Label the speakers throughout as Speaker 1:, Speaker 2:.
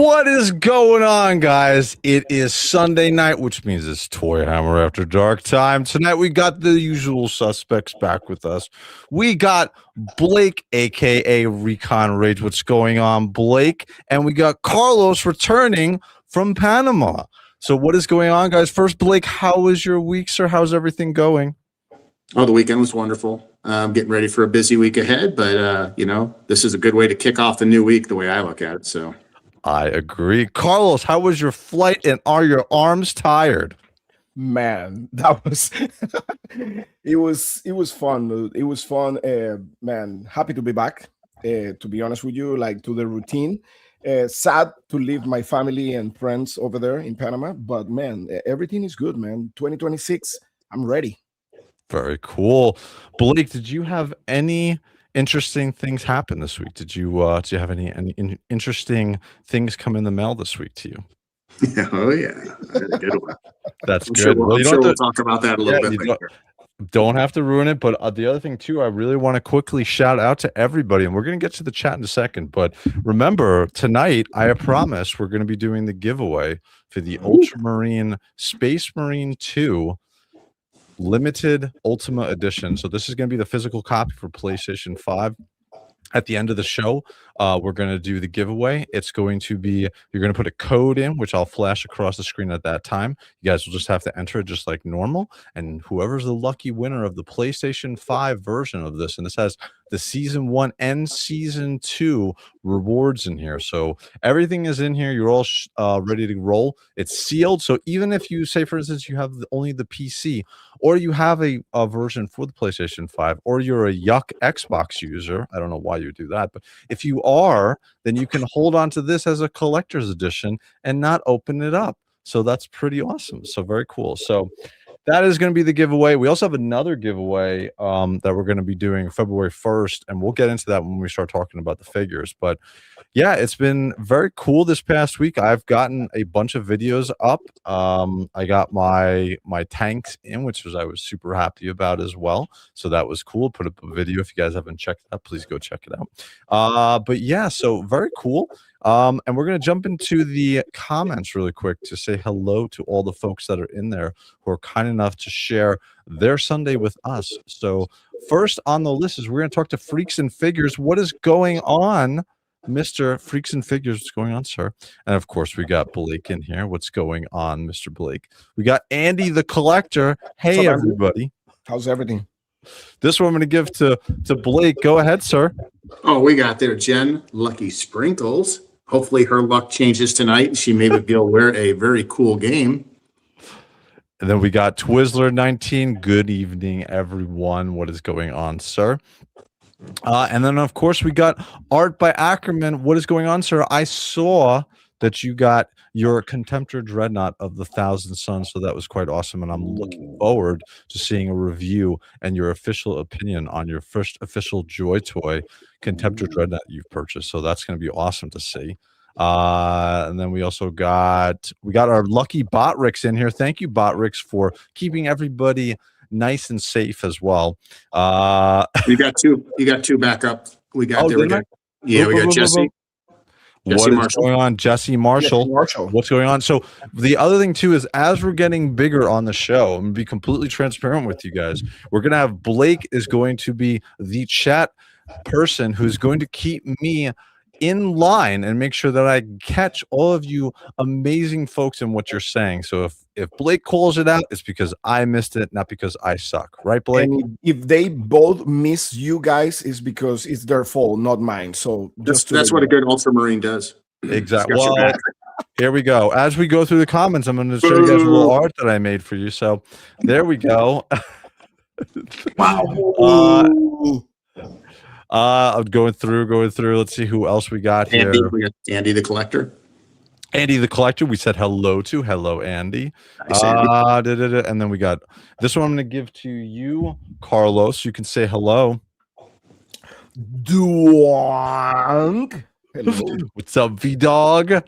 Speaker 1: What is going on, guys? It is Sunday night, which means it's ToyHammer After Dark time. Tonight, we got the usual suspects back with us. We got Blake, a.k.a. ReconRage. What's going on, Blake? And we got Carlos returning from Panama. So what is going on, guys? First, Blake, how was your week, sir? How's everything going?
Speaker 2: Oh, the weekend was wonderful. Getting ready for a busy week ahead, but, this is a good way to kick off the new week, the way I look at it, so...
Speaker 1: I agree. Carlos, how was your flight, and are your arms tired?
Speaker 3: Man, that was it was fun. It was fun, man. Happy to be back. To be honest with you, like to the routine. Sad to leave my family and friends over there in Panama, but man, everything is good, man. 2026, I'm ready.
Speaker 1: Very cool. Blake, did you have any interesting things happen this week? Did you have any interesting things come in the mail this week to you?
Speaker 2: Oh yeah, I had a good one.
Speaker 1: That's
Speaker 2: I'm
Speaker 1: good.
Speaker 2: Sure
Speaker 1: Well,
Speaker 2: we'll talk about that a little bit later.
Speaker 1: Don't have to ruin it, but the other thing too, I really want to quickly shout out to everybody, and we're going to get to the chat in a second, but remember, tonight, I promise we're going to be doing the giveaway for the Ultramarine Space Marine 2 limited Ultima Edition. So this is going to be the physical copy for PlayStation 5. At the end of the show, we're going to do the giveaway. It's going to be, you're going to put a code in, which I'll flash across the screen at that time. You guys will just have to enter it just like normal. And whoever's the lucky winner of the PlayStation 5 version of this, and this has the Season 1 and Season 2 rewards in here. So everything is in here. You're all ready to roll. It's sealed. So even if you say, for instance, you have only the PC, or you have a version for the PlayStation 5, or you're a yuck Xbox user, I don't know why you do that, but if you are, then you can hold on to this as a collector's edition and not open it up. So that's pretty awesome. So very cool. So that is going to be the giveaway. We also have another giveaway that we're going to be doing February 1st, and we'll get into that when we start talking about the figures. But yeah, it's been very cool this past week. I've gotten a bunch of videos up. I got my tanks in, which I was super happy about as well. So that was cool. Put up a video. If you guys haven't checked it out, please go check it out. But yeah, so very cool. And we're going to jump into the comments really quick to say hello to all the folks that are in there who are kind enough to share their Sunday with us. So first on the list is we're going to talk to Freaks and Figures. What is going on, Mr. Freaks and Figures? What's going on, sir? And of course, we got Blake in here. What's going on, Mr. Blake? We got Andy the Collector. Hey,
Speaker 3: What's up,
Speaker 1: everybody.
Speaker 3: How's everything?
Speaker 1: This one I'm going to give to Blake. Go ahead, sir.
Speaker 2: Oh, we got there Jen Lucky Sprinkles. Hopefully her luck changes tonight. She maybe be able to wear a very cool game.
Speaker 1: And then we got Twizzler19. Good evening, everyone. What is going on, sir? And then, of course, we got Art by Ackerman. What is going on, sir? I saw that you got your Contemptor Dreadnought of the Thousand Suns, so that was quite awesome, and I'm looking forward to seeing a review and your official opinion on your first official Joy Toy Contemptor Dreadnought you've purchased, so that's going to be awesome to see. And then we also got our lucky Botrix in here. Thank you, Botrix, for keeping everybody nice and safe as well.
Speaker 2: You got two backup. We got we got Jesse.
Speaker 1: What is going on, Jesse Marshall? What's going on? So the other thing too is, as we're getting bigger on the show, I'm gonna be completely transparent with you guys. We're gonna have Blake is going to be the chat person who's going to keep me in line and make sure that I catch all of you amazing folks in what you're saying. So if Blake calls it out, it's because I missed it, not because I suck. Right, Blake?
Speaker 3: And if they both miss you guys, it's because it's their fault, not mine. So
Speaker 2: that's what a good Ultramarine does.
Speaker 1: Exactly. Well, here we go. As we go through the comments, I'm going to show you guys a little art that I made for you. So there we go.
Speaker 3: Wow.
Speaker 1: I'm going through. Let's see who else we got here.
Speaker 2: We got Andy the Collector.
Speaker 1: Andy the Collector, we said hello to. Hello, Andy.
Speaker 2: Nice, Andy.
Speaker 1: And then we got this one I'm going to give to you, Carlos. You can say hello.
Speaker 3: Duang. Hello.
Speaker 1: What's up, V-Dog?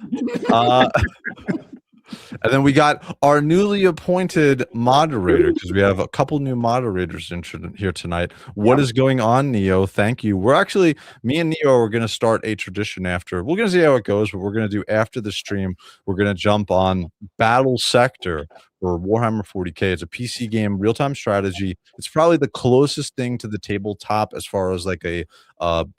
Speaker 1: And then we got our newly appointed moderator, because we have a couple new moderators here tonight. What is going on, Neo? Thank you. We're actually, me and Neo are going to start a tradition after. We're going to see how it goes, but we're going to do after the stream. We're going to jump on Battle Sector for Warhammer 40K. It's a PC game, real-time strategy. It's probably the closest thing to the tabletop as far as like a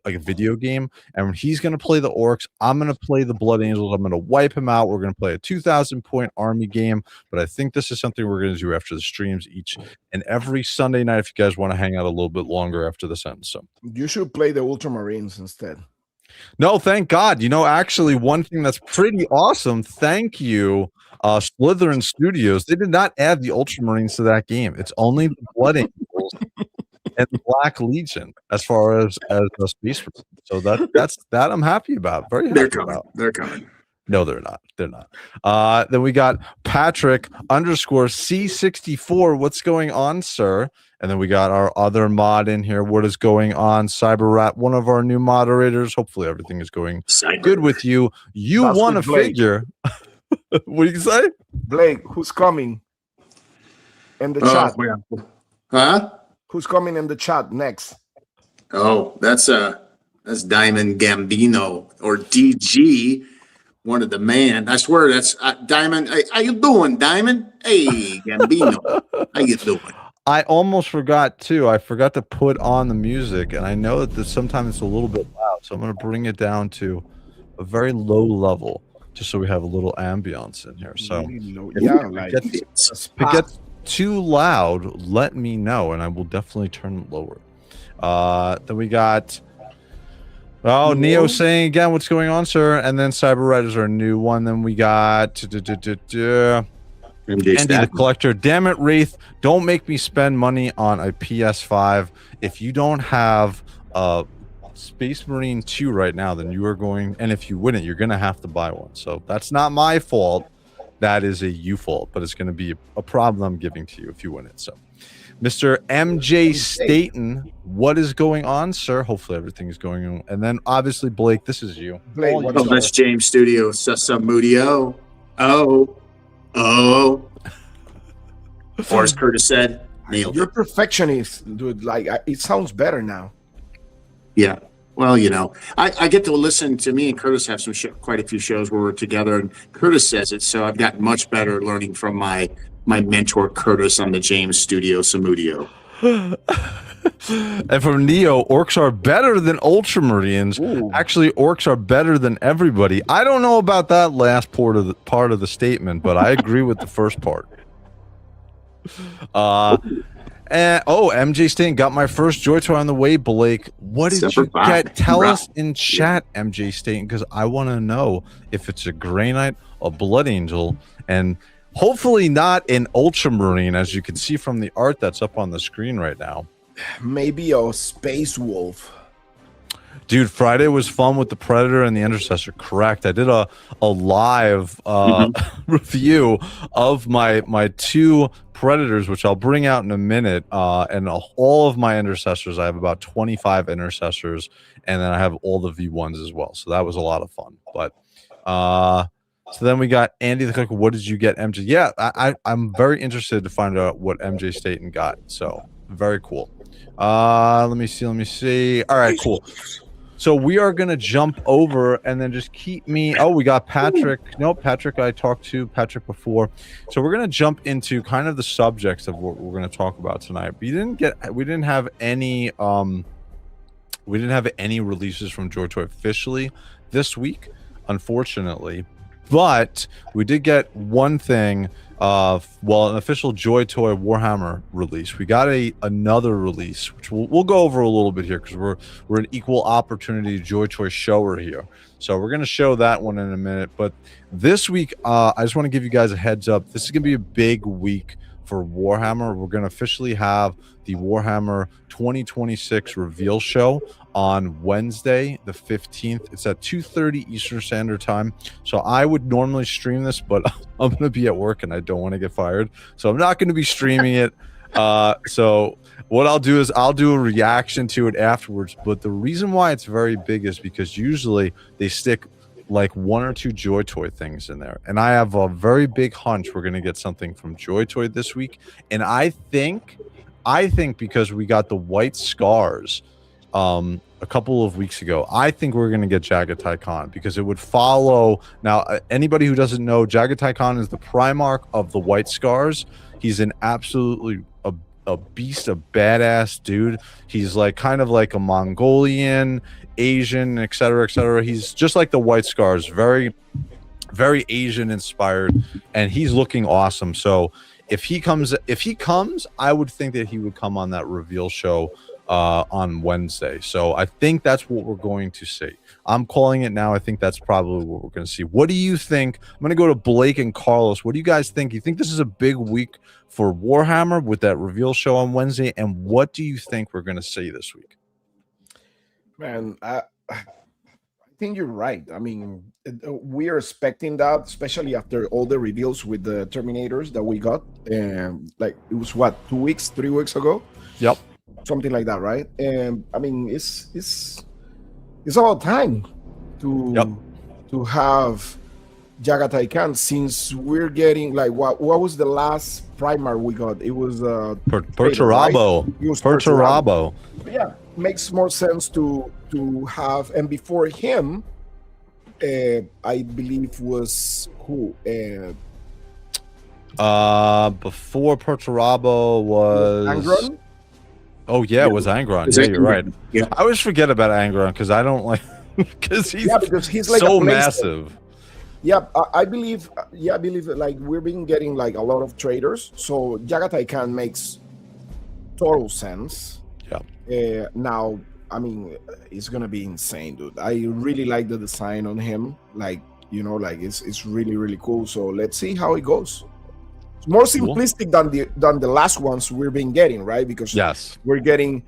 Speaker 1: video game. And he's going to play the orcs. I'm going to play the Blood Angels. I'm going to wipe him out. We're going to play a 2,000-point army game. But I think this is something we're going to do after the streams each and every Sunday night if you guys want to hang out a little bit longer after this ends. So
Speaker 3: you should play the Ultramarines instead.
Speaker 1: No, thank God. You know, actually, one thing that's pretty awesome, thank you, Slytherin Studios, they did not add the Ultramarines to that game. It's only the Blood Angels and the Black Legion as far as the Space Marines. So that's that I'm happy about. Very happy about.
Speaker 2: They're coming.
Speaker 1: No, they're not. They're not. Then we got Patrick _C64. What's going on, sir? And then we got our other mod in here. What is going on? Cyber Rat, one of our new moderators. Hopefully everything is going good with you. You want a figure. What do you say?
Speaker 3: Blake, who's coming in the chat?
Speaker 2: Huh?
Speaker 3: Who's coming in the chat next?
Speaker 2: Oh, that's Diamond Gambino or DG. One of the man. I swear that's Diamond. Hey, how you doing, Diamond? Hey, Gambino. How you doing?
Speaker 1: I almost forgot too. I forgot to put on the music, and I know that sometimes it's a little bit loud, so I'm going to bring it down to a very low level, just so we have a little ambience in here. So if it gets too loud, let me know, and I will definitely turn it lower. Then we got. Oh, Neo saying again, what's going on, sir? And then Cyber Red is our new one. Then we got Andy the Collector. Damn it, Wraith. Don't make me spend money on a PS5. If you don't have Space Marine 2 right now, then you are going, and if you win it, you're going to have to buy one. So that's not my fault. That is a you fault, but it's going to be a problem I'm giving to you if you win it. So Mr. MJ Staten, what is going on, sir? Hopefully everything is going on. And then obviously, Blake, this is you.
Speaker 3: Blake,
Speaker 2: oh, that's James Studio. Sasamudio. Oh. Or as Curtis said, nailed
Speaker 3: you're
Speaker 2: it.
Speaker 3: Perfectionist, dude. Like, it sounds better now.
Speaker 2: Yeah. Well, you know, I get to listen to me and Curtis have some quite a few shows where we're together, and Curtis says it, so I've gotten much better learning from my mentor Curtis on the James Studio Samudio.
Speaker 1: And from Neo, orcs are better than Ultramarines. Ooh. Actually, orcs are better than everybody. I don't know about that last part of the statement, but I agree with the first part. And MJ Stain got my first Joy Toy on the way, Blake. What did you get? Tell us in chat, MJ Stain, because I want to know if it's a Grey Knight, a Blood Angel, and hopefully not an Ultramarine, as you can see from the art that's up on the screen right now.
Speaker 3: Maybe a Space Wolf.
Speaker 1: Dude, Friday was fun with the Predator and the Intercessor. Correct. I did a live review of my two Predators, which I'll bring out in a minute, and all of my Intercessors. I have about 25 Intercessors, and then I have all the V1s as well. So that was a lot of fun. But so then we got Andy the Cook. What did you get, MJ? Yeah, I'm very interested to find out what MJ Staten got. So very cool. Let me see. All right, cool. So we are going to jump over and then just keep me. Oh, we got Patrick. Nope, Patrick, I talked to Patrick before. So we're going to jump into kind of the subjects of what we're going to talk about tonight. We didn't have any releases from Joy Toy officially this week, unfortunately. But we did get one thing, an official Joy Toy Warhammer release. We got another release, which we'll go over a little bit here because we're an equal opportunity Joy Toy shower here. So we're going to show that one in a minute. But this week, I just want to give you guys a heads up. This is going to be a big week for Warhammer. We're going to officially have the Warhammer 2026 reveal show on Wednesday the 15th. It's at 2:30 Eastern Standard Time. So I would normally stream this, but I'm going to be at work and I don't want to get fired, so I'm not going to be streaming it. So what I'll do is I'll do a reaction to it afterwards. But the reason why it's very big is because usually they stick like 1 or 2 Joy Toy things in there. And I have a very big hunch we're going to get something from Joy Toy this week. And I think because we got the white scars a couple of weeks ago, I think we're going to get Jagatai Khan, because it would follow. Now, anybody who doesn't know, Jagatai Khan is the Primarch of the white scars. He's an absolutely a beast, a badass dude. He's like kind of like a Mongolian, Asian, etc., etc. He's just like the white scars, very, very Asian inspired, and he's looking awesome. So if he comes, I would think that he would come on that reveal show on Wednesday. So I think that's what we're going to see. I'm calling it now. I think that's probably what we're going to see. What do you think? I'm going to go to Blake and Carlos. What do you guys think? You think this is a big week for Warhammer with that reveal show on Wednesday? And what do you think we're going to see this week?
Speaker 3: Man, I think you're right. I mean, we are expecting that, especially after all the reveals with the Terminators that we got. And like, it was what, 3 weeks ago?
Speaker 1: Yep.
Speaker 3: Something like that, right? And I mean, it's all time to have Jagatai Khan, since we're getting like what was the last Primarch we got? It was
Speaker 1: Perturabo.
Speaker 3: Right? It was
Speaker 1: Perturabo.
Speaker 3: Yeah, makes more sense to have. And before him, I believe was who?
Speaker 1: Before Perturabo was
Speaker 3: Angron.
Speaker 1: Oh yeah, it was Angron. Yeah, you're right.
Speaker 2: Yeah.
Speaker 1: I always forget about Angron because I don't like because he's
Speaker 3: like
Speaker 1: so
Speaker 3: a
Speaker 1: massive.
Speaker 3: Yeah, I believe like we've been getting like a lot of traders, so Jagatai Khan makes total sense.
Speaker 1: Yeah.
Speaker 3: Now, I mean, it's gonna be insane, dude. I really like the design on him. Like, you know, like it's really, really cool. So let's see how it goes. It's more simplistic than the last ones we've been getting, right? Because we're getting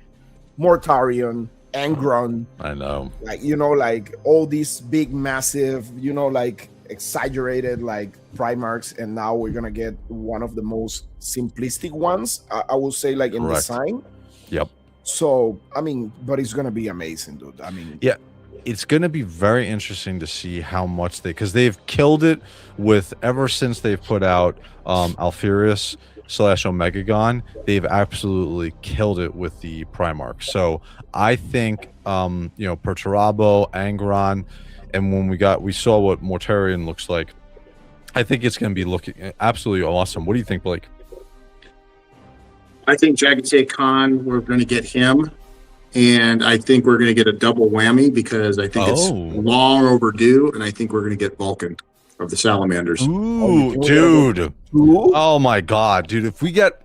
Speaker 3: Mortarion, Angron.
Speaker 1: I know.
Speaker 3: Like, you know, like all these big, massive, you know, like exaggerated like Primarchs, and now we're gonna get one of the most simplistic ones, I will say, like in design.
Speaker 1: Yep.
Speaker 3: So I mean, but it's gonna be amazing, dude. I mean,
Speaker 1: yeah, it's gonna be very interesting to see how much because they've killed it with ever since they've put out Alfurius / Omegagon. They've absolutely killed it with the Primarch. So I think you know, Perturabo, Angron, and when we saw what Mortarion looks like, I think it's going to be looking absolutely awesome. What do you think, Blake?
Speaker 2: I think Jagatai Khan, we're going to get him, and I think we're going to get a double whammy because I think it's long overdue, and I think we're going to get Vulcan of the Salamanders.
Speaker 1: Ooh, dude! Oh my God, dude! If we get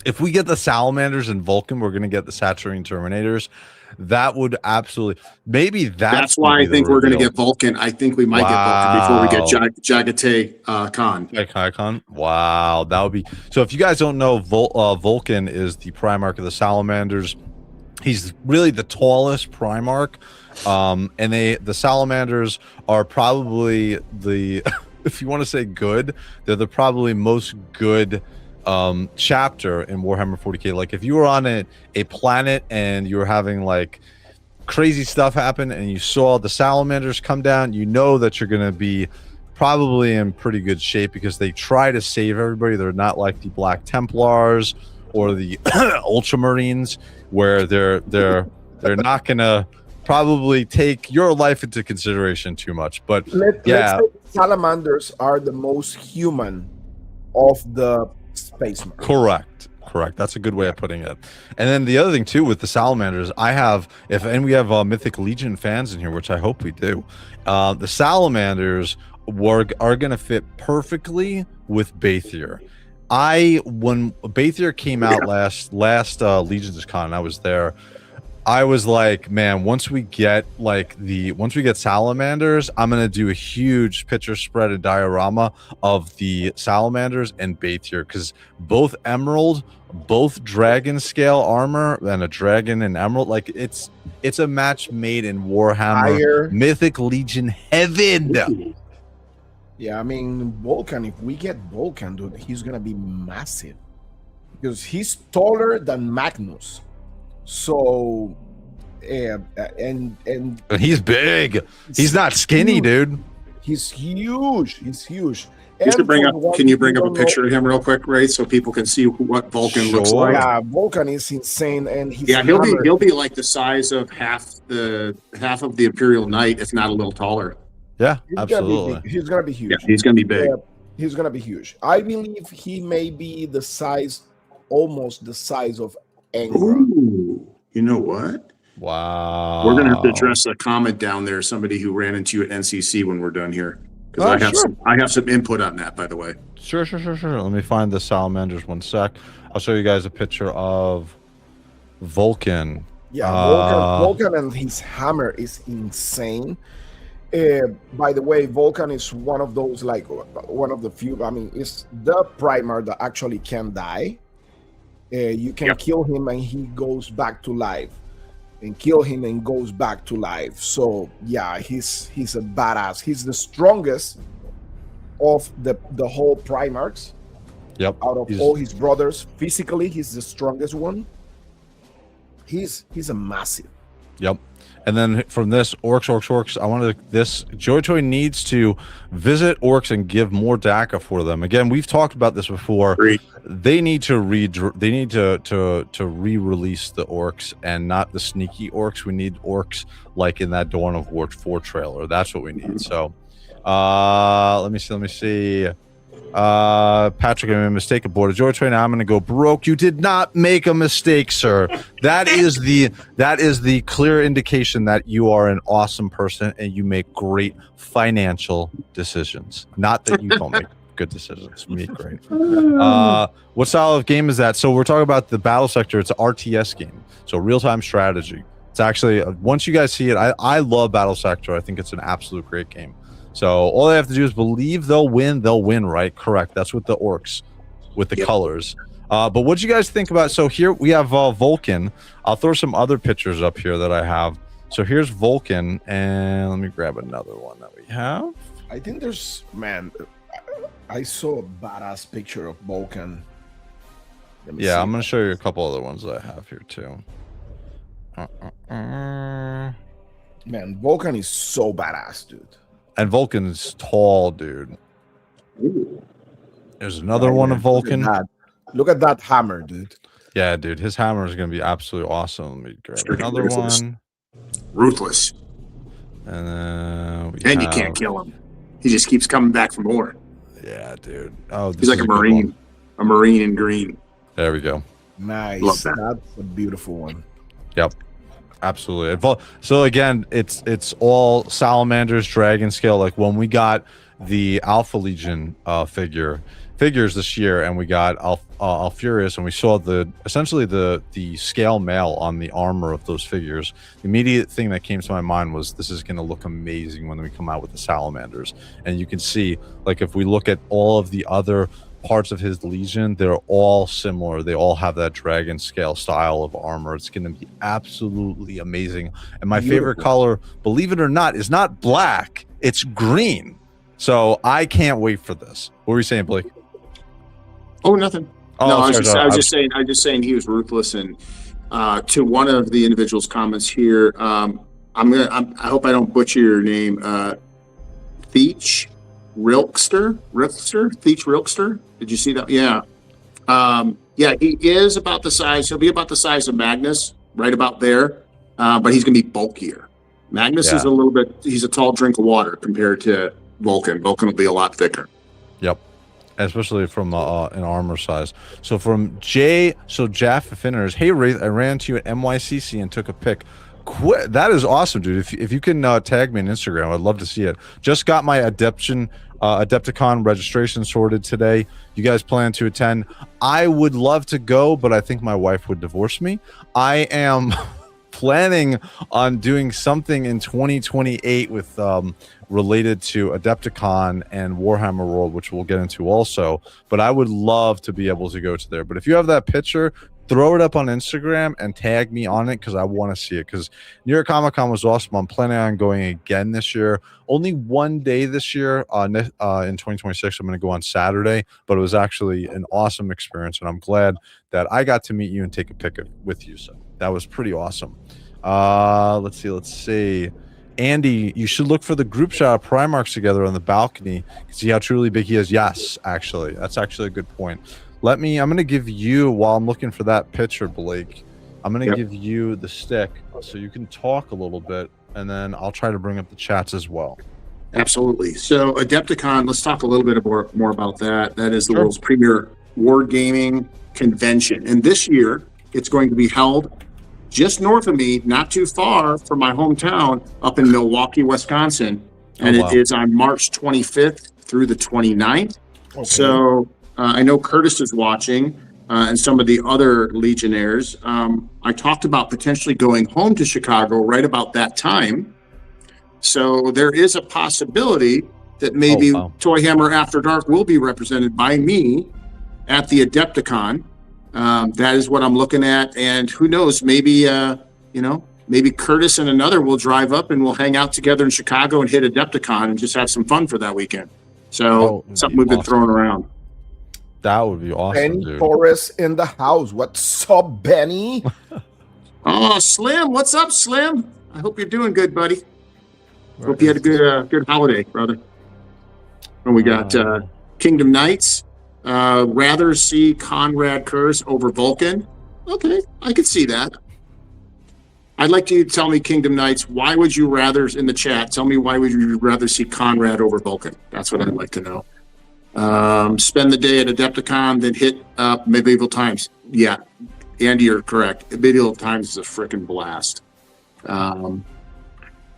Speaker 1: the Salamanders and Vulcan, we're going to get the Saturine Terminators. That would absolutely that's
Speaker 2: why I think we're going to get Vulcan. I think we might get Vulcan before we get Jagatai Khan.
Speaker 1: Jagatai Khan. Wow, that would be so. If you guys don't know, Vulcan is the Primarch of the Salamanders. He's really the tallest Primarch, and the Salamanders are probably the if you want to say good, they're the probably most good chapter in Warhammer 40k. Like if you were on a planet and you were having like crazy stuff happen and you saw the Salamanders come down, you know that you're going to be probably in pretty good shape because they try to save everybody. They're not like the Black Templars or the Ultramarines where they're not going to probably take your life into consideration too much. But let's say
Speaker 3: Salamanders are the most human of the Space Marines. Correct.
Speaker 1: That's a good way of putting it. And then the other thing too with the Salamanders, we have Mythic Legion fans in here, which I hope we do. The Salamanders are going to fit perfectly with Bathier. When Bathier came out last Legions Con, I was there. I was like, man, once we get Salamanders, I'm gonna do a huge picture spread and diorama of the Salamanders and Bathier, because both Emerald, both Dragon scale armor, and a Dragon and Emerald, like it's a match made in Warhammer Mythic Legion heaven.
Speaker 3: Yeah, I mean Vulcan. If we get Vulcan, dude, he's gonna be massive because he's taller than Magnus. So and
Speaker 1: he's big. He's not skinny,
Speaker 3: huge.
Speaker 1: dude.
Speaker 3: He's huge. He's huge.
Speaker 2: You should bring
Speaker 3: for
Speaker 2: up.
Speaker 3: the ones
Speaker 2: Can you
Speaker 3: who
Speaker 2: bring up a
Speaker 3: don't know-
Speaker 2: picture of him real quick, Ray, so people can see what Vulcan looks
Speaker 1: Sure.
Speaker 2: like?
Speaker 3: Yeah, Vulcan is insane, and he's
Speaker 2: Yeah, he'll be like the size of half of the Imperial Knight, if not a little taller.
Speaker 1: Yeah,
Speaker 3: He's
Speaker 1: absolutely.
Speaker 3: Gonna be big. He's gonna be huge.
Speaker 2: Yeah, he's gonna be big.
Speaker 3: He's gonna be huge. I believe he may be the size, almost the size of Angra.
Speaker 2: Ooh, you know what?
Speaker 1: Wow.
Speaker 2: We're gonna have to address a comment down there. Somebody who ran into you at NCC when we're done here, because I have some input on that, by the way.
Speaker 1: Sure. Let me find the salamanders 1 sec. I'll show you guys a picture of Vulcan.
Speaker 3: Yeah, Vulcan and his hammer is insane. By the way, Vulcan is one of those, like one of the few. I mean, it's the primer that actually can die. You can kill him and he goes back to life, and kill him and goes back to life. So yeah, he's a badass. He's the strongest of the whole Primarchs.
Speaker 1: Yep.
Speaker 3: Out of all his brothers, physically, he's the strongest one. He's a massive.
Speaker 1: Yep. And then from this, orcs. I wanted this. JoyToy needs to visit orcs and give more DACA for them. Again, we've talked about this before.
Speaker 2: Great.
Speaker 1: They need to re-release the orcs and not the sneaky orcs. We need orcs like in that Dawn of War 4 trailer. That's what we need. So, let me see. Patrick, I made a mistake aboard a JoyToy. Now I'm going to go broke. You did not make a mistake, sir. That is the clear indication that you are an awesome person and you make great financial decisions. Not that you don't make good decisions. You make great. What style of game is that? So we're talking about the battle sector. It's an RTS game, so real-time strategy. It's actually once you guys see it, I love battle sector. I think it's an absolute great game. So all they have to do is believe they'll win, right? Correct. That's with the orcs, with the colors. But what do you guys think about? So here we have Vulcan. I'll throw some other pictures up here that I have. So here's Vulcan, and let me grab another one that we have.
Speaker 3: I think there's, man, I saw a badass picture of Vulcan.
Speaker 1: Yeah, I'm going to show you a couple other ones that I have here too.
Speaker 3: Man, Vulcan is so badass, dude.
Speaker 1: And Vulcan's tall, dude.
Speaker 2: Ooh.
Speaker 1: There's another one of Vulcan.
Speaker 3: Look at that hammer, dude.
Speaker 1: Yeah, dude. His hammer is going to be absolutely awesome. Let me grab another
Speaker 2: ruthless.
Speaker 1: one.
Speaker 2: Ruthless.
Speaker 1: And then
Speaker 2: you can't kill him. He just keeps coming back for more.
Speaker 1: Yeah, dude. Oh,
Speaker 2: he's like a Marine. A Marine in green.
Speaker 1: There we go.
Speaker 3: Nice.
Speaker 2: Love that.
Speaker 3: That's a beautiful one.
Speaker 1: Yep. Absolutely. So again, it's all salamanders, dragon scale. Like when we got the Alpha Legion figures this year, and we got Alfurious, and we saw essentially the scale mail on the armor of those figures. The immediate thing that came to my mind was this is going to look amazing when we come out with the salamanders. And you can see, like, if we look at all of the other parts of his legion, they're all similar. They all have that dragon scale style of armor. It's going to be absolutely amazing. And my favorite color, believe it or not, is not black, it's green. So I can't wait for this. What were you saying, Blake?
Speaker 2: Oh, nothing.
Speaker 1: Oh,
Speaker 2: no,
Speaker 1: sorry,
Speaker 2: I was just saying he was ruthless. And to one of the individuals' comments here, I hope I don't butcher your name. Theach Rilkster. Did you see that? Yeah. Yeah, he is about the size. He'll be about the size of Magnus, right about there. But he's going to be bulkier. Magnus is he's a tall drink of water compared to Vulcan. Vulcan will be a lot thicker.
Speaker 1: Yep. Especially from an armor size. So from Jaff Affiners, hey Wraith, I ran to you at NYCC and took a pic. That is awesome, dude. If you can tag me on Instagram, I'd love to see it. Just got my Adepticon registration sorted today. You guys plan to attend? I would love to go, but I think my wife would divorce me. I am planning on doing something in 2028 with related to Adepticon and Warhammer World, which we'll get into also. But I would love to be able to go to there. But if you have that picture, throw it up on Instagram and tag me on it, because I want to see it. Because New York Comic Con was awesome. I'm planning on going again this year. Only one day this year in 2026. I'm going to go on Saturday, but it was actually an awesome experience, and I'm glad that I got to meet you and take a pic with you. So that was pretty awesome. Let's see. Andy, you should look for the group shot of Primarchs together on the balcony. See how truly big he is. Yes, actually. That's actually a good point. I'm going to give you, while I'm looking for that picture, Blake, I'm going to give you the stick so you can talk a little bit, and then I'll try to bring up the chats as well.
Speaker 2: Absolutely. So Adepticon, let's talk a little bit more about that. That is the world's premier wargaming convention. And this year, it's going to be held just north of me, not too far from my hometown, up in Milwaukee, Wisconsin. And it is on March 25th through the 29th. Okay. So I know Curtis is watching. And some of the other Legionnaires. I talked about potentially going home to Chicago right about that time. So there is a possibility that maybe ToyHammer After Dark will be represented by me at the Adepticon. That is what I'm looking at. And who knows, maybe, maybe Curtis and another will drive up and we'll hang out together in Chicago and hit Adepticon and just have some fun for that weekend. So something we've been throwing around.
Speaker 1: That would be awesome,
Speaker 3: Benny
Speaker 1: dude.
Speaker 3: Torres in the house. What's up, Benny?
Speaker 2: Oh, Slim. What's up, Slim? I hope you're doing good, buddy. Hope you had a good holiday, brother. And we got Kingdom Knights. Rather see Conrad Kurz over Vulcan. Okay, I could see that. I'd like you to tell me, Kingdom Knights, why would you rather, in the chat, tell me why would you rather see Conrad over Vulcan? That's what I'd like to know. Spend the day at Adepticon, then hit up Medieval Times. Yeah, Andy, you're correct. Medieval Times is a freaking blast.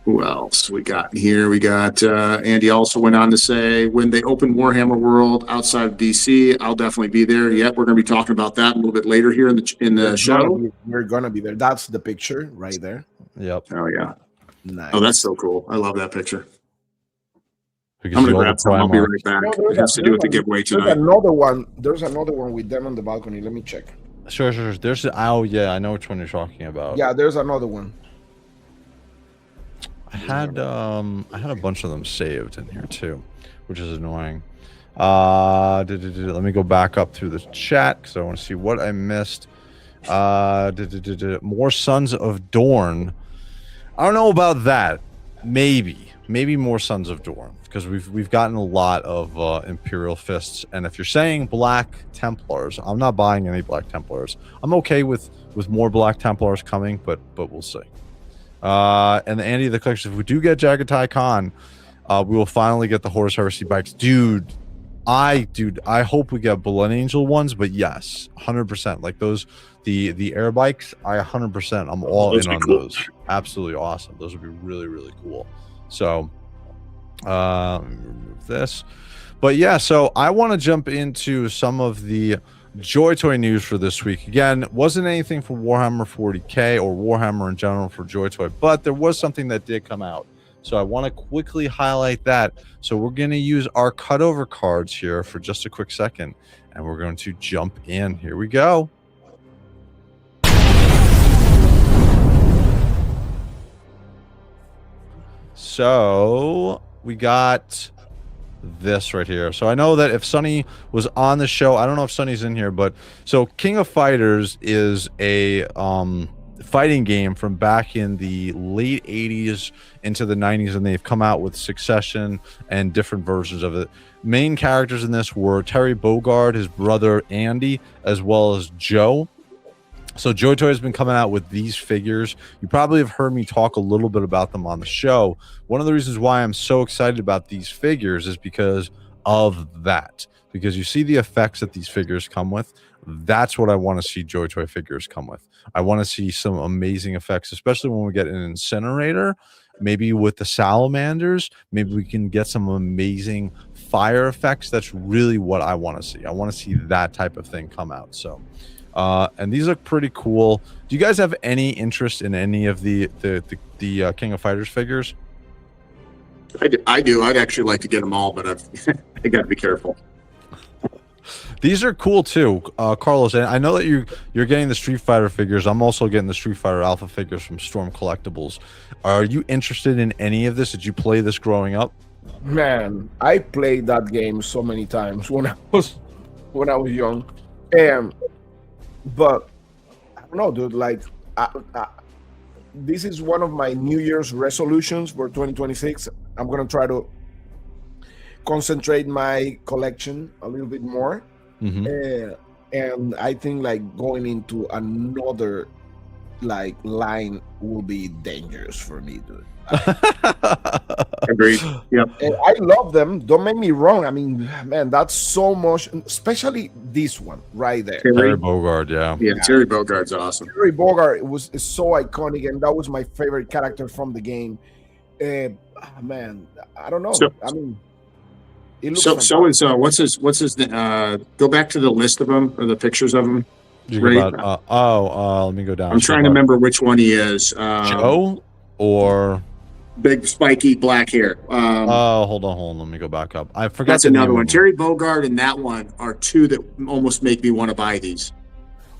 Speaker 2: Who else we got here? We got Andy also went on to say, when they open Warhammer World outside of DC, I'll definitely be there. Yeah, we're going to be talking about that a little bit later here in the show.
Speaker 3: We're going to be there. That's the picture right there.
Speaker 1: Yep.
Speaker 2: Oh, yeah.
Speaker 3: Nice.
Speaker 2: Oh, that's so cool. I love that picture.
Speaker 1: I'm
Speaker 2: going to grab some. I'll be right back. It has to do with the giveaway tonight.
Speaker 3: There's another one with them on the balcony. Let me check.
Speaker 1: Sure. There's I know which one you're talking about.
Speaker 3: Yeah, there's another one.
Speaker 1: I had a bunch of them saved in here too, which is annoying. Let me go back up through the chat because I want to see what I missed. More Sons of Dorn. I don't know about that. Maybe more Sons of Dorn, because we've gotten a lot of Imperial Fists, and if you're saying Black Templars, I'm not buying any Black Templars. I'm okay with more Black Templars coming, but we'll see. And Andy the Collection, if we do get Jagatai Khan, we will finally get the Horus Heresy bikes, dude. I hope we get Blood Angel ones, but yes, 100%. Like those, the air bikes, I 100%. I'm all in on those. Absolutely awesome. Those would be really, really cool. So let me remove this, but yeah, so I want to jump into some of the Joy Toy news for this week. Again, wasn't anything for Warhammer 40k or Warhammer in general for Joy Toy, but there was something that did come out, so I want to quickly highlight that. So we're going to use our cutover cards here for just a quick second, and we're going to jump in. Here we go. So we got this right here. So I know that if Sonny was on the show, I don't know if Sonny's in here, but so King of Fighters is a fighting game from back in the late 80s into the 90s, and they've come out with Succession and different versions of it. Main characters in this were Terry Bogard, his brother Andy, as well as Joe. So Joy Toy has been coming out with these figures. You probably have heard me talk a little bit about them on the show. One of the reasons why I'm so excited about these figures is because of that. Because you see the effects that these figures come with. That's what I want to see Joy Toy figures come with. I want to see some amazing effects, especially when we get an incinerator, maybe with the salamanders. Maybe we can get some amazing fire effects. That's really what I want to see. I want to see that type of thing come out. So and these look pretty cool. Do you guys have any interest in any of the King of Fighters figures?
Speaker 2: I do. I'd actually like to get them all, but I got to be careful.
Speaker 1: These are cool too, Carlos. And I know that you're getting the Street Fighter figures. I'm also getting the Street Fighter Alpha figures from Storm Collectibles. Are you interested in any of this? Did you play this growing up?
Speaker 3: Man, I played that game so many times when I was young, but I don't know, dude. Like, this is one of my New Year's resolutions for 2026. I'm gonna try to concentrate my collection a little bit more, and I think like going into another like line will be dangerous for me, dude.
Speaker 2: Agreed. Yep.
Speaker 3: And I love them. Don't make me wrong. I mean, man, that's so much, especially this one right there.
Speaker 1: Terry Bogard,
Speaker 2: Yeah, Terry Bogard's awesome.
Speaker 3: Terry Bogard is so iconic, and that was my favorite character from the game. Man, I don't know. I mean, it looks
Speaker 2: so is what's his go back to the list of them or the pictures of them.
Speaker 1: Let me go down.
Speaker 2: I'm trying to remember which one he is.
Speaker 1: Joe or
Speaker 2: big spiky black hair.
Speaker 1: Hold on. Let me go back up. I forgot.
Speaker 2: That's another one. Terry Bogard and that one are two that almost make me want to buy these.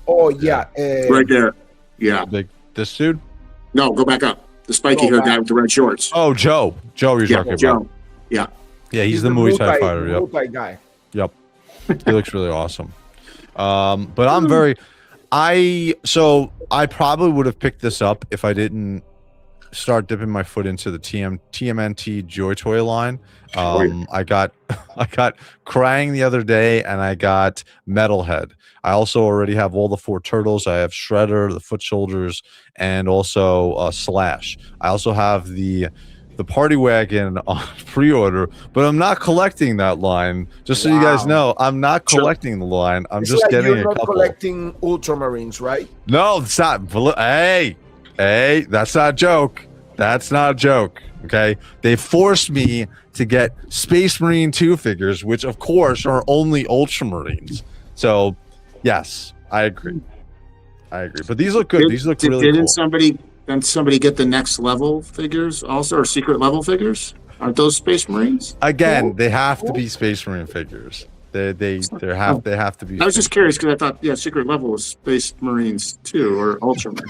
Speaker 3: Oh yeah,
Speaker 2: right there. Yeah.
Speaker 1: This dude?
Speaker 2: No, go back up. The spiky hair guy with the red shorts.
Speaker 1: Oh, Joe. You're talking about.
Speaker 2: Yeah.
Speaker 1: Yeah, he's the Muay Thai fighter. Yep.
Speaker 3: Muay Thai guy.
Speaker 1: Yep. He looks really awesome. But I probably would have picked this up if I didn't start dipping my foot into the TMNT Joy Toy line. I got Krang the other day, and I got Metalhead. I also already have all the 4 turtles. I have Shredder, the Foot Soldiers, and also Slash. I also have the Party Wagon on pre-order, but I'm not collecting that line. Just so you guys know, I'm not collecting the line. I'm just
Speaker 3: like
Speaker 1: getting
Speaker 3: you're
Speaker 1: a
Speaker 3: not
Speaker 1: couple.
Speaker 3: collecting Ultramarines, right?
Speaker 1: No, it's not. Hey, that's not a joke. That's not a joke. Okay, they forced me to get Space Marine 2 figures, which of course are only Ultramarines. So, yes, I agree. But these look good. These look really cool.
Speaker 2: Didn't somebody get the next level figures also, or secret level figures? Aren't those Space Marines?
Speaker 1: Again, they have to be Space Marine figures. They have to be.
Speaker 2: I was just curious because I thought, secret level was Space Marines 2 or Ultramarine.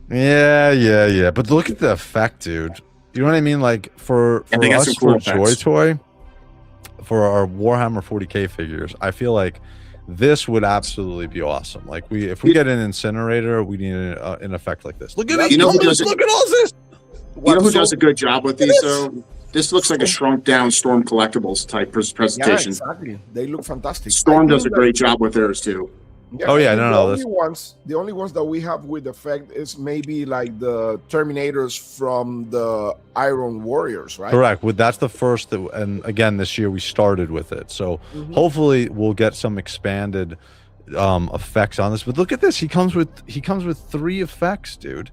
Speaker 1: Yeah. But look at the effect, dude. You know what I mean? Like for us, for Joy Toy, for our Warhammer 40K figures, I feel like this would absolutely be awesome. Like if we get an incinerator, we need an effect like this. Look at this. Look at all this.
Speaker 2: You know who does a good job with these though? This looks like a shrunk down Storm Collectibles type presentation.
Speaker 3: Yeah, exactly. They look fantastic.
Speaker 2: Storm does a great job with theirs too.
Speaker 3: Yeah, the only ones that we have with effect is maybe like the Terminators from the Iron Warriors, right?
Speaker 1: Correct. That's the first and again this year we started with it. So hopefully we'll get some expanded effects on this. But look at this. He comes with 3 effects, dude.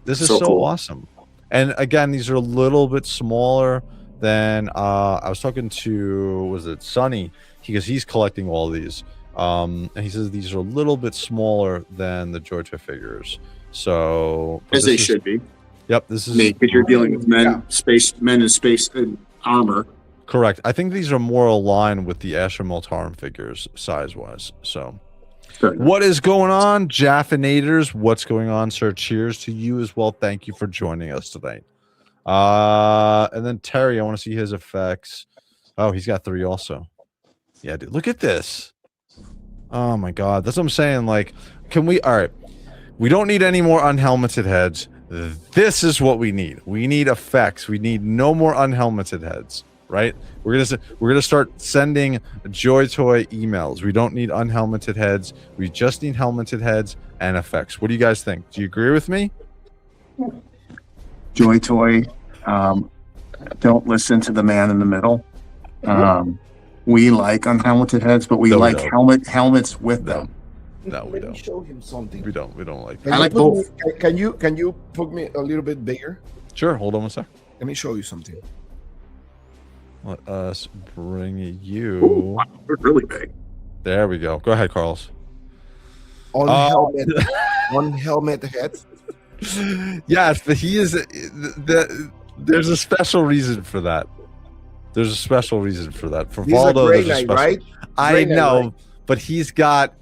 Speaker 1: This is so cool. Awesome. And again, these are a little bit smaller than I was talking to Sonny, because he's collecting all these. And he says these are a little bit smaller than the Joy Toy figures. So
Speaker 2: as they should be.
Speaker 1: Yep, this is
Speaker 2: because you're dealing with men in space armor.
Speaker 1: Correct. I think these are more aligned with the Asher Miltarum figures size-wise. So what is going on, Jaffinators? What's going on, sir? Cheers to you as well. Thank you for joining us tonight. And then Terry, I want to see his effects. Oh, he's got 3 also. Yeah, dude, look at this. Oh my god, that's what I'm saying. Like, all right, we don't need any more unhelmeted heads. This is what we need. We need effects. We need no more unhelmeted heads, right? We're gonna start sending Joy Toy emails. We don't need unhelmeted heads. We just need helmeted heads and effects. What do you guys think? Do you agree with me?
Speaker 2: Joy Toy, don't listen to the man in the middle. We like unhelmeted heads, but we like helmets with them.
Speaker 1: No, we don't.
Speaker 3: Let me show him something.
Speaker 1: We don't like
Speaker 2: that. I like both.
Speaker 3: Can you put me a little bit bigger?
Speaker 1: Sure. Hold on one sec.
Speaker 3: Let me show you something.
Speaker 1: Let us bring you.
Speaker 2: Ooh, they're really big.
Speaker 1: There we go. Go ahead, Carlos.
Speaker 3: On helmet head.
Speaker 1: Yes, but he is. There's a special reason for that. There's a special reason for that. For Valdo,
Speaker 3: there's a special. Right?
Speaker 1: I know, but he's got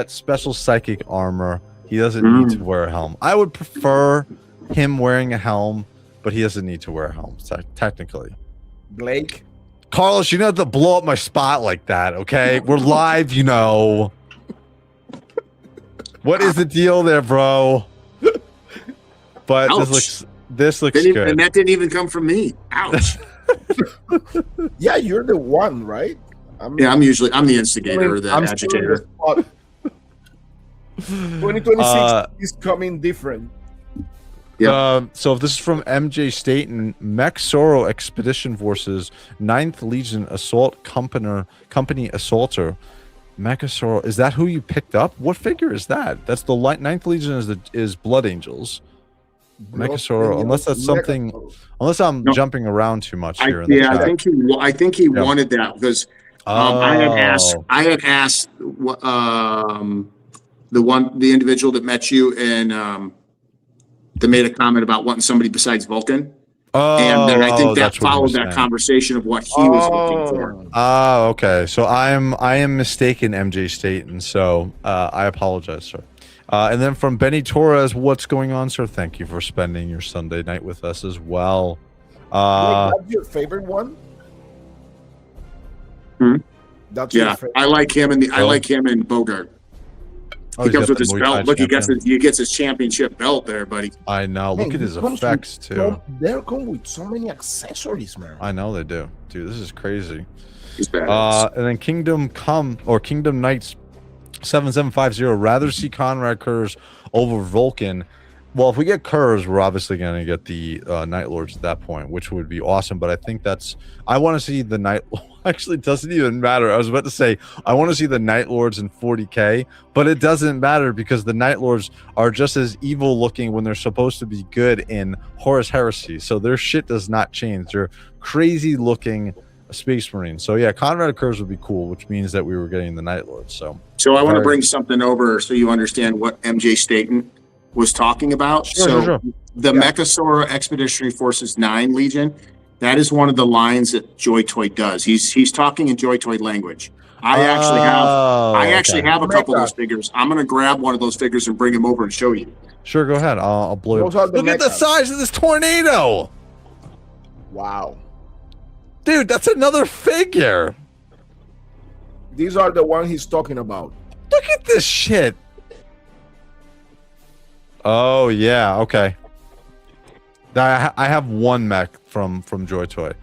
Speaker 1: special psychic armor. He doesn't need to wear a helm. I would prefer him wearing a helm, but he doesn't need to wear a helm technically.
Speaker 3: Blake,
Speaker 1: Carlos, you don't have to blow up my spot like that, okay? We're live, you know. What is the deal there, bro? But
Speaker 2: Ouch.
Speaker 1: this looks
Speaker 2: Didn't even-
Speaker 1: good.
Speaker 2: and that didn't even come from me. Ouch.
Speaker 3: Yeah, you're the one, right? I'm
Speaker 2: I'm the instigator or the
Speaker 3: I'm still in the
Speaker 2: agitator.
Speaker 3: spot. 2026 is coming different.
Speaker 2: Yeah.
Speaker 1: So if this is from MJ Staten, Mech Sorrow Expedition Forces, 9th Legion Assault Company Assaulter. Mecha Sorrow, is that who you picked up? What figure is that? That's the 9th Legion is Blood Angels. Mecha Sorrow, unless that's something, unless I'm jumping around too much here.
Speaker 2: I think he wanted that because I had asked the individual that met you and that made a comment about wanting somebody besides Vulcan. And then I think that followed that conversation of what he was looking for.
Speaker 1: Oh, okay. So I am mistaken, MJ Staten. So I apologize, sir. And then from Benny Torres, what's going on, sir? Thank you for spending your Sunday night with us as well.
Speaker 3: That's your favorite one? That's your favorite.
Speaker 2: I like him and Bogart. He comes with his belt. Look, he gets his championship belt there, buddy.
Speaker 1: I know. Look at his effects too.
Speaker 3: They come with so many accessories, man.
Speaker 1: I know they do, dude. This is crazy.
Speaker 2: He's badass.
Speaker 1: And then Kingdom Knights 7750. Rather see Conrad Kurz over Vulcan. Well, if we get Kurz, we're obviously going to get the Night Lords at that point, which would be awesome. But I think I want to see the Night. Actually, it doesn't even matter. I was about to say I want to see the Night Lords in 40K, but it doesn't matter because the Night Lords are just as evil looking when they're supposed to be good in Horus Heresy. So their shit does not change. They're crazy looking Space Marines. So yeah, Conrad Kurz would be cool, which means that we were getting the Night Lords. So
Speaker 2: I want to bring something over so you understand what MJ Staten was talking about.
Speaker 1: Sure.
Speaker 2: The Mechasora Expeditionary Forces 9 Legion, that is one of the lines that JoyToy does. He's talking in JoyToy language. I actually have a couple of those figures. I'm going to grab one of those figures and bring him over and show you.
Speaker 1: Sure, go ahead. I'll blow you up. Look at the size of this tornado.
Speaker 3: Wow.
Speaker 1: Dude, that's another figure.
Speaker 3: These are the one he's talking about.
Speaker 1: Look at this shit. Oh yeah, okay. I have one mech from JoyToy.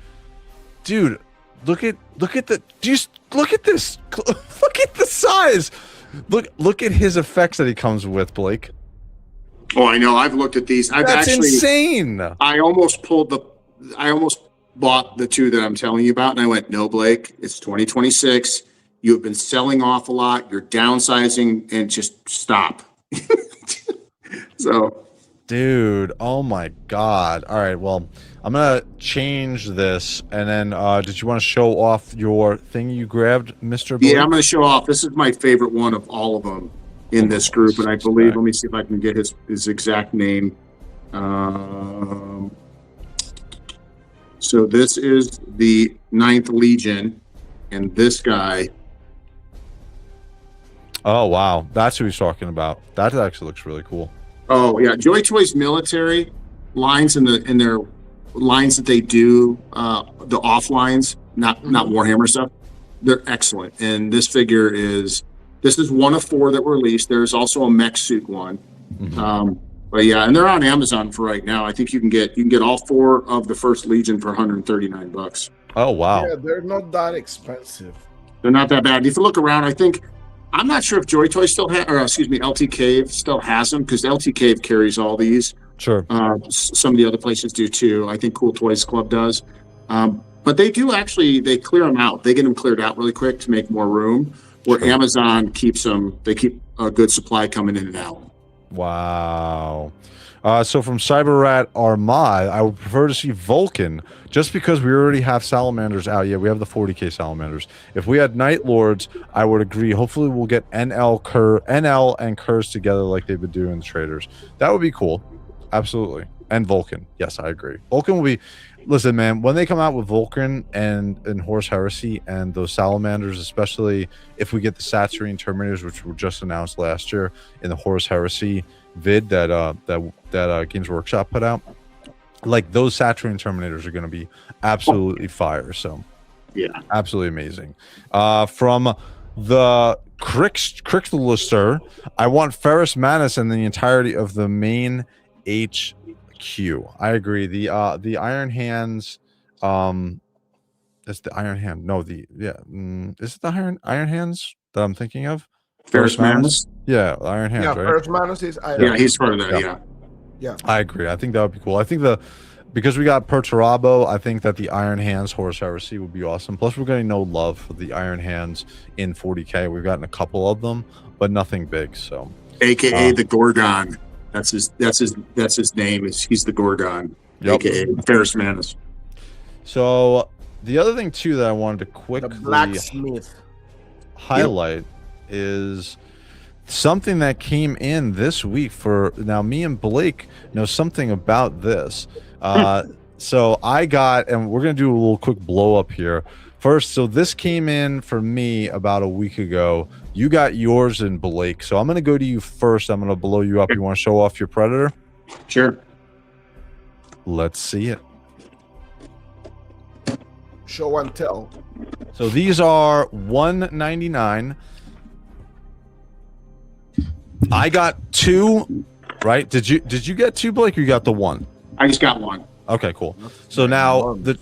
Speaker 1: Dude, look at this. Look at the size. Look at his effects that he comes with, Blake.
Speaker 2: Oh, I know. I've looked at these.
Speaker 1: That's insane.
Speaker 2: I almost bought the two that I'm telling you about, and I went, no, Blake, it's 2026. You have been selling off a lot. You're downsizing, and just stop. So,
Speaker 1: dude, oh my god. All right, well, I'm gonna change this, and then did you want to show off your thing you grabbed, Mr. Blake?
Speaker 2: Yeah, I'm gonna show off. This is my favorite one of all of them in this group, and I believe, let me see if I can get his exact name. So this is the 9th Legion, and this guy.
Speaker 1: Oh wow, that's who he's talking about. That actually looks really cool.
Speaker 2: Oh yeah, JoyToy's military lines in their lines that they do, the off lines, not Warhammer stuff. They're excellent, and this figure is one of 4 that were released. There's also a mech suit one, but yeah, and they're on Amazon for right now. I think you can get all 4 of the First Legion for $139.
Speaker 1: Oh wow,
Speaker 3: yeah, they're not that expensive.
Speaker 2: They're not that bad. If you look around, I'm not sure if JoyToy still has, or excuse me, LT Cave still has them, because LT Cave carries all these.
Speaker 1: Sure.
Speaker 2: Some of the other places do too. I think CoolToysClub does. But they do actually, they clear them out. They get them cleared out really quick to make more room, where Amazon keeps them, they keep a good supply coming in and out.
Speaker 1: Wow. So from CyberRat Armad, I would prefer to see Vulcan, just because we already have Salamanders out. Yeah, we have the 40K Salamanders. If we had Night Lords, I would agree. Hopefully we'll get NL and Kurz together like they've been doing in the traders. That would be cool. Absolutely. And Vulcan. Yes, I agree. Vulcan will be... Listen, man, when they come out with Vulcan and Horus Heresy and those Salamanders, especially if we get the Saturine Terminators, which were just announced last year in the Horus Heresy vid that Games Workshop put out, like those Saturine Terminators are going to be absolutely fire. So
Speaker 2: yeah,
Speaker 1: absolutely amazing. From the Crixlister. I want Ferrus Manus and the entirety of the main HQ. I agree. The Iron Hands, it's the Iron Hand. No, is it the Iron Hands that I'm thinking of?
Speaker 2: Ferrus Manus?
Speaker 1: Yeah, Iron Hands,
Speaker 3: Yeah,
Speaker 1: right?
Speaker 3: Ferrus Manus is
Speaker 2: Yeah, he's part of that. Yeah.
Speaker 1: I agree. I think that would be cool. I think because we got Perturabo, I think that the Iron Hands Horus Heresy would be awesome. Plus, we're getting no love for the Iron Hands in 40K. We've gotten a couple of them, but nothing big. So,
Speaker 2: AKA the Gorgon. That's his name. He's the Gorgon.
Speaker 1: Yep.
Speaker 2: AKA Ferrus Manus.
Speaker 1: So the other thing too that I wanted to quickly
Speaker 3: The blacksmith
Speaker 1: highlight is something that came in this week. For now, me and Blake know something about this. So I got, and we're gonna do a little quick blow up here first. So this came in for me about a week ago. You got yours in, Blake. So I'm gonna go to you first. I'm gonna blow you up. You want to show off your Predator?
Speaker 2: Sure.
Speaker 1: Let's see it.
Speaker 3: show and tell.
Speaker 1: So these are $199. I got two, right? Did you get two, Blake, or you got the one?
Speaker 2: I just got one.
Speaker 1: Okay, cool. So now the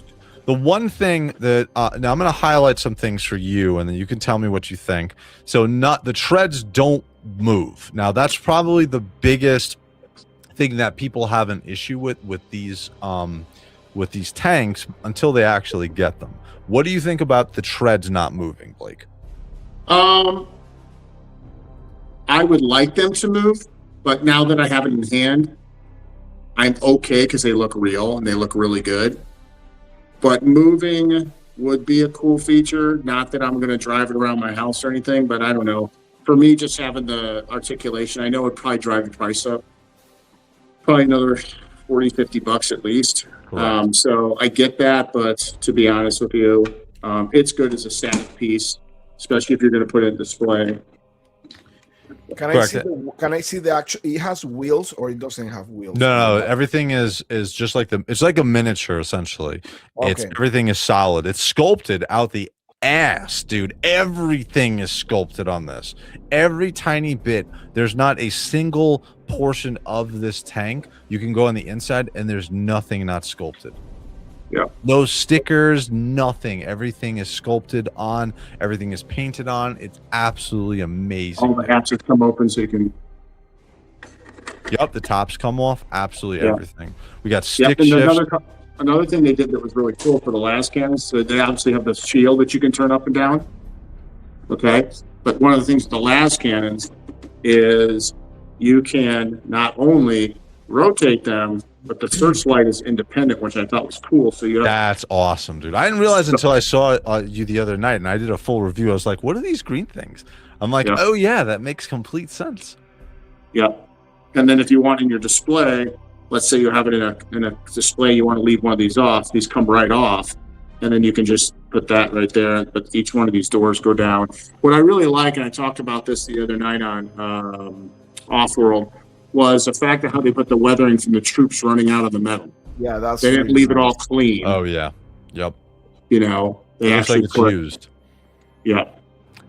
Speaker 1: one thing that now I'm going to highlight some things for you, and then you can tell me what you think. So the treads don't move. Now that's probably the biggest thing that people have an issue with these tanks until they actually get them. What do you think about the treads not moving, Blake?
Speaker 2: I would like them to move, but now that I have it in hand, I'm okay because they look real and they look really good. But moving would be a cool feature. Not that I'm going to drive it around my house or anything, but I don't know. For me, just having the articulation, I know it'd probably drive the price up. Probably another 40, 50 bucks at least. So I get that, but to be honest with you, it's good as a static piece, especially if you're going to put it in display.
Speaker 3: Can I see the actual? It has wheels, or it doesn't have wheels?
Speaker 1: No. Everything is just like it's like a miniature essentially. Okay. Everything is solid. It's sculpted out the ass, dude. Everything is sculpted on this. Every tiny bit. There's not a single portion of this tank. You can go on the inside, and there's nothing not sculpted.
Speaker 2: Yeah.
Speaker 1: Those stickers, nothing. Everything is sculpted on. Everything is painted on. It's absolutely amazing.
Speaker 2: All the hats come open so you can.
Speaker 1: Yep, the tops come off. Absolutely everything. We got stick
Speaker 2: and
Speaker 1: shifts.
Speaker 2: Another thing they did that was really cool for the last cannons, so they obviously have the shield that you can turn up and down. Okay, but one of the things with the last cannons is you can not only rotate them, but the searchlight is independent, which I thought was cool. So
Speaker 1: that's awesome, dude. I didn't realize until I saw you the other night, and I did a full review. I was like, "What are these green things?" I'm like, "Oh yeah, that makes complete sense."
Speaker 2: Yeah, and then if you want in your display, let's say you have it in a display, you want to leave one of these off. These come right off, and then you can just put that right there. But each one of these doors go down. What I really like, and I talked about this the other night on Off-World, was the fact of how they put the weathering from the troops running out of the metal.
Speaker 3: Yeah,
Speaker 2: they didn't leave it all clean.
Speaker 1: Oh yeah, yep.
Speaker 2: You know, they actually
Speaker 1: like it's used.
Speaker 2: Yeah.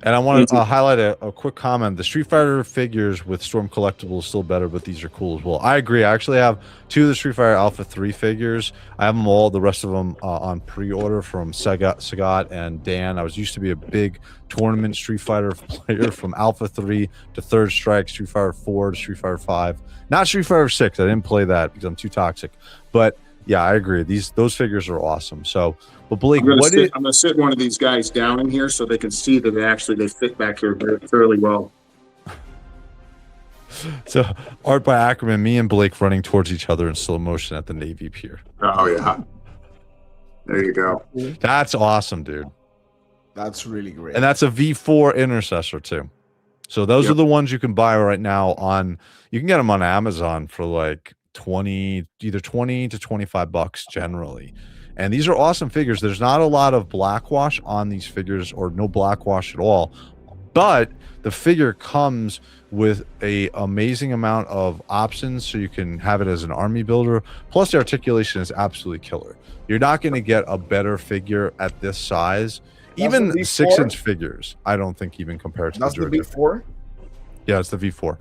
Speaker 1: And I want to highlight a quick comment. The Street Fighter figures with Storm Collectibles still better, but these are cool as well. I agree. I actually have two of the Street Fighter Alpha 3 figures. I have them all, the rest of them on pre-order from Sagat and Dan. I used to be a big tournament Street Fighter player from Alpha 3 to Third Strike, Street Fighter 4 to Street Fighter 5. Not Street Fighter 6. I didn't play that because I'm too toxic. But yeah, I agree. Those figures are awesome. So, but Blake, I'm
Speaker 2: gonna sit one of these guys down in here so they can see that they fit back here fairly well.
Speaker 1: So, art by Ackerman, me and Blake running towards each other in slow motion at the Navy Pier.
Speaker 2: Oh yeah, there you go.
Speaker 1: That's awesome, dude.
Speaker 3: That's really great.
Speaker 1: And that's a V4 intercessor too. So those are the ones you can buy right now you can get them on Amazon for like either 20 to 25 bucks generally. And these are awesome figures. There's not a lot of blackwash on these figures, or no blackwash at all, but the figure comes with a amazing amount of options, so you can have it as an army builder. Plus the articulation is absolutely killer. You're not going to get a better figure at this size even
Speaker 3: the
Speaker 1: 6-inch figures, I don't think even compared to
Speaker 3: That's
Speaker 1: the
Speaker 3: the V4.
Speaker 1: Yeah, it's the V4.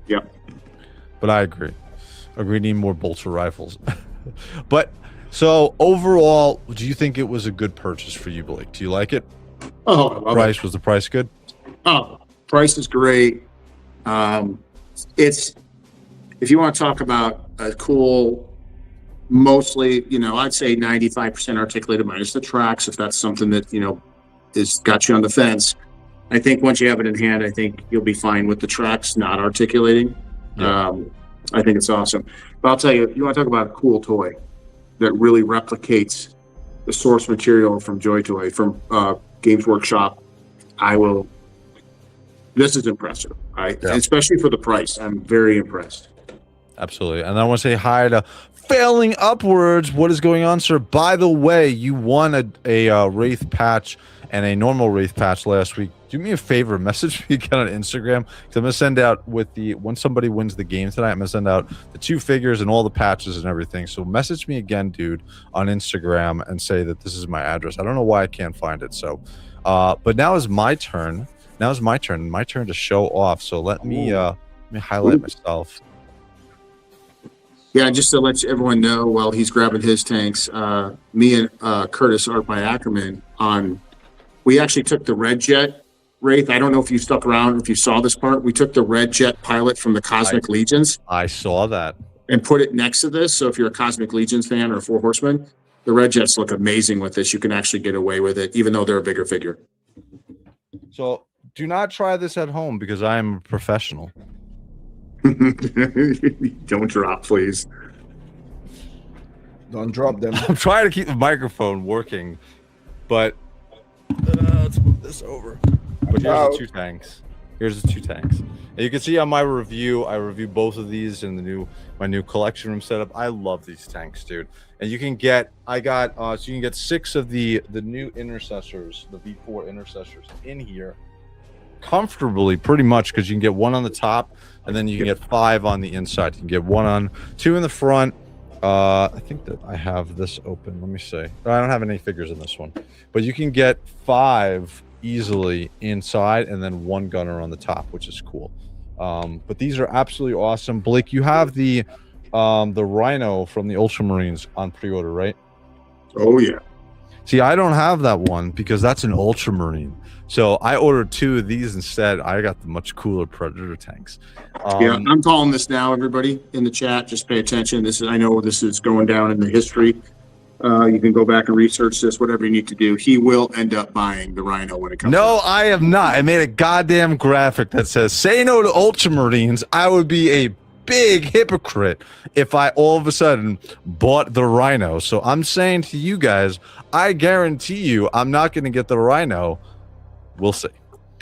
Speaker 2: Yep.
Speaker 1: But I agree. We need more bolter rifles. But so overall, do you think it was a good purchase for you, Blake? Do you like it?
Speaker 2: Oh, I love
Speaker 1: Price
Speaker 2: it.
Speaker 1: Was the price good?
Speaker 2: Oh, price is great. It's, if you want to talk about a cool, mostly, I'd say 95% articulated minus the tracks, if that's something that, is got you on the fence. I think once you have it in hand, I think you'll be fine with the tracks not articulating.
Speaker 1: Yeah.
Speaker 2: I think it's awesome. But I'll tell you, you want to talk about a cool toy that really replicates the source material from Joytoy, from Games Workshop, this is impressive, right?
Speaker 1: Yeah.
Speaker 2: Especially for the price. I'm very impressed.
Speaker 1: Absolutely. And I want to say hi to Failing Upwards. What is going on, sir? By the way, you won a Wraith patch and a normal Wraith patch last week. Do me a favor, message me again on Instagram, because I'm going to send out when somebody wins the game tonight, I'm going to send out the 2 figures and all the patches and everything. So message me again, dude, on Instagram and say that this is my address. I don't know why I can't find it. So, but now is my turn. My turn to show off. So let me highlight myself.
Speaker 2: Yeah, just to let everyone know, while he's grabbing his tanks, me and Curtis Art by Ackerman we actually took the Red Jet Wraith. I don't know if you stuck around, if you saw this part. We took the Red Jet pilot from the Cosmic Legions.
Speaker 1: I saw that.
Speaker 2: And put it next to this. So if you're a Cosmic Legions fan or a Four Horsemen, the Red Jets look amazing with this. You can actually get away with it, even though they're a bigger figure.
Speaker 1: So do not try this at home, because I am a professional.
Speaker 2: Don't drop, please.
Speaker 3: Don't drop them.
Speaker 1: I'm trying to keep the microphone working, but let's move this over. But here's the 2 tanks. And you can see on my review, I review both of these in my new collection room setup. I love these tanks, dude. And you can get, so you can get 6 of the new intercessors, the V4 intercessors in here comfortably, pretty much, because you can get 1 on the top, and then you can get 5 on the inside. You can get 2 in the front. I think that I have this open. Let me see. I don't have any figures in this one, but you can get 5 easily inside, and then 1 gunner on the top, which is cool. But these are absolutely awesome. Blake, you have the Rhino from the Ultramarines on pre-order, right?
Speaker 2: Oh yeah.
Speaker 1: See, I don't have that one because that's an Ultramarine. So I ordered 2 of these instead. I got the much cooler Predator tanks.
Speaker 2: Yeah, I'm calling this now, everybody in the chat. Just pay attention. I know this is going down in the history. You can go back and research this, whatever you need to do. He will end up buying the Rhino when it comes
Speaker 1: No,
Speaker 2: out.
Speaker 1: I am not. I made a goddamn graphic that says, say no to Ultramarines. I would be a big hypocrite if I all of a sudden bought the Rhino. So I'm saying to you guys, I guarantee you I'm not going to get the Rhino. We'll see.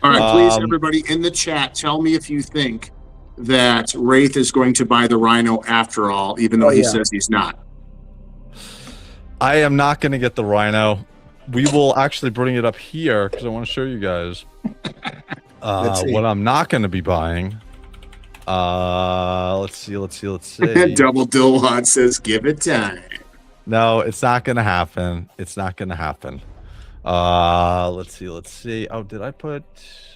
Speaker 2: All right, please, everybody in the chat, tell me if you think that Wraith is going to buy the Rhino after all, even though he says he's not.
Speaker 1: I am not going to get the Rhino. We will actually bring it up here because I want to show you guys what I'm not going to be buying. Let's see.
Speaker 2: Double Dillhot says, give it time.
Speaker 1: No, it's not going to happen. Let's see. Oh, did I put...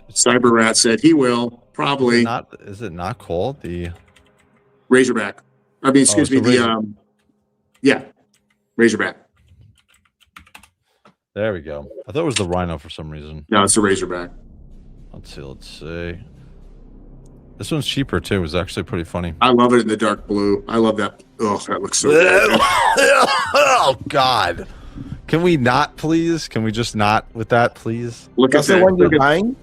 Speaker 2: Cyber Rat said he will, probably.
Speaker 1: Is it not called the...
Speaker 2: Razorback. I mean, excuse me, Razorback.
Speaker 1: There we go. I thought it was the Rhino for some reason.
Speaker 2: No, it's a Razorback.
Speaker 1: Let's see. This one's cheaper too. It's actually pretty funny.
Speaker 2: I love it in the dark blue. I love that. Oh, that looks so good.
Speaker 1: Oh, God. Can we not, please? Can we just not with that, please?
Speaker 2: Look
Speaker 3: That's
Speaker 2: at that.
Speaker 3: the one you're buying?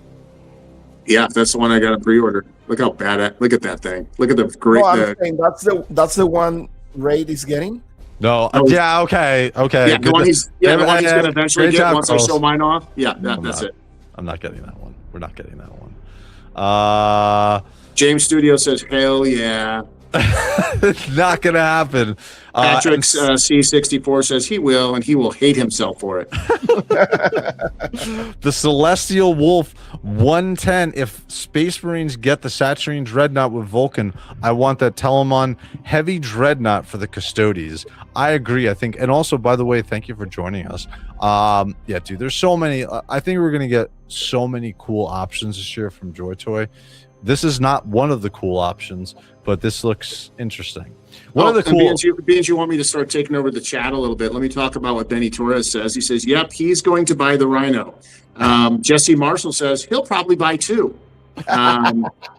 Speaker 2: Yeah, that's the one I got to pre-order. Look how bad it. Look at that thing. Look at the great.
Speaker 3: No, I'm saying that's the one Raid is getting.
Speaker 1: No. Yeah. Okay.
Speaker 2: Yeah, the one he's going to eventually get once I show mine off. Yeah, that's it.
Speaker 1: I'm not getting that one. We're not getting that one.
Speaker 2: James Studio says, hell yeah.
Speaker 1: It's not gonna happen.
Speaker 2: Patrick C64 says he will, and he will hate himself for it.
Speaker 1: The Celestial Wolf 110. If Space Marines get the Saturine Dreadnought with Vulcan, I want that Telemon Heavy Dreadnought for the Custodes. I agree. I think, and also, by the way, thank you for joining us. Yeah, dude, there's so many. I think we're gonna get so many cool options this year from JoyToy. This is not one of the cool options, but this looks interesting. One of the cool.
Speaker 2: Being you want me to start taking over the chat a little bit, let me talk about what Benny Torres says. He says, "Yep, he's going to buy the Rhino." Jesse Marshall says he'll probably buy 2.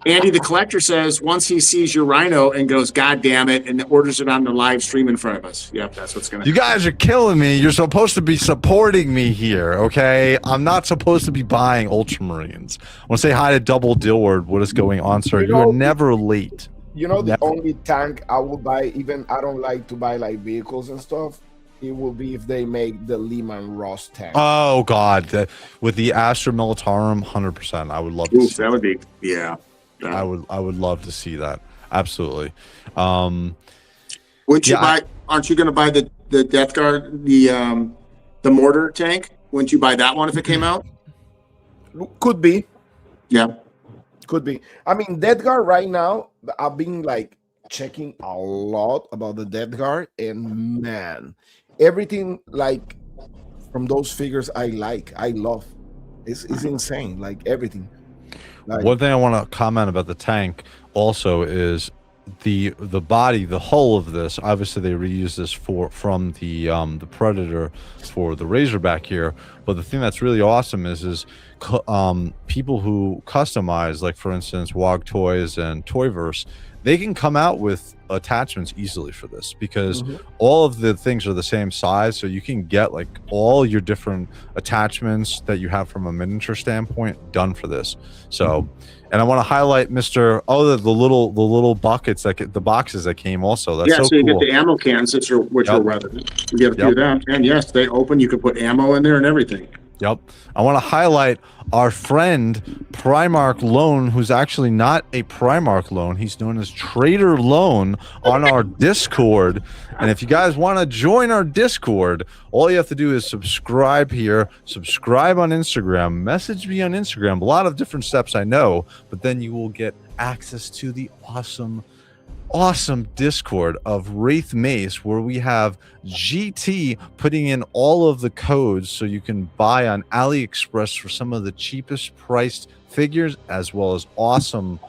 Speaker 2: Andy the Collector says once he sees your Rhino and goes, "God damn it," and orders it on the live stream in front of us. Yep, that's what's gonna.
Speaker 1: You guys are killing me. You're supposed to be supporting me here, okay? I'm not supposed to be buying Ultramarines. I want to say hi to Double Dillward. What is going on, sir? You are never late.
Speaker 3: You know, the only tank I will buy, even I don't like to buy like vehicles and stuff, it will be if they make the Lehman Ross tank.
Speaker 1: Oh God, with the Astra Militarum, 100%. I would love to.
Speaker 2: That would be, yeah.
Speaker 1: I would love to see that. Absolutely.
Speaker 2: Wouldn't you buy? Aren't you going to buy the Death Guard, the mortar tank? Wouldn't you buy that one if it came out?
Speaker 3: Could be.
Speaker 2: Yeah.
Speaker 3: Could be. I mean, Death Guard right now, I've been like checking a lot about the Death Guard, and man, everything like from those figures I love. It's insane, like everything. Like,
Speaker 1: one thing I want to comment about the tank also is the body, the hull of this. Obviously, they reuse this from the Predator for the Razorback here. But the thing that's really awesome is people who customize, like for instance, Wog Toys and Toyverse, they can come out with attachments easily for this because all of the things are the same size, so you can get like all your different attachments that you have from a miniature standpoint done for this. So, and I want to highlight the little buckets the boxes that came also. That's so
Speaker 2: you
Speaker 1: cool.
Speaker 2: get the ammo cans which are weathered. You get a few of them, and yes, they open. You can put ammo in there and everything.
Speaker 1: Yep. I want to highlight our friend Primarch Lone, who's actually not a Primarch Lone. He's known as Trader Lone on our Discord. And if you guys want to join our Discord, all you have to do is subscribe here, subscribe on Instagram, message me on Instagram. A lot of different steps I know, but then you will get access to the awesome Discord of WraithMace, where we have GT putting in all of the codes so you can buy on AliExpress for some of the cheapest priced figures, as well as awesome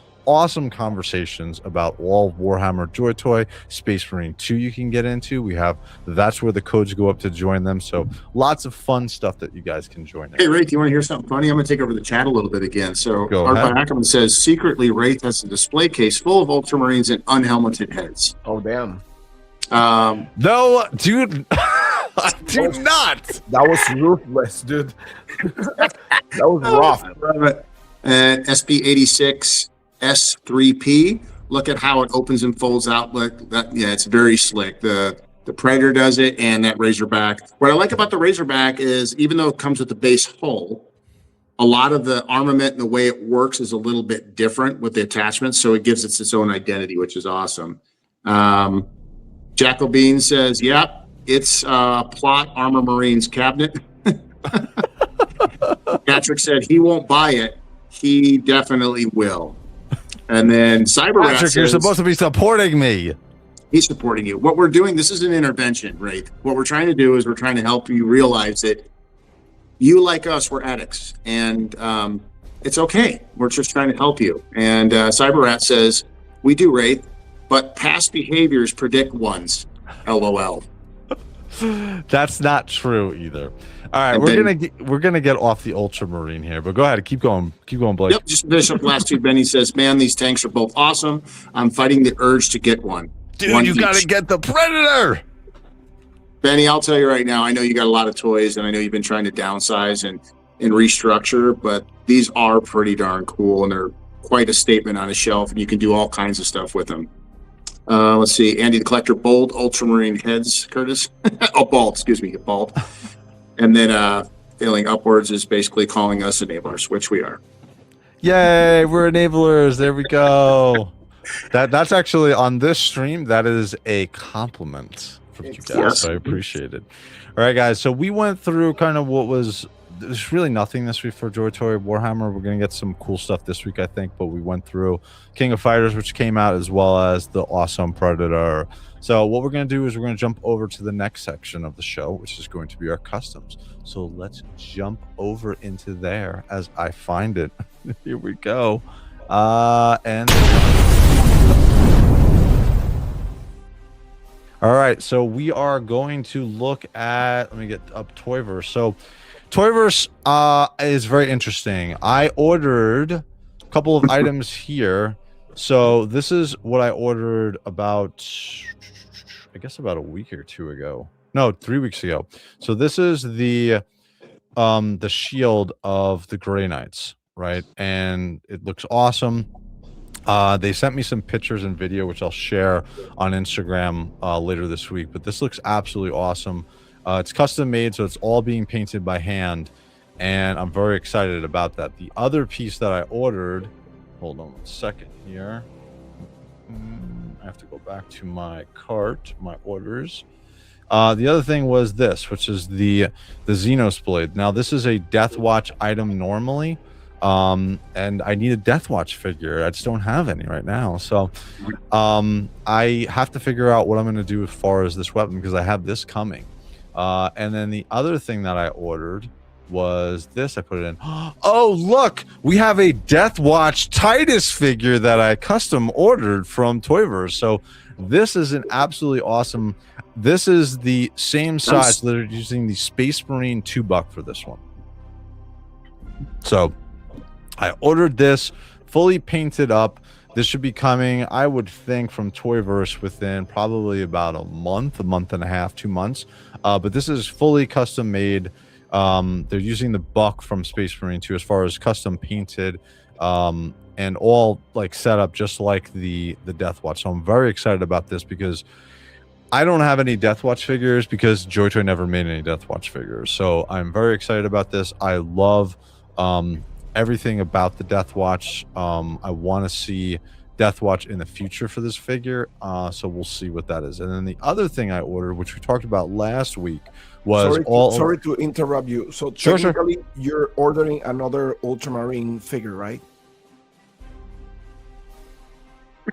Speaker 1: conversations about all Warhammer JoyToy, Space Marine 2 you can get into. That's where the codes go up to join them. So lots of fun stuff that you guys can join.
Speaker 2: Hey, Wraith, you want to hear something funny? I'm going to take over the chat a little bit again. So Art by Ackerman says, secretly, Wraith has a display case full of Ultramarines and unhelmeted heads.
Speaker 3: Oh, damn.
Speaker 1: No, dude. Do not.
Speaker 3: That was ruthless, dude. That was rough.
Speaker 2: And SB86 S3P. Look at how it opens and folds out. Look, it's very slick. The Predator does it, and that Razorback. What I like about the Razorback is, even though it comes with the base hull, a lot of the armament and the way it works is a little bit different with the attachments, so it gives it its own identity, which is awesome. Jackal Bean says, "Yep, it's Plot Armor Marines cabinet." Patrick said he won't buy it. He definitely will. And then Cyberrat
Speaker 1: Patrick, you're supposed to be supporting me.
Speaker 2: He's supporting you. What we're doing, this is an intervention, right? What we're trying to do is we're trying to help you realize that you, like us, we're addicts. And it's okay. We're just trying to help you. And Cyberrat says, we do, Wraith, but past behaviors predict ones. LOL.
Speaker 1: That's not true either. All right, we're gonna get off the Ultramarine here, but go ahead, keep going, Blake.
Speaker 2: Yep, just finish up last two. Benny says, "Man, these tanks are both awesome. I'm fighting the urge to get one.
Speaker 1: Dude, you got to get the Predator."
Speaker 2: Benny, I'll tell you right now. I know you got a lot of toys, and I know you've been trying to downsize and restructure, but these are pretty darn cool, and they're quite a statement on a shelf, and you can do all kinds of stuff with them. Let's see, Andy the Collector, bold Ultramarine heads, Curtis. Bald. And then failing upwards is basically calling us enablers, which we are.
Speaker 1: Yay, we're enablers. There we go. That's actually on this stream. That is a compliment from you guys.
Speaker 2: Yes.
Speaker 1: So I appreciate it. All right, guys. So we went through kind of what was. There's really nothing this week for Joy Toy Warhammer. We're gonna get some cool stuff this week, I think. But we went through King of Fighters, which came out, as well as the awesome Predator. So what we're gonna do is we're gonna jump over to the next section of the show, which is going to be our customs. So let's jump over into there as I find it. Here we go. And all right, so we are going to look at, let me get up Toyverse. So Toyverse is very interesting. I ordered a couple of items here. So this is what I ordered about, I guess about a week or two ago. No, 3 weeks ago. So this is the shield of the Grey Knights, right? And it looks awesome. They sent me some pictures and video, which I'll share on Instagram later this week. But this looks absolutely awesome. It's custom made, so it's all being painted by hand, and I'm very excited about that. The other piece that I ordered, hold on 1 second here. I have to go back to my cart, my orders. The other thing was this, which is the Xenos Blade. Now, this is a Deathwatch item normally. And I need a Deathwatch figure. I just don't have any right now. So I have to figure out what I'm going to do as far as this weapon, because I have this coming. And then the other thing that I ordered was this. I put it in. Oh, look, we have a Deathwatch Titus figure that I custom ordered from Toyverse. So this is an absolutely awesome. This is the same size. They're using the Space Marine 2-buck for this one. So I ordered this fully painted up. This should be coming, I would think, from Toyverse within probably about a month and a half, 2 months. But this is fully custom made. They're using the buck from Space Marine 2 as far as custom painted, and all like set up just like the Deathwatch. So I'm very excited about this because I don't have any Deathwatch figures because JoyToy never made any Deathwatch figures. So I'm very excited about this. I love everything about the Deathwatch. I want to see Deathwatch in the future for this figure. So we'll see what that is. And then the other thing I ordered, which we talked about last week, was
Speaker 3: sorry to interrupt you. So technically, you're ordering another Ultramarine figure, right?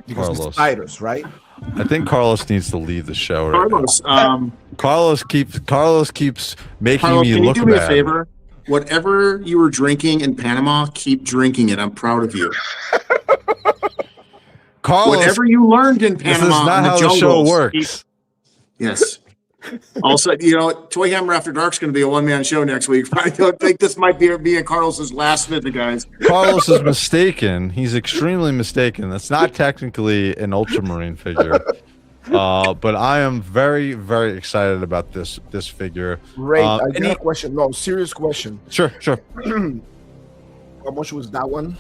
Speaker 3: Because
Speaker 1: Carlos.
Speaker 3: it's spiders, right?
Speaker 1: I think Carlos needs to leave the show. Right
Speaker 2: Carlos,
Speaker 1: now. Carlos keeps making me look bad.
Speaker 2: Can you do me a favor? Whatever you were drinking in Panama, keep drinking it. I'm proud of you.
Speaker 1: Carlos,
Speaker 2: whatever you learned in Panama,
Speaker 1: this is not how the show works.
Speaker 2: Yes. Also, ToyHammer After Dark is going to be a one-man show next week. I think this might be Carlos's last visit, guys.
Speaker 1: Carlos is mistaken. He's extremely mistaken. That's not technically an Ultramarine figure. But I am very, very excited about this figure.
Speaker 3: Great. I got a question. No, serious question.
Speaker 1: Sure.
Speaker 3: How much was that one?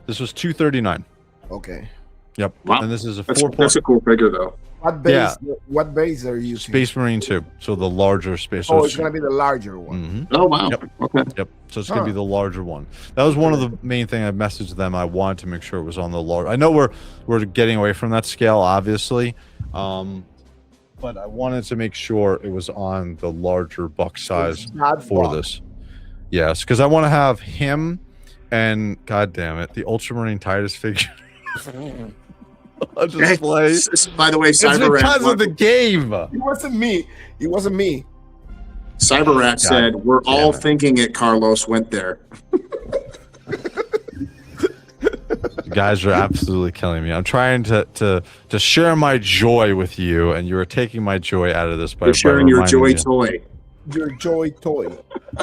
Speaker 1: This was $239.
Speaker 3: Okay.
Speaker 1: Yep.
Speaker 2: Wow.
Speaker 1: And this is a
Speaker 2: That's a cool figure, though.
Speaker 3: What base? Yeah. What base are you using?
Speaker 1: Space Marine 2. So the larger space.
Speaker 3: Oh, it's gonna be the larger one.
Speaker 1: Mm-hmm.
Speaker 2: Oh wow.
Speaker 1: Yep.
Speaker 2: Okay.
Speaker 1: Yep. So it's gonna be the larger one. That was one of the main things I messaged them. I wanted to make sure it was on the large. I know we're getting away from that scale, obviously, but I wanted to make sure it was on the larger buck size for this. Yes, because I want to have him and, god damn it, the Ultramarine Titus figure. I'll just play.
Speaker 2: By the way,
Speaker 1: it's because of the game.
Speaker 3: It wasn't me.
Speaker 2: CyberRat said, "We're all thinking it." Carlos went there.
Speaker 1: You guys are absolutely killing me. I'm trying to share my joy with you, and you are taking my joy out of this by
Speaker 2: sharing your joy toy.
Speaker 3: Your joy toy.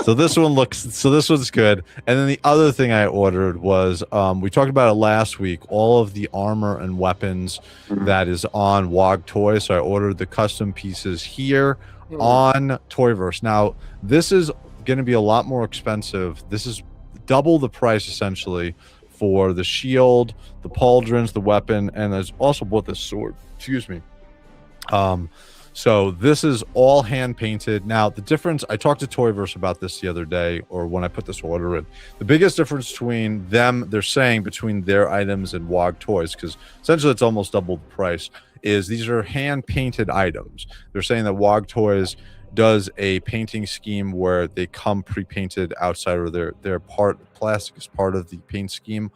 Speaker 1: So this one's good. And then the other thing I ordered was we talked about it last week, all of the armor and weapons that is on WOG Toy. So I ordered the custom pieces here on Toyverse. Now this is going to be a lot more expensive. This is double the price essentially for the shield, the pauldrons, the weapon, and there's also bought this sword. Excuse me. So this is all hand painted. Now the difference, I talked to Toyverse about this the other day, or when I put this order in. The biggest difference between them, they're saying between their items and WOG Toys, because essentially it's almost double the price, is these are hand painted items. They're saying that WOG Toys does a painting scheme where they come pre-painted outside, or their plastic is part of the paint scheme.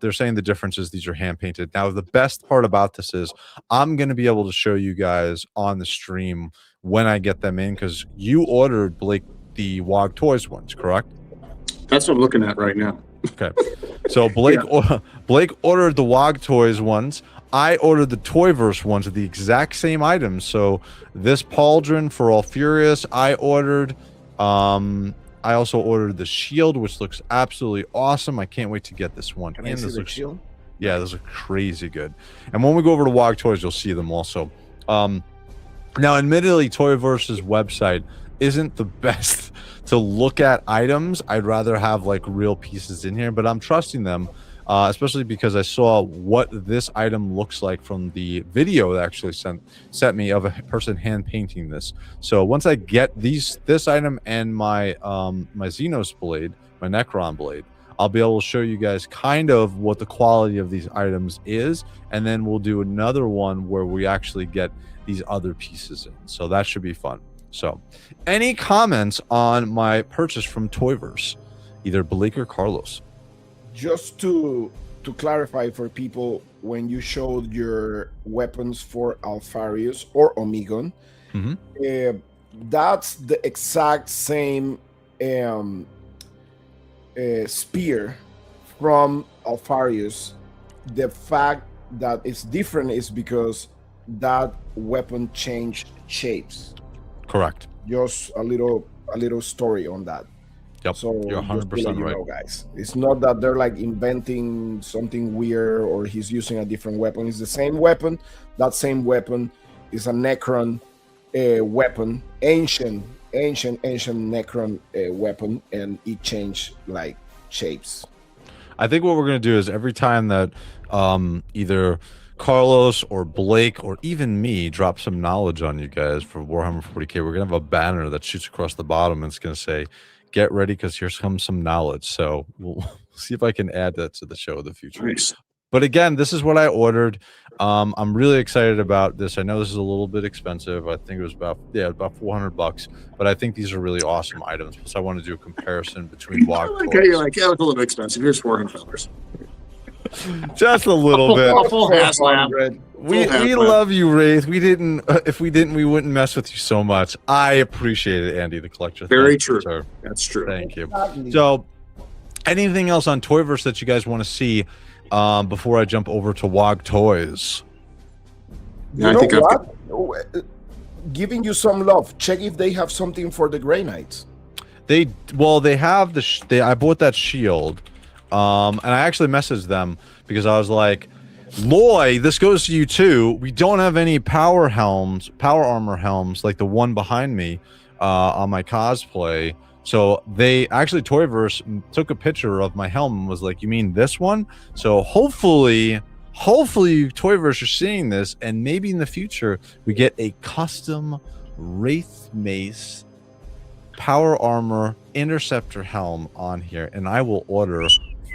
Speaker 1: They're saying the difference is these are hand painted. Now the best part about this is I'm going to be able to show you guys on the stream when I get them in, because you ordered, Blake, the WOG Toys ones, correct?
Speaker 2: That's what I'm looking at right now.
Speaker 1: Okay, so Blake Blake ordered the WOG Toys ones. I ordered the Toyverse ones with the exact same items. So this pauldron for All Furious, I ordered. I also ordered the shield, which looks absolutely awesome. I can't wait to get this one.
Speaker 3: Can I see the shield?
Speaker 1: Yeah, those are crazy good. And when we go over to WOG Toys, you'll see them also. Now, admittedly, Toyverse's website isn't the best to look at items. I'd rather have like real pieces in here, but I'm trusting them, especially because I saw what this item looks like from the video that actually sent me of a person hand painting this. So once I get this item and my my Xenos blade, my Necron blade, I'll be able to show you guys kind of what the quality of these items is, and then we'll do another one where we actually get these other pieces in. So that should be fun. So any comments on my purchase from Toyverse, either Blake or Carlos?
Speaker 3: Just to clarify for people, when you showed your weapons for Alfarius or Omegon, that's the exact same spear from Alfarius. The fact that it's different is because that weapon changed shapes.
Speaker 1: Correct.
Speaker 3: Just a little story on that.
Speaker 1: Yep.
Speaker 3: So
Speaker 1: you're 100% right.
Speaker 3: Know, guys, it's not that they're like inventing something weird or he's using a different weapon. It's the same weapon. That same weapon is a Necron weapon, ancient Necron weapon, and it changed like shapes.
Speaker 1: I think what we're going to do is every time that either Carlos or Blake or even me drop some knowledge on you guys for Warhammer 40K, we're going to have a banner that shoots across the bottom and it's going to say, get ready because here comes some knowledge. So we'll see if I can add that to the show in the future.
Speaker 2: Nice.
Speaker 1: But again, this is what I ordered. I'm really excited about this. I know this is a little bit expensive. I think it was about $400, but I think these are really awesome items. Plus, I want to do a comparison between WOG Toys.
Speaker 2: Okay, you're like, yeah, it's a little expensive. Here's $400.
Speaker 1: Just a little bit.
Speaker 2: A full ass lab.
Speaker 1: We love you, Wraith. We didn't. If we didn't, we wouldn't mess with you so much. I appreciate it, Andy, the collector.
Speaker 2: Very true.
Speaker 1: Sir.
Speaker 2: That's true.
Speaker 1: Thank you. So, anything else on Toyverse that you guys want to see before I jump over to WOG Toys?
Speaker 2: Yeah,
Speaker 3: you know what? Giving you some love. Check if they have something for the Grey Knights.
Speaker 1: They have I bought that shield. And I actually messaged them because I was like, Loy, this goes to you too. We don't have any power armor helms like the one behind me on my cosplay. So they actually, Toyverse took a picture of my helm and was like, you mean this one? So hopefully Toyverse are seeing this, and maybe in the future we get a custom WraithMace power armor interceptor helm on here, and I will order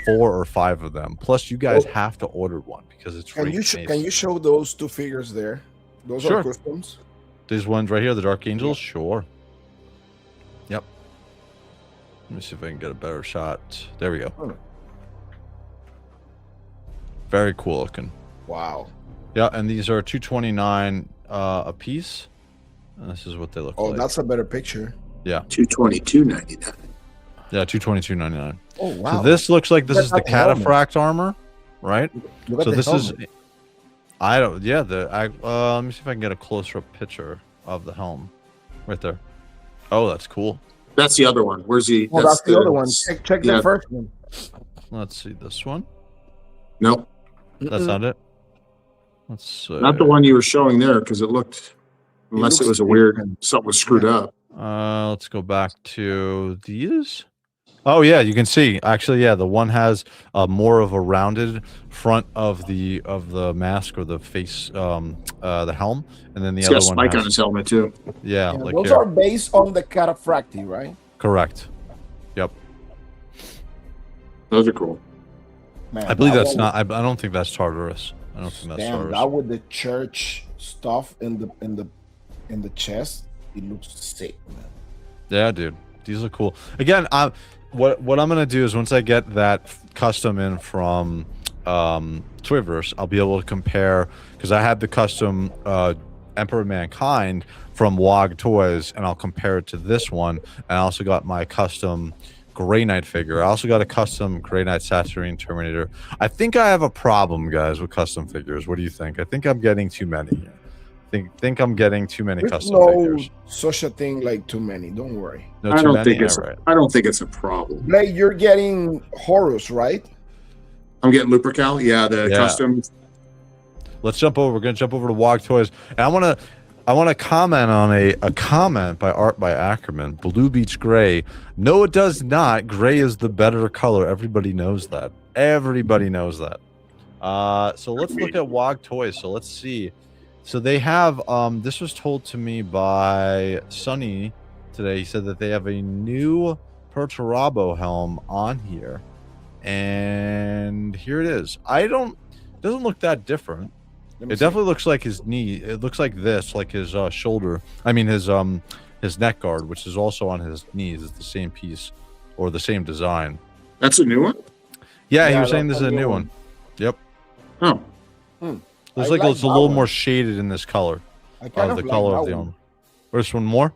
Speaker 1: 4 or 5 of them. Plus, you guys have to order one because it's
Speaker 3: can you show those 2 figures there? Those are customs.
Speaker 1: These ones right here, the Dark Angels. Sure. Yep. Let me see if I can get a better shot. There we go.
Speaker 3: Oh.
Speaker 1: Very cool looking.
Speaker 3: Wow.
Speaker 1: Yeah, and these are $229 a piece. And this is what they look like.
Speaker 3: Oh, that's a better picture.
Speaker 1: Yeah.
Speaker 2: $222.99.
Speaker 1: Yeah, $222.99.
Speaker 3: Oh wow!
Speaker 1: So this looks like this is the cataphract armor, right? So this is, I don't. Yeah, let me see if I can get a closer up picture of the helm, right there. Oh, that's cool.
Speaker 2: That's the other one. Where's the?
Speaker 3: Oh, that's the other one. Check the first one.
Speaker 1: Let's see this one.
Speaker 2: Nope.
Speaker 1: That's not it. Let's see.
Speaker 2: Not the one you were showing there, because it looked, unless it was a weird, something was screwed up.
Speaker 1: Let's go back to these. Oh yeah, you can see. Actually, yeah, the one has more of a rounded front of the mask or the face, the helm, and then the
Speaker 2: He's got a
Speaker 1: other one
Speaker 2: spike on
Speaker 1: has,
Speaker 2: his helmet too.
Speaker 1: yeah,
Speaker 3: Yeah,
Speaker 1: like
Speaker 3: those
Speaker 1: here.
Speaker 3: are based on the cataphracti, right?
Speaker 1: Correct. Yep.
Speaker 2: Those are cool.
Speaker 3: Man,
Speaker 1: I believe
Speaker 3: that
Speaker 1: that's
Speaker 3: one
Speaker 1: not. I don't think that's Tartarus. I don't think that's
Speaker 3: damn,
Speaker 1: Tartarus.
Speaker 3: that with the church stuff in the chest, it looks sick, man.
Speaker 1: Yeah, dude, these look cool. Again, what I'm gonna do is once I get that custom in from Toyverse, I'll be able to compare, because I had the custom Emperor of Mankind from WOG Toys, and I'll compare it to this one. And I also got my custom Grey Knight figure. I also got a custom Grey Knight Saturnine Terminator. I think I have a problem, guys, with custom figures. What do you think? I think I'm getting too many. Think I'm getting too many
Speaker 3: There's
Speaker 1: custom
Speaker 3: no
Speaker 1: figures.
Speaker 3: such a thing like too many. Don't worry.
Speaker 1: No,
Speaker 2: I
Speaker 1: too
Speaker 2: don't
Speaker 1: many?
Speaker 2: think it's.
Speaker 1: All right.
Speaker 2: I don't think it's a problem.
Speaker 3: Like you're getting Horus, right?
Speaker 2: I'm getting Lupercal. Yeah, the
Speaker 1: Yeah.
Speaker 2: custom.
Speaker 1: Let's jump over. We're gonna jump over to WOG Toys, and I want to comment on a comment by Art by Ackerman. Blue beats gray. No, it does not. Gray is the better color. Everybody knows that. Everybody knows that. So let's look at WOG Toys. So let's see. So they have this was told to me by Sonny today. He said that they have a new Perturabo helm on here, and here it is. It doesn't look that different. It definitely looks like his knee. It looks like this, like his shoulder. I mean his neck guard, which is also on his knees. It's the same piece or the same design.
Speaker 2: That's a new one.
Speaker 1: Yeah, he
Speaker 3: Yeah,
Speaker 1: was saying
Speaker 3: that's
Speaker 1: this is
Speaker 3: a
Speaker 1: a
Speaker 3: new
Speaker 1: new
Speaker 3: one.
Speaker 1: one. Yep.
Speaker 2: Oh,
Speaker 1: Looks
Speaker 3: I
Speaker 1: like
Speaker 3: like
Speaker 1: it's a
Speaker 3: that
Speaker 1: little
Speaker 3: one.
Speaker 1: more shaded in this color
Speaker 3: I kind
Speaker 1: of
Speaker 3: of
Speaker 1: the
Speaker 3: like
Speaker 1: color
Speaker 3: that
Speaker 1: of the
Speaker 3: one.
Speaker 1: armor. This one more?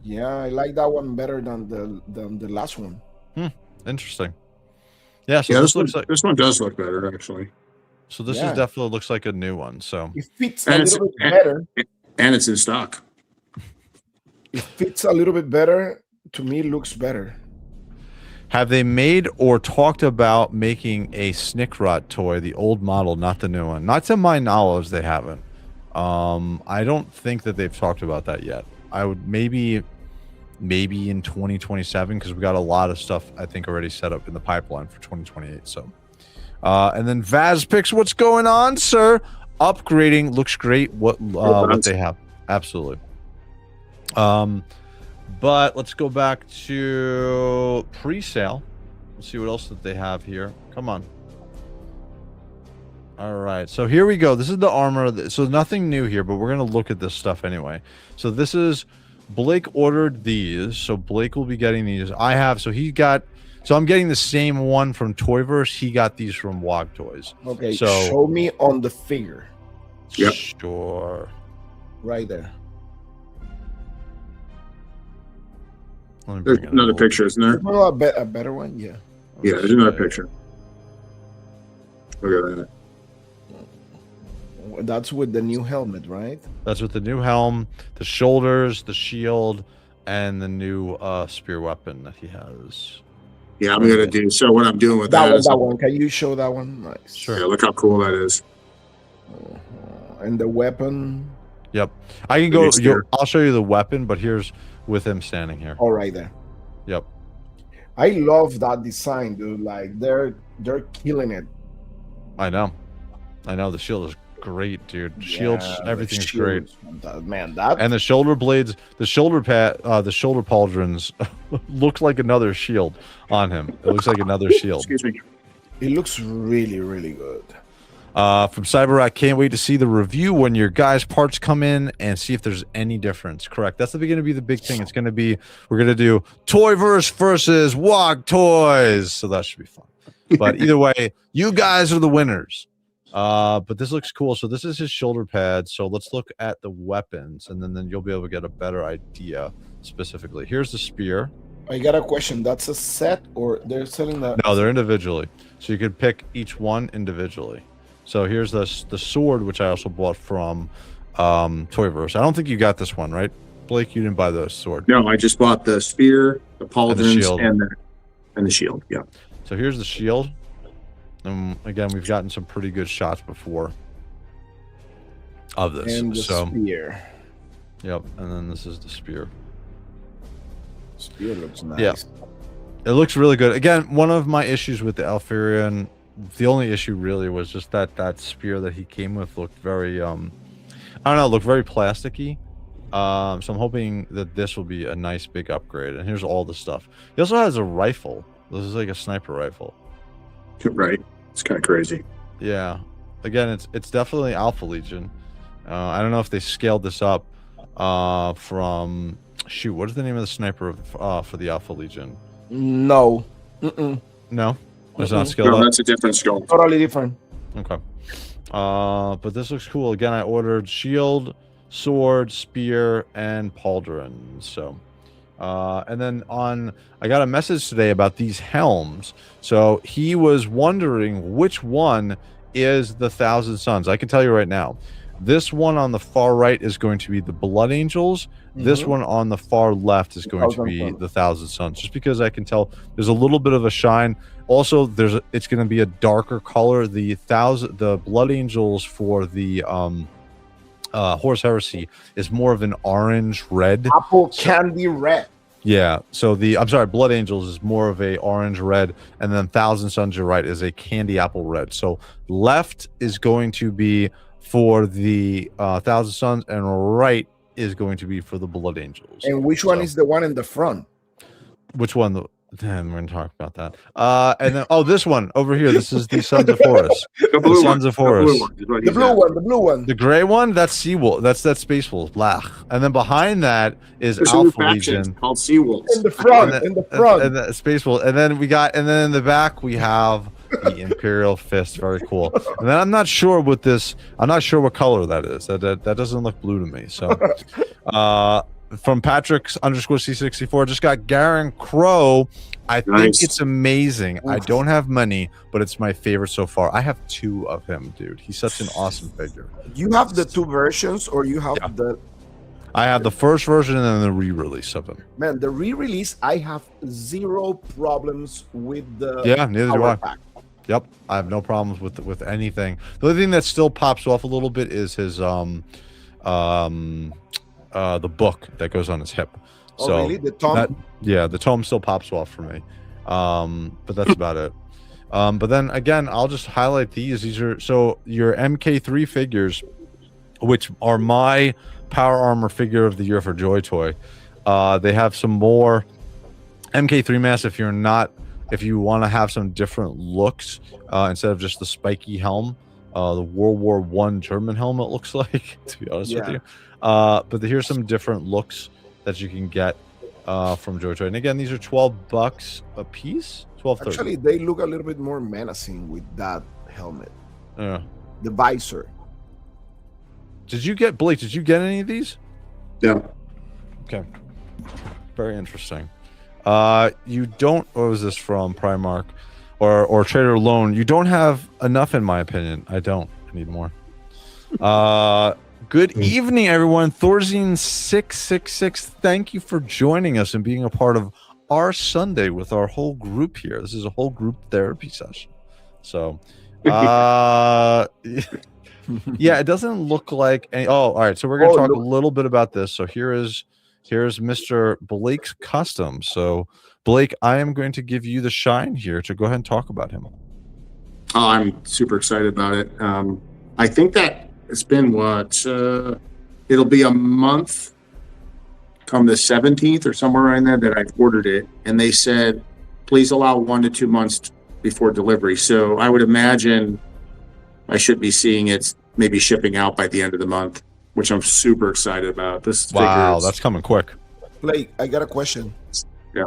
Speaker 3: Yeah, I like that one better than the last one.
Speaker 1: Interesting. Yeah, so
Speaker 2: yeah.
Speaker 1: this
Speaker 2: This one.
Speaker 1: looks like
Speaker 2: This one does look better, actually,
Speaker 1: so this
Speaker 3: Yeah.
Speaker 1: is definitely looks like a new one. So
Speaker 3: It fits a
Speaker 2: And it's-
Speaker 3: little bit better.
Speaker 2: and it's in stock.
Speaker 3: It fits a little bit better. To me, it looks better.
Speaker 1: have they made or talked about making a Snickrot toy, the old model, not the new one? Not to my knowledge, they haven't. I don't think that they've talked about that yet. I would maybe in 2027, because we got a lot of stuff I think already set up in the pipeline for 2028. So and then Vaz picks, what's going on, sir? Upgrading looks great. What they have. Absolutely. But let's go back to pre-sale. Let's see what else that they have here. Come on. All right, so here we go. This is the armor. So nothing new here, but we're gonna look at this stuff anyway. So this is Blake ordered these, so Blake will be getting these. I have, so he got. So I'm getting the same one from Toyverse. He got these from WOG Toys.
Speaker 3: Okay,
Speaker 1: So-
Speaker 3: show me on the figure
Speaker 2: Yep.
Speaker 1: Sure.
Speaker 3: right there.
Speaker 1: Let me
Speaker 2: There's
Speaker 1: bring it
Speaker 2: another
Speaker 1: up.
Speaker 2: picture, isn't there?
Speaker 3: Well, a better one, yeah.
Speaker 2: Yeah, there's another picture. Look at that.
Speaker 3: That's with the new helmet, right?
Speaker 1: That's with the new helm, the shoulders, the shield, and the new spear weapon that he has.
Speaker 2: Yeah, I'm gonna do. So what I'm doing with
Speaker 3: That
Speaker 2: that
Speaker 3: one,
Speaker 2: is,
Speaker 3: that one. Can you show that one? Nice.
Speaker 1: Sure.
Speaker 2: yeah, look how cool that is.
Speaker 3: And the weapon,
Speaker 1: Yep. I can go.
Speaker 2: Next year.
Speaker 1: I'll show you the weapon, but here's with him standing here.
Speaker 3: all right there.
Speaker 1: Yep.
Speaker 3: I love that design, dude. Like they're killing it.
Speaker 1: I know. The shield is great, dude. Shields,
Speaker 3: Yeah, the
Speaker 1: everything's
Speaker 3: shield
Speaker 1: great.
Speaker 3: is fantastic. Man, that
Speaker 1: And the shoulder blades, the shoulder pad, the shoulder pauldrons look like another shield on him. It looks like another shield.
Speaker 2: Excuse me.
Speaker 3: it looks really, really good.
Speaker 1: From Cyberrat, can't wait to see the review when your guys' parts come in and see if there's any difference. Correct. That's going to be the big thing. It's going to be, we're going to do Toyverse versus WOG Toys. So that should be fun. But either way, you guys are the winners. But this looks cool. So this is his shoulder pad. So let's look at the weapons, and then you'll be able to get a better idea specifically. Here's the spear.
Speaker 3: I got a question. That's a set, or they're selling that?
Speaker 1: No, they're individually. So you could pick each one individually. So here's the sword, which I also bought from Toyverse. I don't think you got this one, right, Blake? You didn't buy the sword.
Speaker 2: No, I just bought the spear, the pauldrons,
Speaker 1: shield.
Speaker 2: and the shield. Yeah.
Speaker 1: So here's the shield. Again, we've gotten some pretty good shots before of this.
Speaker 3: And the
Speaker 1: So
Speaker 3: spear.
Speaker 1: yep, and then this is the spear.
Speaker 3: Spear looks nice.
Speaker 1: Yeah. It looks really good. Again, one of my issues with the Alfarian, the only issue really was just that spear that he came with looked very I don't know, looked very plasticky. So I'm hoping that this will be a nice big upgrade. And here's all the stuff. He also has a rifle. This is like a sniper rifle.
Speaker 2: Right. It's kind of crazy.
Speaker 1: Yeah. Again, it's definitely Alpha Legion. I don't know if they scaled this up from shoot. What is the name of the sniper for the Alpha Legion?
Speaker 3: No.
Speaker 1: No, it's not scaled
Speaker 2: No,
Speaker 1: up.
Speaker 2: that's a different skill.
Speaker 3: Totally different.
Speaker 1: Okay. But this looks cool. Again, I ordered shield, sword, spear, and pauldron. So, and then I got a message today about these helms. So he was wondering which one is the Thousand Suns. I can tell you right now. This one on the far right is going to be the Blood Angels. This one on the far left is going to be the Thousand Suns. Just because I can tell there's a little bit of a shine. Also, it's going to be a darker color. The Blood Angels for the Horus Heresy is more of an orange red.
Speaker 3: Apple candy red.
Speaker 1: Yeah. So I'm sorry, Blood Angels is more of a orange red, and then Thousand Suns, you're right, is a candy apple red. So left is going to be for the Thousand Suns, and right is going to be for the Blood Angels.
Speaker 3: And which one is the one in the front?
Speaker 1: Which one? Damn, we're gonna talk about that. And then this one over here. This is the Sons of Horus.
Speaker 2: The blue
Speaker 1: the Sons of Horus.
Speaker 2: The blue one.
Speaker 1: The gray one. That's Sea Wolf. That's Space Wolf. Blah. And then behind that is
Speaker 2: There's
Speaker 1: Alpha Legion
Speaker 2: called Sea Wolves.
Speaker 3: In the front.
Speaker 1: And the Space Wolf. And then and then in the back we have the Imperial Fist. Very cool. And then I'm not sure what color that is. That doesn't look blue to me. So, from Patrick's _C64, just got Garen Crow. I think it's amazing. Oof. I don't have many, but it's my favorite so far. I have 2 of him, dude. He's such an awesome figure.
Speaker 3: You have the 2 versions, or you have the...
Speaker 1: I have the first version and then the re-release of him.
Speaker 3: Man, the re-release, I have 0 problems with the...
Speaker 1: Yeah, neither do I.
Speaker 3: Pack.
Speaker 1: Yep, I have no problems with anything. The only thing that still pops off a little bit is his the book that goes on his hip.
Speaker 3: Oh,
Speaker 1: so
Speaker 3: really? The tome?
Speaker 1: The tome still pops off for me. But that's about it. But then again, I'll just highlight these. These are your MK3 figures, which are my Power Armor figure of the year for Joy Toy. They have some more MK3 masks if you want to have some different looks instead of just the spiky helm. The World War I German helmet looks like, to be honest with you. But here's some different looks that you can get from Joy Toy. And again, these are $12 a piece. $12.30.
Speaker 3: Actually, they look a little bit more menacing with that helmet.
Speaker 1: Yeah.
Speaker 3: The visor.
Speaker 1: Blake, did you get any of these?
Speaker 2: Yeah.
Speaker 1: Okay. Very interesting. You don't, what was this from Primark or Trader Loan? You don't have enough, in my opinion. I need more. Good evening, everyone. Thorzine666, thank you for joining us and being a part of our Sunday with our whole group here. This is a whole group therapy session. So, yeah, it doesn't look like any. Oh, all right. So we're going to talk a little bit about this. So here's Mr. Blake's custom. So Blake, I am going to give you the shine here to go ahead and talk about him.
Speaker 2: Oh, I'm super excited about it. I think that it's been it'll be a month come the 17th or somewhere around there that I've ordered it. And they said, please allow 1 to 2 months before delivery. So I would imagine I should be seeing it maybe shipping out by the end of the month, which I'm super excited about.
Speaker 1: Wow, that's coming quick.
Speaker 3: Blake, I got a question.
Speaker 2: Yeah.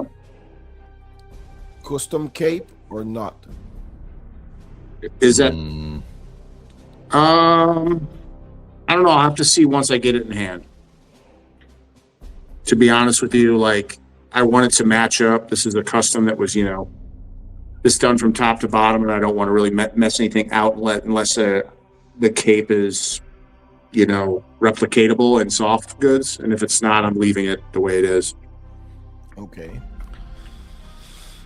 Speaker 3: Custom cape or not?
Speaker 2: Is that... I don't know. I'll have to see once I get it in hand. To be honest with you, like, I want it to match up. This is a custom that was, this done from top to bottom, and I don't want to really mess anything out unless the cape is, replicatable and soft goods. And if it's not, I'm leaving it the way it is.
Speaker 3: Okay.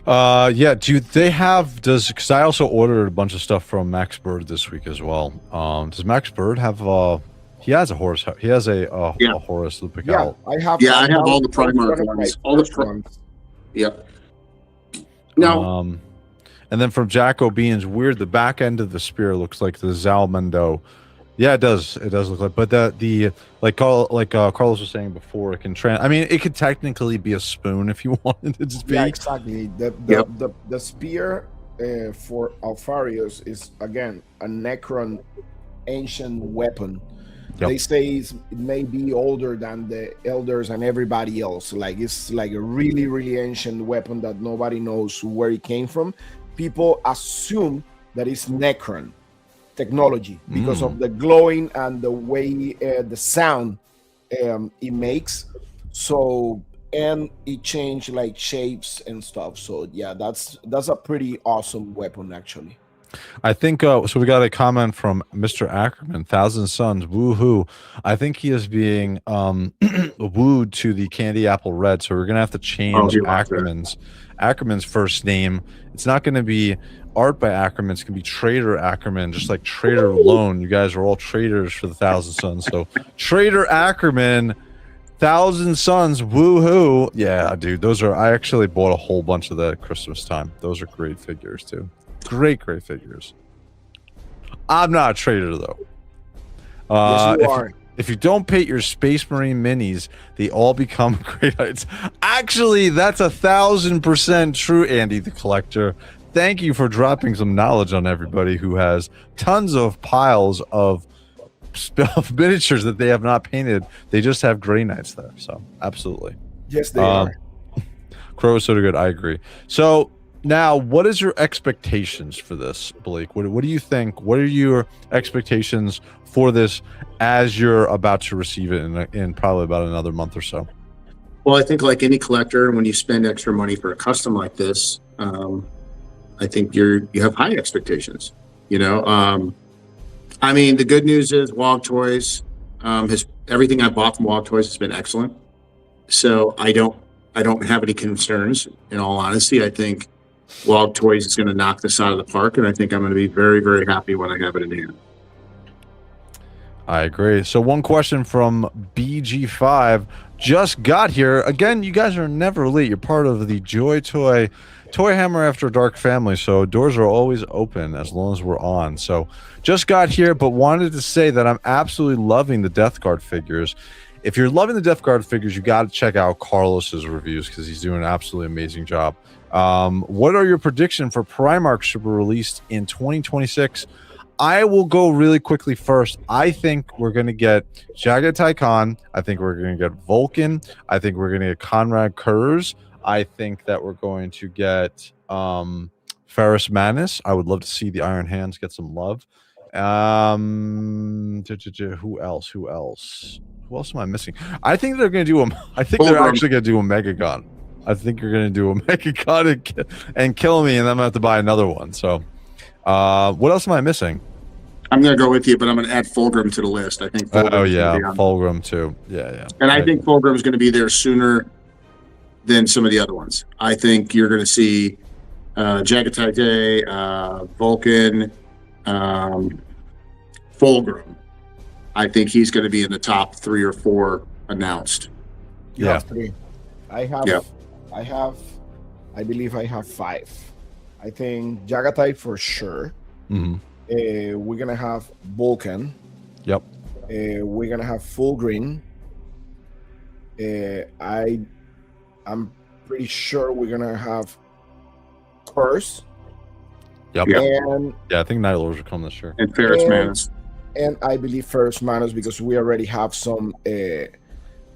Speaker 1: Yeah, because I also ordered a bunch of stuff from Max Bird this week as well. Does Max Bird have he has a Horus, a Horus Lupical.
Speaker 3: Yeah, I have
Speaker 2: all the Primark ones. All the ones. Yep. No.
Speaker 1: And then from Jacko Beans, weird. The back end of the spear looks like the Zalmando. Yeah, it does. It does look like, but the Carlos was saying before, it can I mean, it could technically be a spoon if you wanted it to be.
Speaker 3: Yeah, exactly. The spear for Alfarius is again a Necron ancient weapon.
Speaker 1: Yep.
Speaker 3: They say it may be older than the elders and everybody else. Like it's like a really, really ancient weapon that nobody knows where it came from. People assume that it's Necron technology because of the glowing and the way the sound it makes. So, and it changed like shapes and stuff. So yeah, that's a pretty awesome weapon actually.
Speaker 1: I think so. We got a comment from Mr. Ackerman, Thousand Suns, woohoo. I think he is being wooed to the Candy Apple Red, so we're gonna have to change Ackerman's first name. It's not gonna be Art by Ackerman, it's gonna be Trader Ackerman, just like Trader Alone. You guys are all traders for the Thousand Suns. So Trader Ackerman, Thousand Suns, woohoo. Yeah, dude, those are, I actually bought a whole bunch of that at Christmas time. Those are great figures too. Great figures. I'm not a trader though.
Speaker 3: Yes, you are.
Speaker 1: If you don't paint your Space Marine minis, they all become great heights. Actually, that's 1,000% true, Andy the Collector. Thank you for dropping some knowledge on everybody who has tons of piles of miniatures that they have not painted. They just have Grey Knights there. So, absolutely.
Speaker 3: Yes, they are.
Speaker 1: Crow is so good. I agree. So, now, what is your expectations for this, Blake? What do you think? What are your expectations for this as you're about to receive it in probably about another month or so?
Speaker 2: Well, I think like any collector, when you spend extra money for a custom like this, I think you have high expectations. You know, I mean, the good news is Wog Toys everything I bought from Wog Toys has been excellent. So I don't have any concerns. In all honesty, I think Wog Toys is going to knock this out of the park, and I think I'm going to be very, very happy when I have it in hand.
Speaker 1: I agree. So one question from BG5 just got here. Again, you guys are never late. You're part of the ToyHammer After Dark family, so doors are always open as long as we're on. So just got here, but wanted to say that I'm absolutely loving the Death Guard figures. If you're loving the Death Guard figures, you got to check out Carlos's reviews because he's doing an absolutely amazing job. What are your predictions for Primarchs to be released in 2026? I will go really quickly first. I think we're going to get Jagatai Khan. I think we're going to get Vulcan. I think we're going to get Conrad Kurz. I think that we're going to get Ferrus Manus. I would love to see the Iron Hands get some love. Who else? Who else am I missing? I think they're going to do I think they're actually going to do a Megagon. I think you're going to do a Megagon and kill me, and then I'm going to have to buy another one. So, what else am I missing?
Speaker 2: I'm going to go with you, but I'm going to add Fulgrim to the list. I think.
Speaker 1: Fulgrim too. Yeah.
Speaker 2: And I think Fulgrim is going to be there sooner than some of the other ones. I think you're going to see Jagatai, Vulcan, Fulgrim. I think he's going to be in the top 3 or 4 announced.
Speaker 1: Yeah.
Speaker 3: I believe I have 5. I think Jagatai for sure.
Speaker 1: Mm-hmm.
Speaker 3: We're gonna have Vulcan.
Speaker 1: Yep.
Speaker 3: We're gonna have Fulgrim. I'm pretty sure we're gonna have Curse.
Speaker 1: Yep.
Speaker 3: And
Speaker 1: I think Night Lords will come this year.
Speaker 2: And Ferrus Manus.
Speaker 3: And I believe Ferrus Manus because we already have some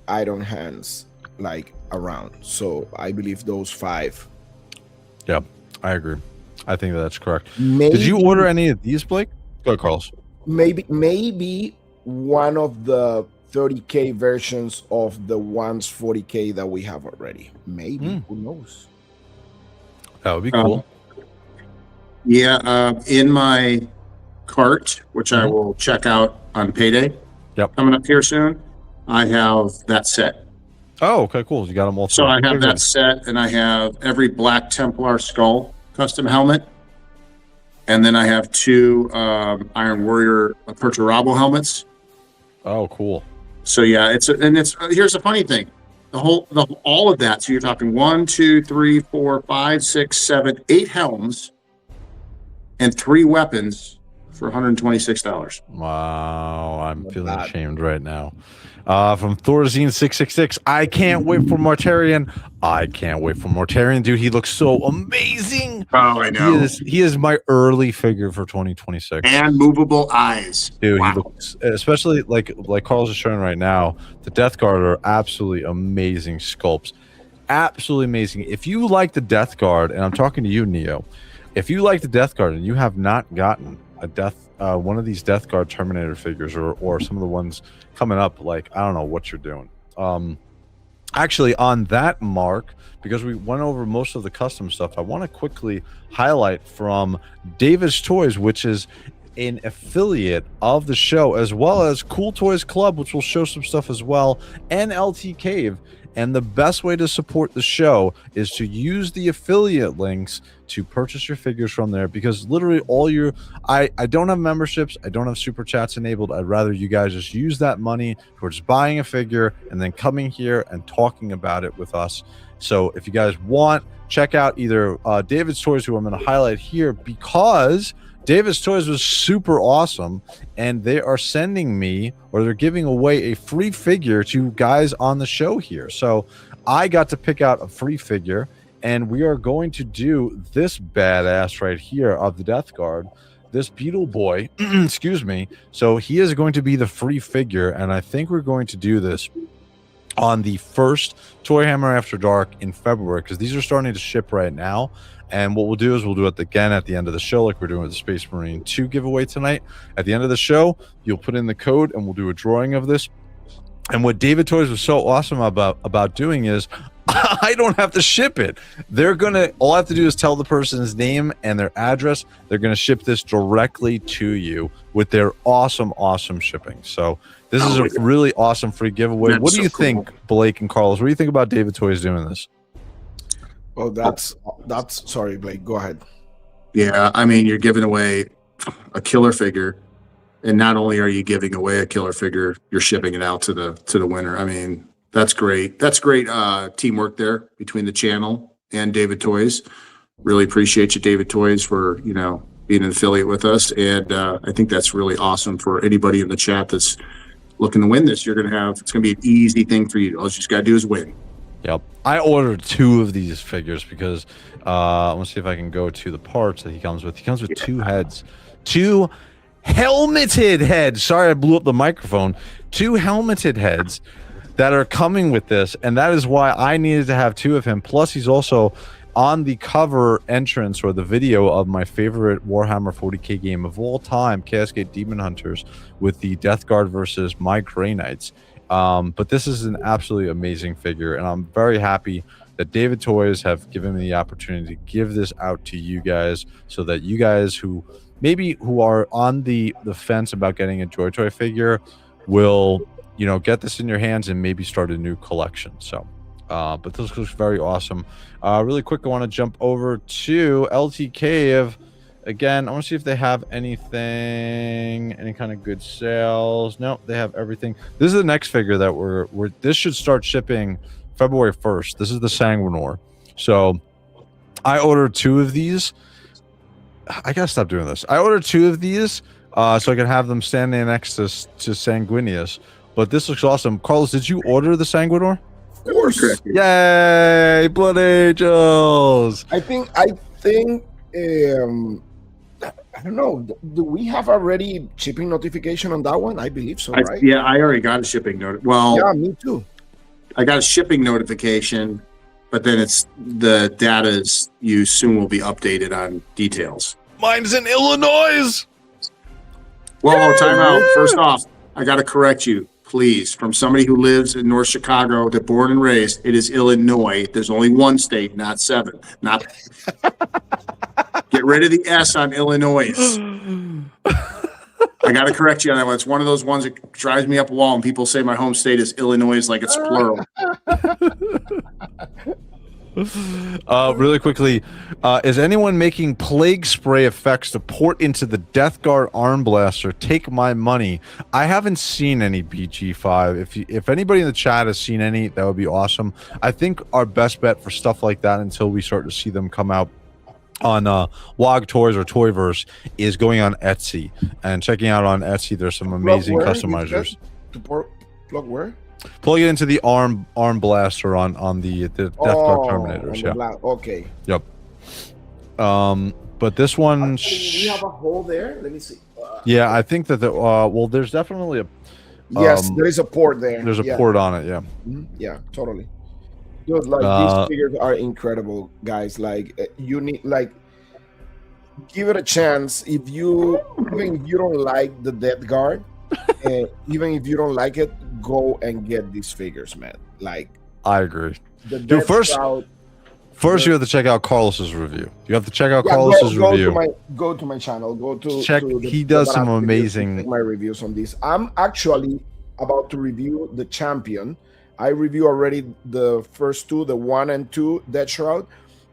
Speaker 3: Iron Hands like around. So I believe those 5.
Speaker 1: Yeah, I agree. I think that's correct.
Speaker 3: Maybe,
Speaker 1: did you order any of these, Blake? Go ahead, Carlos.
Speaker 3: Maybe one of the 30K versions of the ones 40K that we have already. Maybe. Who knows?
Speaker 1: That would be cool.
Speaker 2: In my cart, which I will check out on payday.
Speaker 1: Yep.
Speaker 2: Coming up here soon. I have that set.
Speaker 1: Oh, okay, cool. You got them all.
Speaker 2: So I have that set, and I have every Black Templar skull custom helmet, and then I have 2 Iron Warrior Perturabo helmets.
Speaker 1: Oh, cool.
Speaker 2: So yeah, here's the funny thing. all of that. So you're talking 1, 2, 3, 4, 5, 6, 7, 8 helms and 3 weapons for $126.
Speaker 1: Wow, I'm feeling ashamed right now. From Thorazine666, I can't wait for Mortarion. I can't wait for Mortarion, dude. He looks so amazing.
Speaker 2: Oh, I know.
Speaker 1: He is my early figure for 2026.
Speaker 2: And movable eyes.
Speaker 1: Dude,
Speaker 2: wow.
Speaker 1: He looks, especially like Carl's is showing right now, the Death Guard are absolutely amazing sculpts. Absolutely amazing. If you like the Death Guard, and I'm talking to you, Neo, if you like the Death Guard and you have not gotten a one of these Death Guard Terminator figures or some of the ones coming up, like, I don't know what you're doing. Actually, on that mark, because we went over most of the custom stuff, I want to quickly highlight from David's Toys, which is an affiliate of the show, as well as CoolToysClub, which will show some stuff as well, and LT Cave. And the best way to support the show is to use the affiliate links to purchase your figures from there, because literally all your I don't have memberships, I don't have super chats enabled. I'd rather you guys just use that money towards buying a figure and then coming here and talking about it with us. So if you guys want, check out either David's Toys, who I'm going to highlight here, because David's Toys was super awesome, and they are sending me, or they're giving away, a free figure to guys on the show here. So I got to pick out a free figure, and we are going to do this badass right here of the Death Guard, this Beetle Boy, excuse me. So he is going to be the free figure, and I think we're going to do this on the first ToyHammer After Dark in February, because these are starting to ship right now. And what we'll do is we'll do it again at the end of the show, like we're doing with the Space Marine 2 giveaway tonight. At the end of the show, you'll put in the code and we'll do a drawing of this. And what David Toys was so awesome about doing is I don't have to ship it. They're going to, all I have to do is tell the person's name and their address. They're going to ship this directly to you with their awesome shipping. So this is a really awesome free giveaway.
Speaker 2: That's
Speaker 1: what do you
Speaker 2: so cool.
Speaker 1: think, Blake and Carlos? What do you think about David Toys doing this?
Speaker 3: Well, that's sorry, Blake, go ahead.
Speaker 2: Yeah, I mean, you're giving away a killer figure, and not only are you giving away a killer figure, you're shipping it out to the winner. I mean, that's great. That's great teamwork there between the channel and David Toys. Really appreciate you, David Toys, for being an affiliate with us, and I think that's really awesome for anybody in the chat that's looking to win this. It's going to be an easy thing for you. All you just got to do is win.
Speaker 1: Yep. I ordered 2 of these figures because I want to see if I can go to the parts that he comes with. He comes with 2 heads. 2 helmeted heads. Sorry, I blew up the microphone. 2 helmeted heads that are coming with this, and that is why I needed to have 2 of him. Plus, he's also on the cover entrance or the video of my favorite Warhammer 40k game of all time, Cascade Demon Hunters, with the Death Guard versus my Grey Knights. But this is an absolutely amazing figure, and I'm very happy that David Toys have given me the opportunity to give this out to you guys, so that you guys who are on the fence about getting a Joy Toy figure will, get this in your hands and maybe start a new collection. So, but this looks very awesome. Really quick, I want to jump over to LT Cave. Again, I want to see if they have any kind of good sales. No, they have everything. This is the next figure that this should start shipping February 1st. This is the Sanguinor. So I ordered 2 of these. I gotta stop doing this. I ordered 2 of these so I can have them standing next to Sanguinius. But this looks awesome. Carlos, did you order the Sanguinor?
Speaker 3: Of course.
Speaker 1: Yay! Blood Angels!
Speaker 3: I think I don't know. Do we have already shipping notification on that one? I believe so, right?
Speaker 2: Yeah, I already got a shipping notice. Well,
Speaker 3: yeah, me too.
Speaker 2: I got a shipping notification, but then it's the data you soon will be updated on details.
Speaker 1: Mine's in Illinois.
Speaker 2: Whoa, time out. First off, I got to correct you, please. From somebody who lives in North Chicago, to born and raised, it is Illinois. There's only 1 state, not 7. Not. Get rid of the S on Illinois. I got to correct you on that one. It's one of those ones that drives me up a wall, and people say my home state is Illinois like it's plural.
Speaker 1: Really quickly, Is anyone making plague spray effects to port into the Death Guard arm blaster? Take my money. I haven't seen any BG5. If anybody in the chat has seen any, that would be awesome. I think our best bet for stuff like that until we start to see them come out on WOG Toys or Toyverse is going on Etsy and checking out on Etsy. There's some amazing customizers.
Speaker 3: Plug where?
Speaker 1: Plug it into the arm blaster on the Death Guard Terminators. Yeah.
Speaker 3: Okay.
Speaker 1: Yep. But this one,
Speaker 3: we have a hole there. Let me see.
Speaker 1: Yeah, I think that well, there's definitely a.
Speaker 3: Yes, there is a port there.
Speaker 1: There's a port on it. Yeah.
Speaker 3: Yeah, totally. Dude, like these figures are incredible, guys. Like you need give it a chance. Even if you don't like the Death Guard, even if you don't like it, go and get these figures, man. Like
Speaker 1: I agree. Dude, first you have to check out Carlos's review. You have to check out Carlos's review.
Speaker 3: Go to my channel.
Speaker 1: Check. He does some amazing.
Speaker 3: My reviews on this. I'm actually about to review the champion. I review already the first two, the 1 and 2 Death Shroud.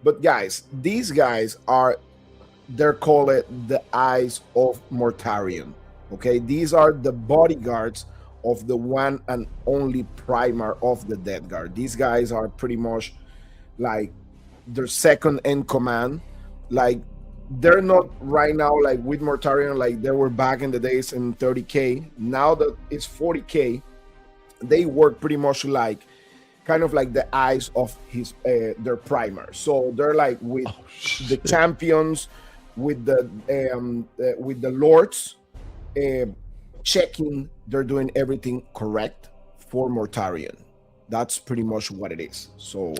Speaker 3: But guys, these guys they're called the Eyes of Mortarion. Okay, these are the bodyguards of the one and only primer of the Death Guard. These guys are pretty much like their second in command. Like they're not right now like with Mortarion like they were back in the days in 30K. Now that it's 40K, they work pretty much like kind of like the eyes of their primer. So they're like with the champions, with the lords, checking they're doing everything correct for Mortarion. That's pretty much what it is. So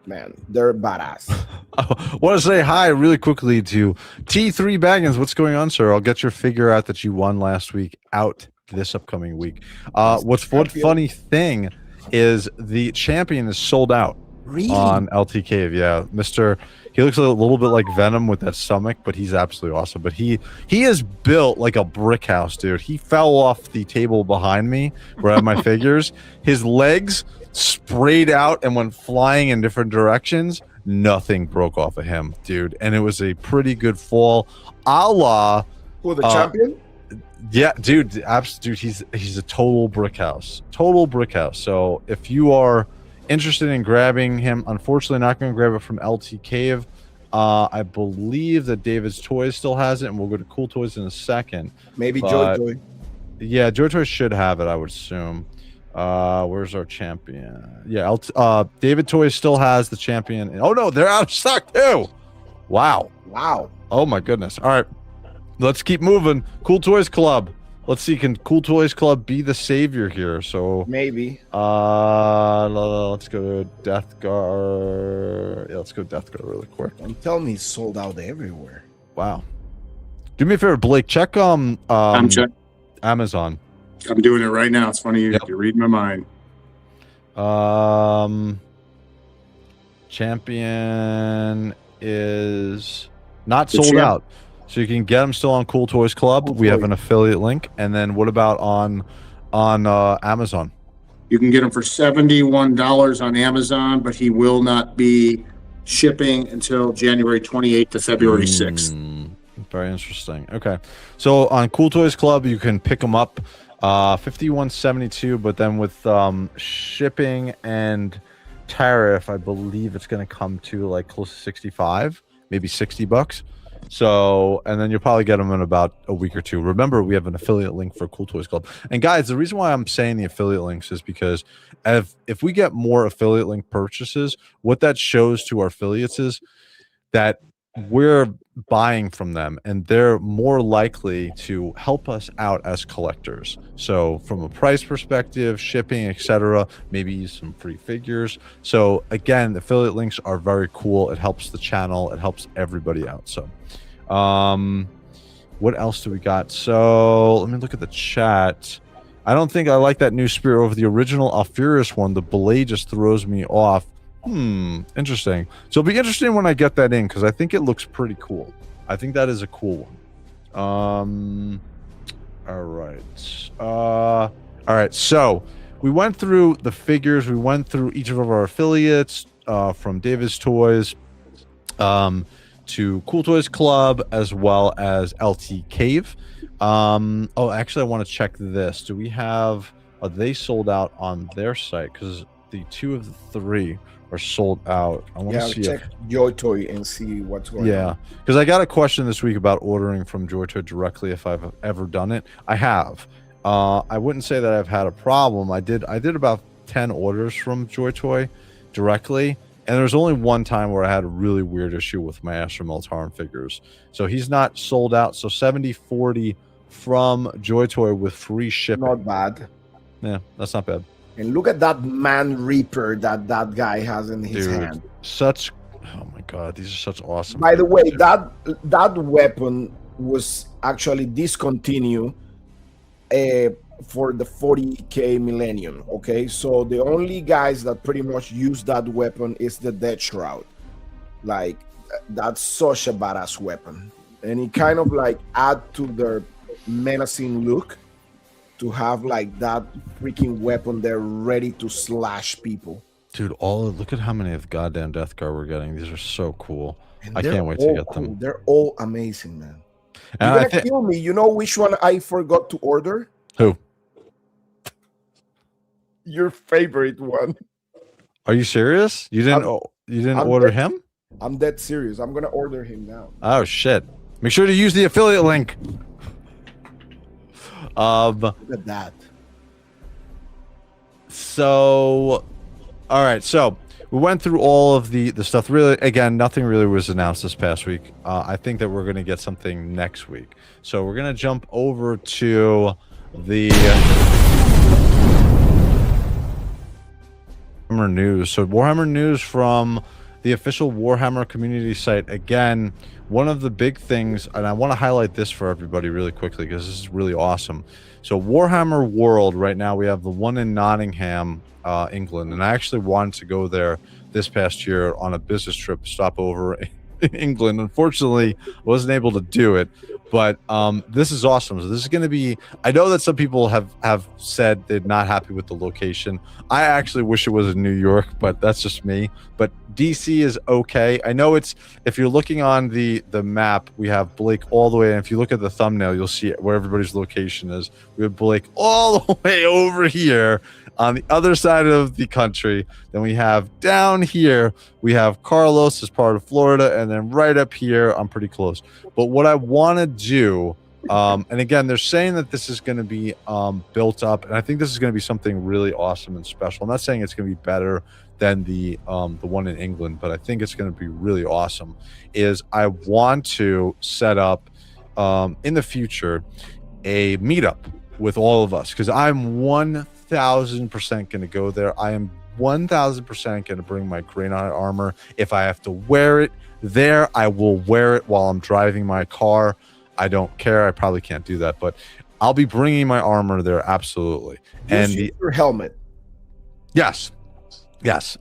Speaker 3: man, they're badass.
Speaker 1: I want to say hi really quickly to T3 Baggins. What's going on, sir? I'll get your figure out that you won last week out this upcoming week. What's funny thing is the champion is sold out on LT Cave. Yeah, he looks a little bit like Venom with that stomach, but he's absolutely awesome. But he is built like a brick house, dude. He fell off the table behind me where I have my figures. His legs sprayed out and went flying in different directions. Nothing broke off of him, dude. And it was a pretty good fall. The
Speaker 3: champion?
Speaker 1: Yeah, dude, he's a total brick house. So if you are interested in grabbing him, unfortunately not going to grab it from LT Cave. I believe that David's Toys still has it, and we'll go to Cool Toys in a second.
Speaker 3: Maybe JoyToy.
Speaker 1: Yeah, JoyToy should have it, I would assume. Where's our champion? Yeah, David Toys still has the champion. Oh no, they're out of stock too. Wow. Oh my goodness. All right, let's keep moving. Cool Toys Club. Let's see, can Cool Toys Club be the savior here? So
Speaker 3: maybe.
Speaker 1: Let's go Death Guard. Yeah, let's go Death Guard really quick.
Speaker 3: Don't tell me it's sold out everywhere.
Speaker 1: Wow. Do me a favor, Blake. Check
Speaker 2: I'm
Speaker 1: Amazon.
Speaker 2: I'm doing it right now. It's funny you're reading my mind.
Speaker 1: Champion is not sold out, so you can get them still on Cool Toys Club. We have an affiliate link. And then what about on Amazon?
Speaker 2: You can get them for $71 on Amazon, but he will not be shipping until January 28th to February 6th.
Speaker 1: Very interesting. Okay, so on Cool Toys Club you can pick them up. $51.72, but then with shipping and tariff, I believe it's going to come to like close to 65, maybe $60. So, and then you'll probably get them in about a week or two. Remember, we have an affiliate link for Cool Toys Club. And guys, the reason why I'm saying the affiliate links is because if we get more affiliate link purchases, what that shows to our affiliates is that we're buying from them and they're more likely to help us out as collectors. So from a price perspective, shipping, etc., maybe some free figures. So again, the affiliate links are very cool. It helps the channel, it helps everybody out. So what else do we got? So let me look at the chat. I don't think I like that new spear over the original Alfurious one. The blade just throws me off. Interesting. So it'll be interesting when I get that in, because I think it looks pretty cool. I think that is a cool one. All right, so we went through the figures, we went through each of our affiliates, from David's Toys, to Cool Toys Club as well as LT Cave. Actually, I want to check this. Do we have? Are they sold out on their site? Because the 2 of the 3 are sold out. I want to see.
Speaker 3: Check Joytoy and see what's going on.
Speaker 1: Yeah, because I got a question this week about ordering from Joytoy directly. If I've ever done it, I have. I wouldn't say that I've had a problem. I did about 10 orders from Joytoy directly, and there was only one time where I had a really weird issue with my Astro Militarum figures. So he's not sold out. So 70/40 from Joytoy with free shipping.
Speaker 3: Not bad.
Speaker 1: Yeah, that's not bad.
Speaker 3: And look at that Man Reaper that guy has in his
Speaker 1: Dude,
Speaker 3: hand.
Speaker 1: oh my god, these are such awesome.
Speaker 3: By the way, that weapon was actually discontinued for the 40K Millennium. Okay, so the only guys that pretty much use that weapon is the Death Shroud. Like, that's such a badass weapon, and it kind of like add to their menacing look to have like that freaking weapon there ready to slash people.
Speaker 1: Dude, look at how many of the goddamn Death Guard we're getting. These are so cool.
Speaker 3: And
Speaker 1: I can't wait to get them.
Speaker 3: They're all amazing, man.
Speaker 1: And
Speaker 3: You're gonna kill me. You know which one I forgot to order?
Speaker 1: Who?
Speaker 3: Your favorite one.
Speaker 1: Are you serious? You didn't order him?
Speaker 3: I'm dead serious. I'm gonna order him now.
Speaker 1: Oh shit. Make sure to use the affiliate link.
Speaker 3: Look at that.
Speaker 1: So, all right. So we went through all of the stuff. Really, again, nothing really was announced this past week. I think that we're going to get something next week. So we're going to jump over to the Warhammer news. So Warhammer news from the official Warhammer community site. Again, one of the big things, and I want to highlight this for everybody really quickly because this is really awesome. So Warhammer World, right now we have the one in Nottingham, England, and I actually wanted to go there this past year on a business trip, stop over in England. Unfortunately, wasn't able to do it, but this is awesome. So this is going to be, I know that some people have said they're not happy with the location. I actually wish it was in New York, but that's just me. But DC is okay. I know it's, if you're looking on the map, we have Blake all the way, and if you look at the thumbnail, you'll see where everybody's location is. We have Blake all the way over here on the other side of the country. Then we have down here, we have Carlos as part of Florida, and then right up here, I'm pretty close. But what I want to do, and again, they're saying that this is going to be built up, and I think this is going to be something really awesome and special. I'm not saying it's going to be better than the one in England, but I think it's going to be really awesome. Is I want to set up in the future a meetup with all of us, because I'm 1,000% going to go there. I am 1,000% going to bring my granite armor. If I have to wear it there, I will wear it while I'm driving my car. I don't care. I probably can't do that, but I'll be bringing my armor there, absolutely. And
Speaker 3: your helmet.
Speaker 1: Yes,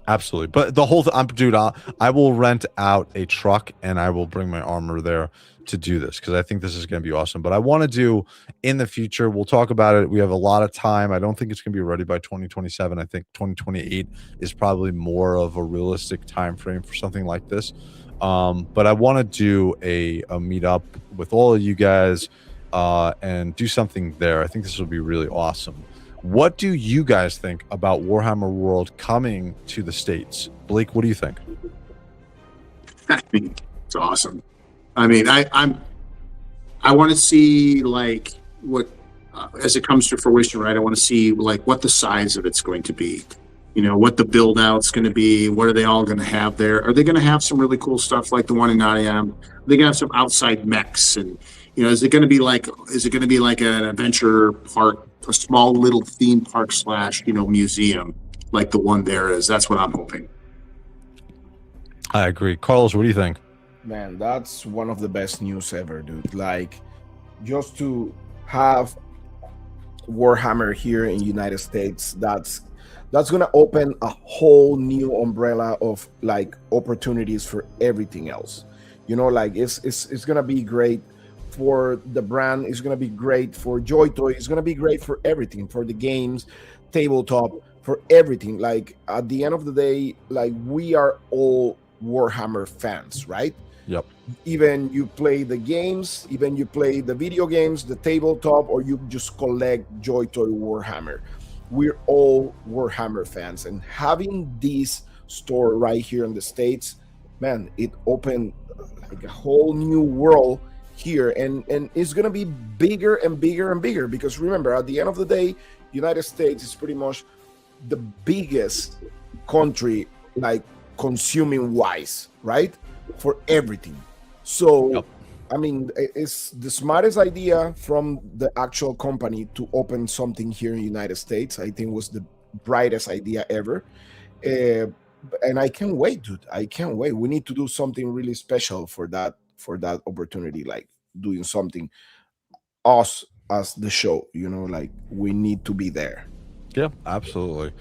Speaker 1: absolutely. But the whole thing, dude, I will rent out a truck and I will bring my armor there to do this, because I think this is going to be awesome. But I want to do in the future, we'll talk about it. We have a lot of time. I don't think it's going to be ready by 2027. I think 2028 is probably more of a realistic time frame for something like this. But I want to do a meetup with all of you guys and do something there. I think this will be really awesome. What do you guys think about Warhammer World coming to the States? Blake, what do you think?
Speaker 2: I think it's awesome. I mean, I want to see like what as it comes to fruition, right? I want to see like what the size of it's going to be. You know, what the build out's going to be. What are they all going to have there? Are they going to have some really cool stuff like the one in Nottingham? Are they going to have some outside mechs? And, you know, is it going to be like an adventure park, a small little theme park / museum like the one there is? That's what I'm hoping.
Speaker 1: I agree. Carlos, what do you think?
Speaker 3: Man, that's one of the best news ever, dude. Like, just to have Warhammer here in the United States, that's going to open a whole new umbrella of like opportunities for everything else. You know, like it's going to be great for the brand. It's going to be great for Joytoy. It's going to be great for everything, for the games, tabletop, for everything. Like at the end of the day, like we are all Warhammer fans, right?
Speaker 1: Yep.
Speaker 3: even you play the games, even you play the video games, the tabletop, or you just collect Joy Toy Warhammer. We're all Warhammer fans, and having this store right here in the States, man, it opened like a whole new world here, and it's gonna be bigger and bigger and bigger, because remember, at the end of the day, United States is pretty much the biggest country, like consuming wise, right, for everything. So
Speaker 1: Yep.
Speaker 3: I mean, it's the smartest idea from the actual company to open something here in the United States. I think was the brightest idea ever. And I can't wait, dude. I can't wait. We need to do something really special for that opportunity, like doing something us as the show, like we need to be there.
Speaker 1: Yeah, absolutely.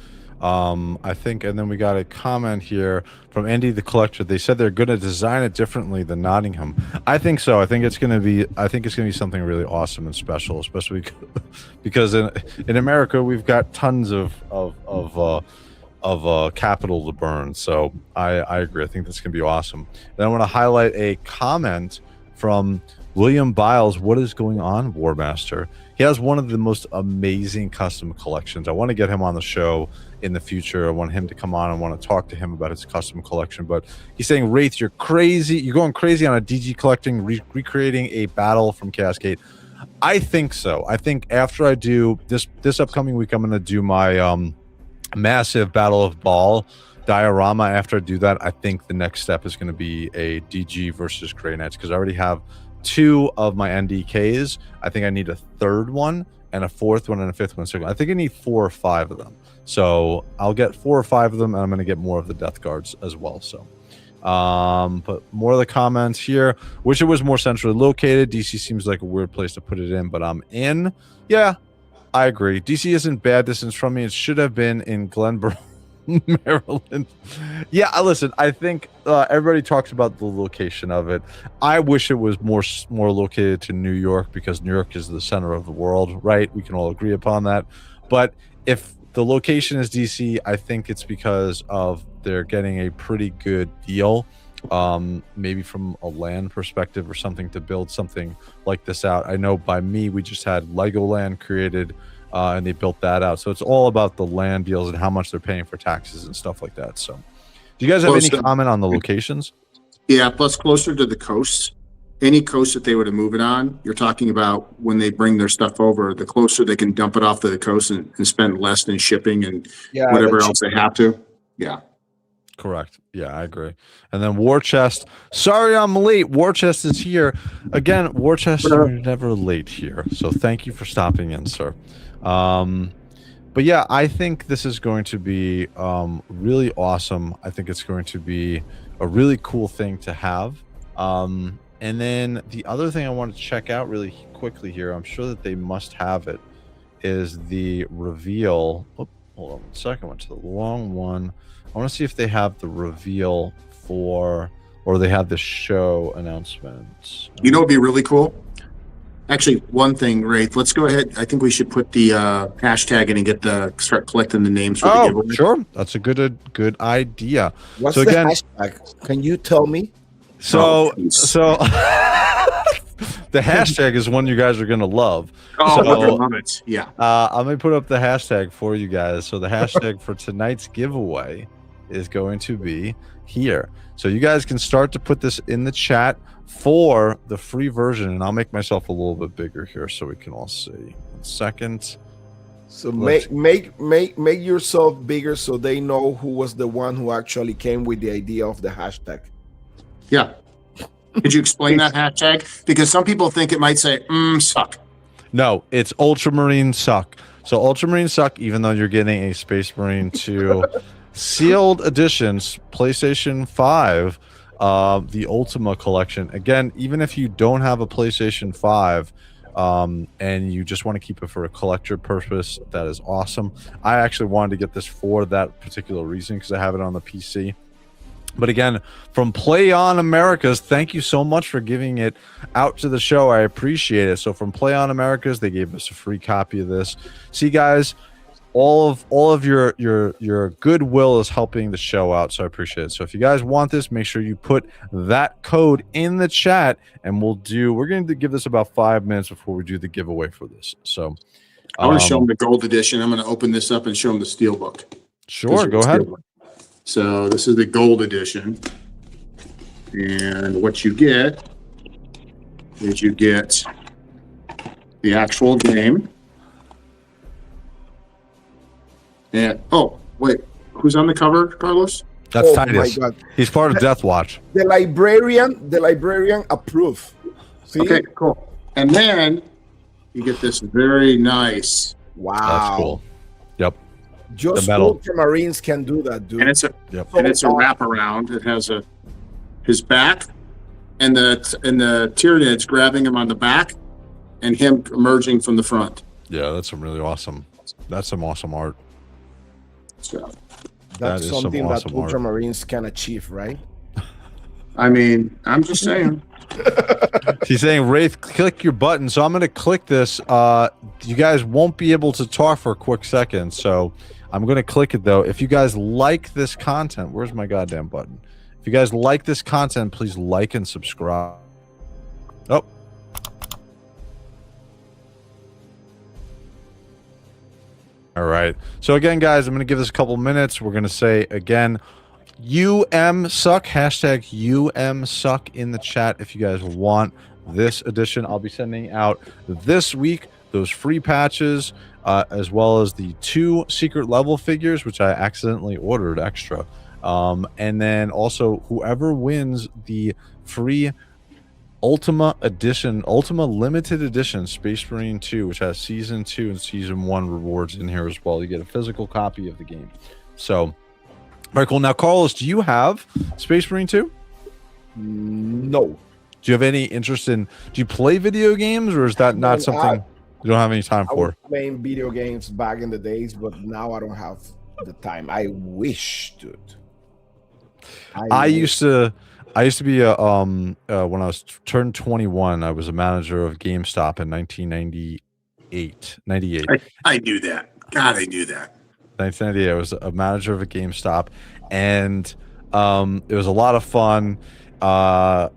Speaker 1: I think, and then we got a comment here from Andy the Collector. They said they're going to design it differently than Nottingham. I think so. I think it's going to be something really awesome and special, especially because in America we've got tons of capital to burn. So I agree. I think that's going to be awesome. Then I want to highlight a comment from William Biles. What is going on, Warmaster? He has one of the most amazing custom collections. I want to get him on the show in the future. I want him to come on. I want to talk to him about his custom collection. But he's saying, Wraith, you're crazy. You're going crazy on a DG collecting, recreating a battle from Cascade. I think so. I think after I do this upcoming week, I'm going to do my massive Battle of Baal diorama. After I do that, I think the next step is going to be a DG versus Grey Knights, because I already have 2 of my NDKs. I think I need a 3rd one and a 4th one and a 5th one. So I think I need 4 or 5 of them. So I'll get 4 or 5 of them, and I'm going to get more of the Death Guards as well. So but more of the comments here. Wish it was more centrally located. DC seems like a weird place to put it in, but I'm in. Yeah, I agree. DC isn't bad distance from me. It should have been in Glenboro, Maryland. Yeah, listen, I think everybody talks about the location of it. I wish it was more located to New York, because New York is the center of the world, right? We can all agree upon that. But if the location is DC, I think it's because of they're getting a pretty good deal, maybe from a land perspective or something, to build something like this out. I know by me, we just had Legoland created, and they built that out. So it's all about the land deals and how much they're paying for taxes and stuff like that. So do you guys have any comment on the locations?
Speaker 2: Yeah, plus closer to the coast. Any coast that they were to move it on, you're talking about when they bring their stuff over, the closer they can dump it off to the coast and spend less than shipping and whatever else they have to. Yeah.
Speaker 1: Correct. Yeah, I agree. And then War Chest. Sorry I'm late. War Chest is here. Again, War Chest, you're never late here. So thank you for stopping in, sir. But yeah, I think this is going to be really awesome. I think it's going to be a really cool thing to have. And then the other thing I want to check out really quickly here, I'm sure that they must have it, is the reveal. Oh, hold on 1 second. I went to the wrong one. I want to see if they have the reveal or they have the show announcements.
Speaker 2: You know, it'd be really cool. Actually, one thing, Wraith, let's go ahead. I think we should put the hashtag in and start collecting the names for the giveaway.
Speaker 1: Sure. That's a good idea.
Speaker 3: What's
Speaker 1: so
Speaker 3: the
Speaker 1: again,
Speaker 3: hashtag? Can you tell me?
Speaker 1: So the hashtag is one you guys are going to love.
Speaker 2: Oh,
Speaker 1: so,
Speaker 2: I love it. Yeah.
Speaker 1: I'm going to put up the hashtag for you guys. So the hashtag for tonight's giveaway is going to be here. So you guys can start to put this in the chat for the free version, and I'll make myself a little bit bigger here so we can all see. 1 second.
Speaker 3: So make yourself bigger so they know who was the one who actually came with the idea of the hashtag.
Speaker 2: Yeah. Could you explain that hashtag? Because some people think it might say, suck.
Speaker 1: No, it's Ultramarine Suck. So Ultramarine Suck, even though you're getting a Space Marine 2 sealed editions, PlayStation 5, the Ultima collection. Again, even if you don't have a PlayStation 5 and you just want to keep it for a collector purpose, that is awesome. I actually wanted to get this for that particular reason because I have it on the PC. But again, from Play On Americas, thank you so much for giving it out to the show. I appreciate it. So from Play On Americas, they gave us a free copy of this. See, guys, all of your goodwill is helping the show out, so I appreciate it. So if you guys want this, make sure you put that code in the chat, and we're going to give this about 5 minutes before we do the giveaway for this. So
Speaker 2: I want to show them the gold edition. I'm going to open this up and show them the steelbook.
Speaker 1: Sure, go ahead.
Speaker 2: Steelbook. So this is the gold edition, and what you get is you get the actual game. And oh wait, who's on the cover, Carlos?
Speaker 1: That's
Speaker 3: Oh
Speaker 1: Titus.
Speaker 3: my God.
Speaker 1: He's part of Death Watch.
Speaker 3: The librarian approved. See?
Speaker 2: Okay, cool. And then you get this very nice,
Speaker 3: Wow.
Speaker 1: That's cool. Yep.
Speaker 3: Just
Speaker 1: The metal.
Speaker 3: Ultramarines can do that, dude.
Speaker 2: and it's a
Speaker 1: Yep.
Speaker 2: and it's a wraparound. It has his back and the Tyranids grabbing him on the back and him emerging from the front.
Speaker 1: Yeah, that's some really awesome. That's some awesome art.
Speaker 2: So
Speaker 3: That's
Speaker 1: that is some
Speaker 3: something
Speaker 1: awesome
Speaker 3: that
Speaker 1: art.
Speaker 3: Ultramarines can achieve, right?
Speaker 2: I mean, I'm just saying.
Speaker 1: He's saying, Wraith, click your button. So I'm going to click this. You guys won't be able to talk for a quick second. So I'm going to click it, though. If you guys like this content, where's my goddamn button? If you guys like this content, please like and subscribe. Oh. All right. So again, guys, I'm going to give this a couple minutes. We're going to say again, UM-suck, hashtag UM-suck in the chat if you guys want this edition. I'll be sending out this week those free patches, as well as the 2 secret level figures, which I accidentally ordered extra. And then also whoever wins the free Ultima Edition, Ultima Limited Edition Space Marine 2, which has Season 2 and Season 1 rewards in here as well. You get a physical copy of the game. So, very cool. Now, Carlos, do you have Space Marine 2?
Speaker 3: No.
Speaker 1: Do you have any interest in, do you play video games, or is that not something you don't have any time
Speaker 3: I
Speaker 1: for?
Speaker 3: was playing video games back in the days, but now I don't have the time. I wish, dude.
Speaker 1: I used to be a when I was turned 21, I was a manager of GameStop in 98.
Speaker 2: I knew that. God, I knew that.
Speaker 1: 1998. I was a manager of a GameStop, and it was a lot of fun. I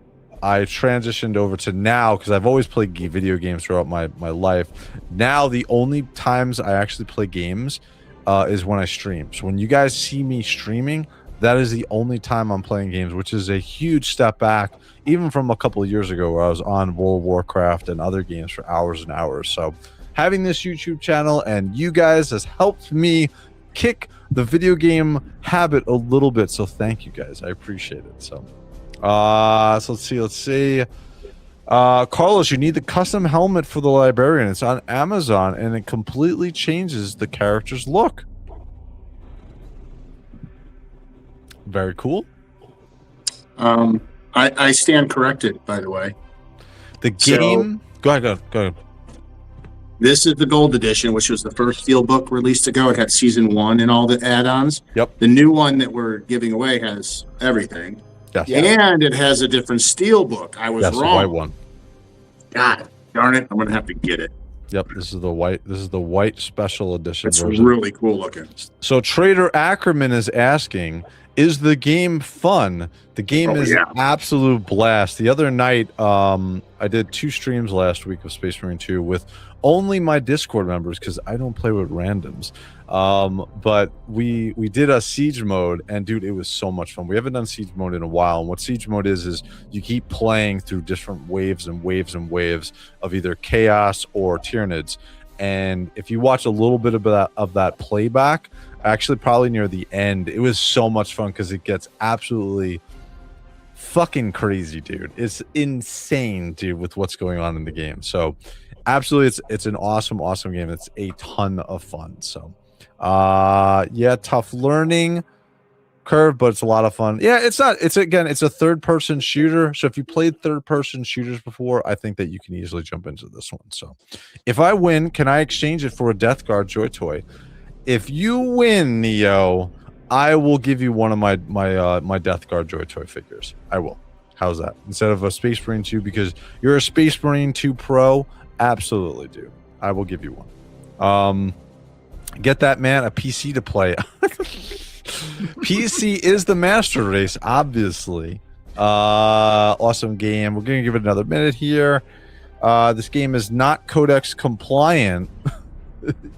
Speaker 1: transitioned over to now, because I've always played video games throughout my life. Now the only times I actually play games is when I stream. So when you guys see me streaming, that is the only time I'm playing games, which is a huge step back, even from a couple of years ago where I was on World of Warcraft and other games for hours and hours. So having this YouTube channel and you guys has helped me kick the video game habit a little bit. So thank you guys. I appreciate it. So, so let's see. Carlos, you need the custom helmet for the librarian. It's on Amazon and it completely changes the character's look. Very cool.
Speaker 2: I stand corrected, by the way.
Speaker 1: The game. Go ahead.
Speaker 2: This is the gold edition, which was the first steelbook released ago. It had Season 1 and all the add-ons.
Speaker 1: Yep.
Speaker 2: The new one that we're giving away has everything.
Speaker 1: Yes.
Speaker 2: And it has a different steelbook. I was
Speaker 1: That's
Speaker 2: wrong.
Speaker 1: the white one.
Speaker 2: God darn it! I'm gonna have to get it.
Speaker 1: Yep. This is the white. This is the white special edition.
Speaker 2: It's
Speaker 1: version.
Speaker 2: really cool looking.
Speaker 1: So Trader Ackerman is asking, is the game fun? The game is an absolute blast. The other night, I did 2 streams last week of Space Marine 2 with only my Discord members because I don't play with randoms. But we did a siege mode, and dude, it was so much fun. We haven't done siege mode in a while, and what siege mode is you keep playing through different waves and waves and waves of either chaos or Tyranids. And if you watch a little bit of that playback, actually probably near the end, it was so much fun because it gets absolutely fucking crazy, dude. It's insane, dude, with what's going on in the game. So absolutely, it's an awesome game. It's a ton of fun. So yeah, tough learning curve, but it's a lot of fun. Yeah, it's a third-person shooter. So if you played third-person shooters before, I think that you can easily jump into this one. So if I win, can I exchange it for a Death Guard Joy Toy? If you win, Neo, I will give you one of my Death Guard Joy Toy figures. I will. How's that? Instead of a Space Marine 2, because you're a Space Marine 2 Pro, absolutely, dude. I will give you one. Get that man a PC to play. PC is the master race, obviously. Awesome game. We're gonna give it another minute here. This game is not Codex compliant.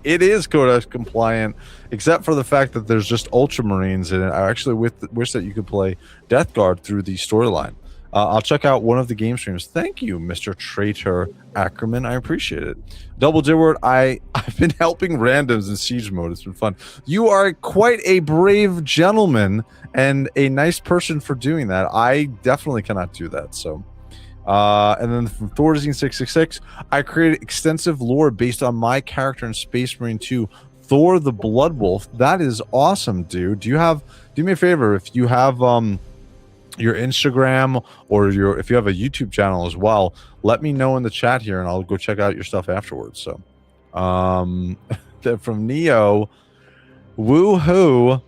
Speaker 1: It is Codex compliant, except for the fact that there's just Ultramarines in it. I actually wish that you could play Death Guard through the storyline. I'll check out one of the game streams. Thank you, Mr. Traitor Ackerman. I appreciate it. Double Deward, I've been helping randoms in Siege mode. It's been fun. You are quite a brave gentleman and a nice person for doing that. I definitely cannot do that. So, and then from Thorazine666, I created extensive lore based on my character in Space Marine 2, Thor the Blood Wolf. That is awesome, dude. Do me a favor, if you have your Instagram or if you have a YouTube channel as well, let me know in the chat here and I'll go check out your stuff afterwards. So then from Neo, woohoo,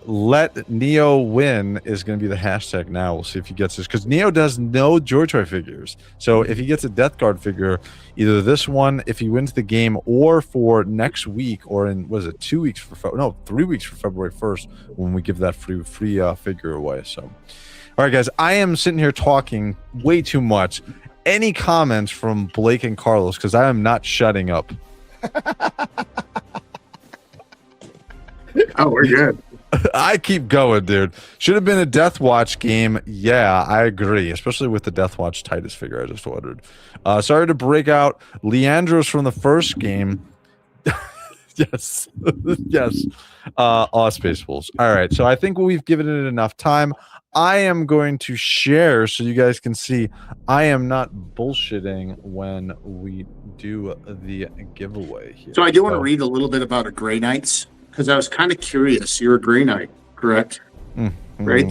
Speaker 1: let Neo win is going to be the hashtag now. We'll see if he gets this, because Neo does no joytoy figures. So if he gets a Death Guard figure, either this one if he wins the game, or for next week, or in 2 weeks for 3 weeks for February 1st, when we give that free figure away. So all right, guys, I am sitting here talking way too much. Any comments from Blake and Carlos, because I am not shutting up.
Speaker 2: Oh, we're good.
Speaker 1: I keep going, dude. Should have been a Death Watch game. Yeah, I agree, especially with the Death Watch Titus figure. I just ordered. Sorry to break out Leandros from the first game. Yes. Yes. Space Wolves. All right, so I think we've given it enough time. I am going to share so you guys can see I am not bullshitting when we do the giveaway here.
Speaker 2: So I do want to read a little bit about a Grey Knights, because I was kind of curious. You're a Grey Knight, correct?
Speaker 1: Mm-hmm.
Speaker 2: Right?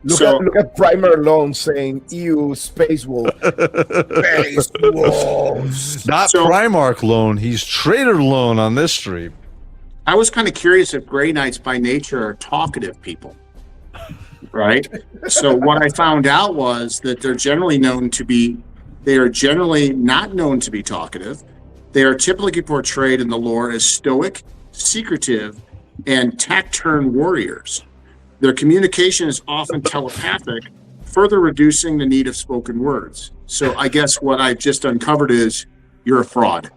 Speaker 3: Look at Primer alone saying, ew, Space Wolf. Space Wolves.
Speaker 1: Not Primarch Loan, he's Trader Loan on this stream.
Speaker 2: I was kind of curious if Grey Knights by nature are talkative people. Right? So what I found out was that they are generally not known to be talkative. They are typically portrayed in the lore as stoic, secretive, and taciturn warriors. Their communication is often telepathic, further reducing the need of spoken words. So I guess what I've just uncovered is you're a fraud.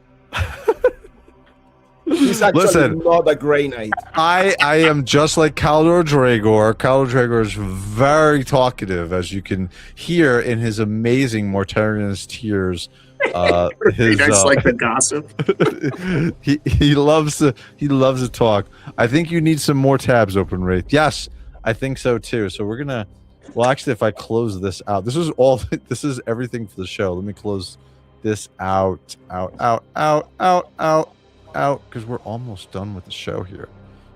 Speaker 3: He's actually not a Grey Knight.
Speaker 1: I am just like Caldor Dragor. Caldor Dragor is very talkative, as you can hear in his amazing Mortarian's Tears.
Speaker 2: That's like the gossip.
Speaker 1: he loves to talk. I think you need some more tabs open, Wraith. Yes, I think so too. So we're gonna. Well, actually, if I close this out, this is everything for the show. Let me close this out, because we're almost done with the show here.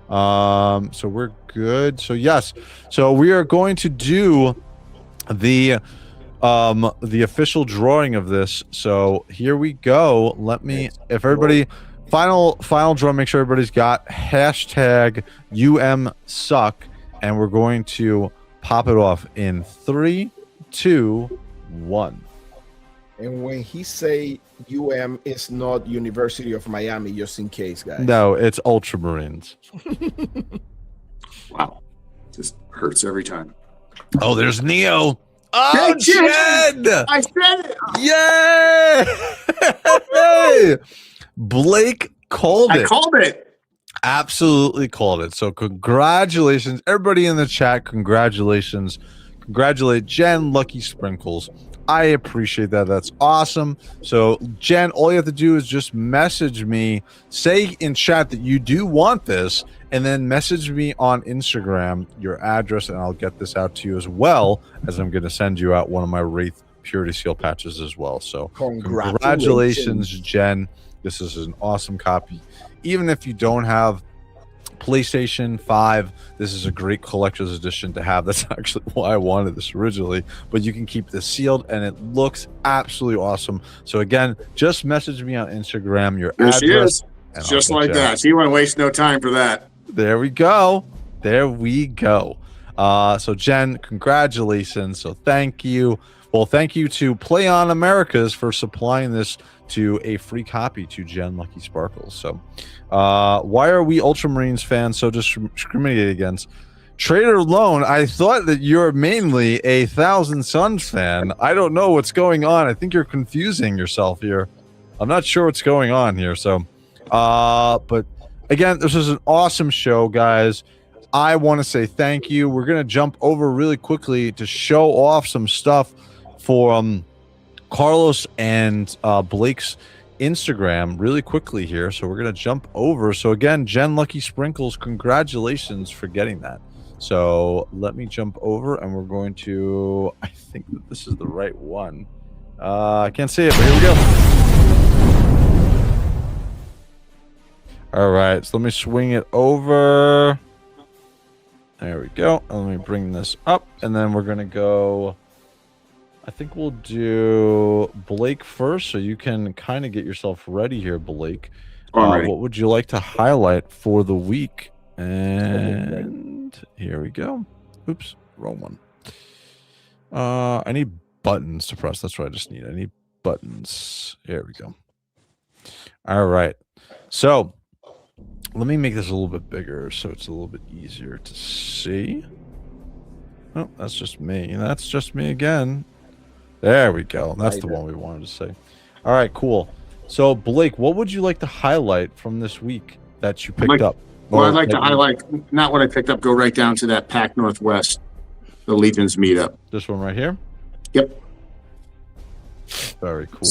Speaker 1: So we're good. So yes, so we are going to do the official drawing of this. So here we go. Let me, if everybody, final draw, make sure everybody's got hashtag UMSuck, and we're going to pop it off in 3, 2, 1.
Speaker 3: And when he say UM, is not University of Miami, just in case, guys.
Speaker 1: No, it's Ultramarines.
Speaker 2: Wow. Just hurts every time.
Speaker 1: Oh, there's Neo. Oh, Jen!
Speaker 2: I said
Speaker 1: it. Yay! Blake called it.
Speaker 2: I called it.
Speaker 1: Absolutely called it. So congratulations, everybody in the chat. Congratulations. Congratulate Jen, Lucky Sprinkles. I appreciate that. That's awesome. So Jen, all you have to do is just message me, say in chat that you do want this, and then message me on Instagram your address, and I'll get this out to you, as well as I'm going to send you out one of my Wraith Purity Seal patches as well. So congratulations, Jen. This is an awesome copy. Even if you don't have PlayStation 5, this is a great collector's edition to have. That's actually why I wanted this originally, but you can keep this sealed and it looks absolutely awesome. So again, just message me on Instagram your address.
Speaker 2: She is. Just like that. So you want to waste no time for that.
Speaker 1: There we go. So Jen, congratulations. So thank you. Well, thank you to Play On Americas for supplying this to a free copy to Jen Lucky Sparkles. So, why are we Ultramarines fans so discriminated against? Trader Lone, I thought that you're mainly a Thousand Suns fan. I don't know what's going on. I think you're confusing yourself here. I'm not sure what's going on here. So, but again, this was an awesome show, guys. I want to say thank you. We're going to jump over really quickly to show off some stuff for Carlos and Blake's Instagram really quickly here. So we're going to jump over. So again, Jen Lucky Sprinkles, congratulations for getting that. So let me jump over and we're going to, I think that this is the right one. I can't see it, but here we go. All right, so let me swing it over. There we go. Let me bring this up and then we're going to go. I think we'll do Blake first, so you can kind of get yourself ready here, Blake. What would you like to highlight for the week? And here we go. Oops, wrong one. I need buttons to press. That's what I just need. I need buttons. Here we go. All right. So let me make this a little bit bigger so it's a little bit easier to see. Oh, that's just me. That's just me again. There we go. That's the one we wanted to say. All right, cool. So, Blake, what would you like to highlight from this week that you picked up?
Speaker 2: Well, I'd like to highlight, not what I picked up, go right down to that Pac Northwest, the Legions meetup.
Speaker 1: This one right here?
Speaker 2: Yep.
Speaker 1: Very cool.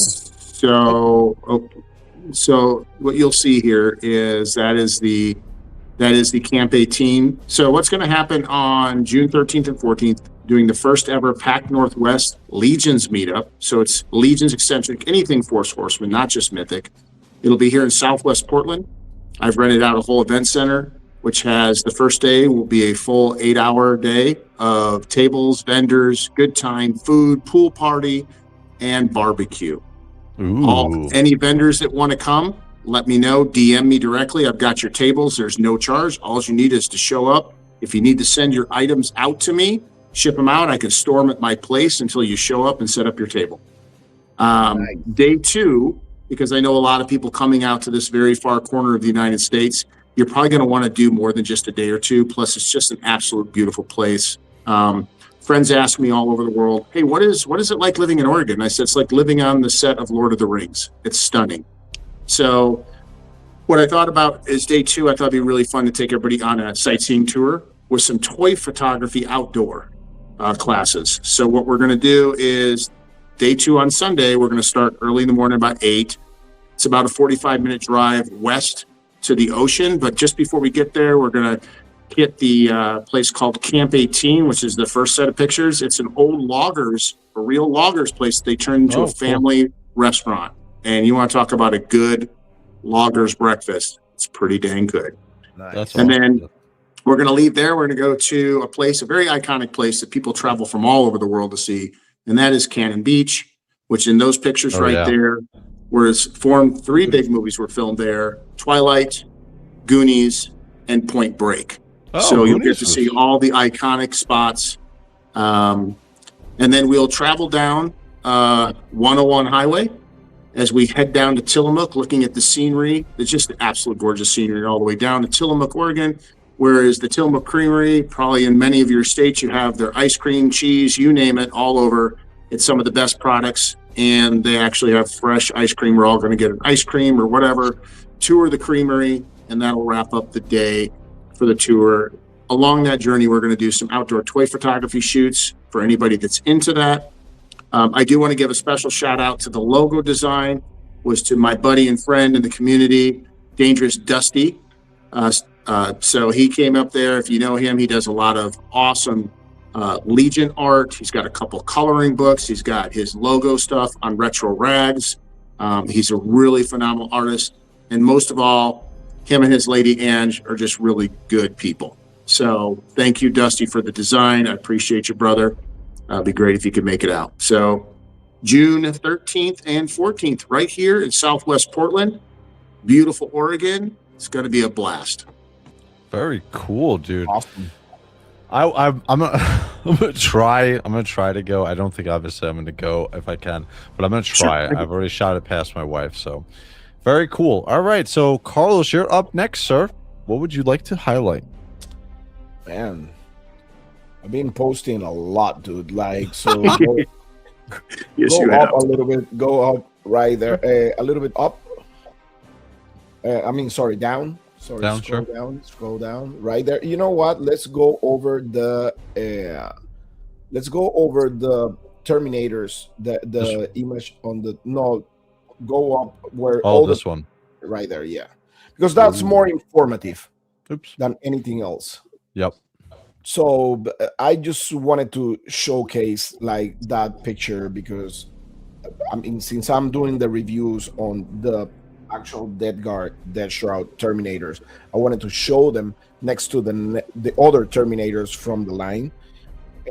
Speaker 2: So what you'll see here is that is the Camp 18. So what's going to happen on June 13th and 14th, doing the first ever Pac Northwest Legions meetup. So it's Legions eccentric, anything Force Horseman, not just Mythic. It'll be here in Southwest Portland. I've rented out a whole event center, which has the first day will be a full 8-hour day of tables, vendors, good time, food, pool party, and barbecue. Any vendors that want to come, let me know. DM me directly. I've got your tables. There's no charge. All you need is to show up. If you need to send your items out to me, ship them out. I can store them at my place until you show up and set up your table. Day 2, because I know a lot of people coming out to this very far corner of the United States, you're probably going to want to do more than just a day or two. Plus, it's just an absolute beautiful place. Friends ask me all over the world, hey, what is it like living in Oregon? And I said, it's like living on the set of Lord of the Rings. It's stunning. So what I thought about is day 2, I thought it'd be really fun to take everybody on a sightseeing tour with some toy photography outdoor classes. So what we're going to do is day 2 on Sunday, we're going to start early in the morning, about 8. It's about a 45-minute drive west to the ocean. But just before we get there, we're going to hit the place called Camp 18, which is the first set of pictures. It's an old loggers, a real loggers place they turned into a family restaurant. And you want to talk about a good loggers breakfast. It's pretty dang good.
Speaker 1: Nice.
Speaker 2: And then we're going to leave there. We're going to go to a place, a very iconic place that people travel from all over the world to see. And that is Cannon Beach, which in those pictures there, where it's formed 3 big movies were filmed there: Twilight, Goonies, and Point Break. So you'll get to see all the iconic spots. And then we'll travel down 101 Highway as we head down to Tillamook, looking at the scenery. It's just absolute gorgeous scenery all the way down to Tillamook, Oregon, whereas the Tillamook Creamery, probably in many of your states, you have their ice cream, cheese, you name it, all over. It's some of the best products, and they actually have fresh ice cream. We're all going to get an ice cream or whatever, tour the creamery, and that'll wrap up the day for the tour. Along that journey, we're going to do some outdoor toy photography shoots for anybody that's into that. I do want to give a special shout out to the logo design, was to my buddy and friend in the community, Dangerous Dusty. So he came up there. If you know him, he does a lot of awesome Legion art. He's got a couple coloring books. He's got his logo stuff on Retro Rags. He's a really phenomenal artist. And most of all, him and his lady Ange are just really good people. So thank you, Dusty, for the design. I appreciate you, brother. It'd be great if you could make it out. So June 13th and 14th, right here in Southwest Portland, beautiful Oregon. It's going to be a blast.
Speaker 1: Very cool, dude.
Speaker 3: Awesome.
Speaker 1: I'm I'm gonna try to go. I don't think obviously I'm gonna go if I can, but I'm gonna try.
Speaker 2: Sure.
Speaker 1: I've already shot it past my wife, so very cool. All right, so Carlos, you're up next, sir. What would you like to highlight?
Speaker 3: Man, I've been posting a lot, dude. Like, so go,
Speaker 2: Yes,
Speaker 3: go
Speaker 2: you
Speaker 3: up
Speaker 2: have.
Speaker 3: a little bit. Go up right there. A little bit up. Sorry, down. Sorry,
Speaker 1: Down,
Speaker 3: scroll
Speaker 1: sure.
Speaker 3: down. Scroll down. Right there. You know what? Let's go over the. Let's go over the Terminators. The image on the no. Go up where
Speaker 1: Oh,
Speaker 3: all
Speaker 1: this
Speaker 3: the
Speaker 1: one.
Speaker 3: right there. Yeah, because that's more informative
Speaker 1: Oops.
Speaker 3: than anything else.
Speaker 1: Yep.
Speaker 3: So I just wanted to showcase like that picture because I mean, since I'm doing the reviews on the actual Dead Guard, Dead Shroud Terminators, I wanted to show them next to the other Terminators from the line,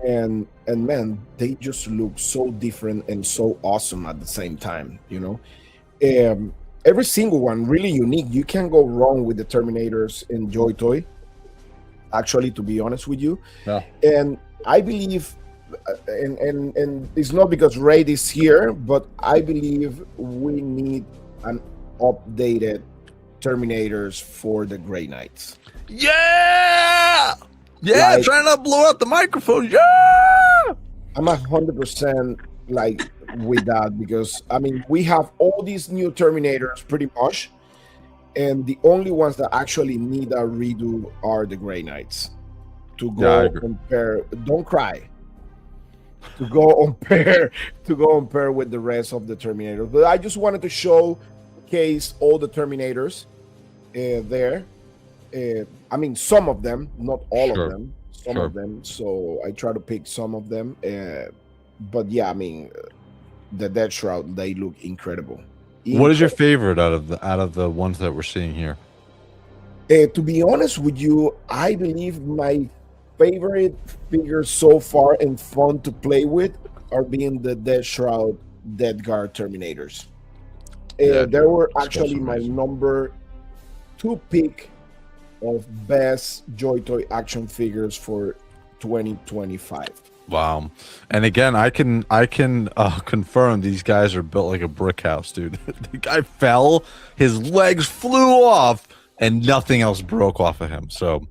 Speaker 3: and man, they just look so different and so awesome at the same time. Every single one really unique. You can't go wrong with the Terminators in JoyToy. Actually, to be honest with you,
Speaker 1: Yeah.
Speaker 3: and I believe, and it's not because Raid is here, but I believe we need an updated Terminators for the Grey Knights.
Speaker 1: Yeah. Yeah.
Speaker 3: Like-
Speaker 1: Trying not to blow out the microphone. Yeah.
Speaker 3: I'm 100% like with that because I mean we have all these new Terminators pretty much, and the only ones that actually need a redo are the Grey Knights. To
Speaker 1: Yeah, I
Speaker 3: go
Speaker 1: agree.
Speaker 3: compare, don't cry. To go compare with the rest of the Terminators. But I just wanted to showcase all the Terminators there. I mean, some of them, not all
Speaker 1: Sure.
Speaker 3: of them. Some
Speaker 1: Sure.
Speaker 3: of them. So I try to pick some of them. But yeah, I mean, the Dead Shroud, they look incredible.
Speaker 1: What is your favorite out of the ones that we're seeing here?
Speaker 3: To be honest with you, I believe my favorite figures so far and fun to play with are being the Dead Shroud, Dead Guard Terminators.
Speaker 1: Yeah,
Speaker 3: They were
Speaker 1: it's
Speaker 3: actually
Speaker 1: also
Speaker 3: my
Speaker 1: amazing.
Speaker 3: number 2 pick of best JoyToy action figures for 2025.
Speaker 1: Wow. And again, I can confirm these guys are built like a brick house, dude. The guy fell, his legs flew off, and nothing else broke off of him. So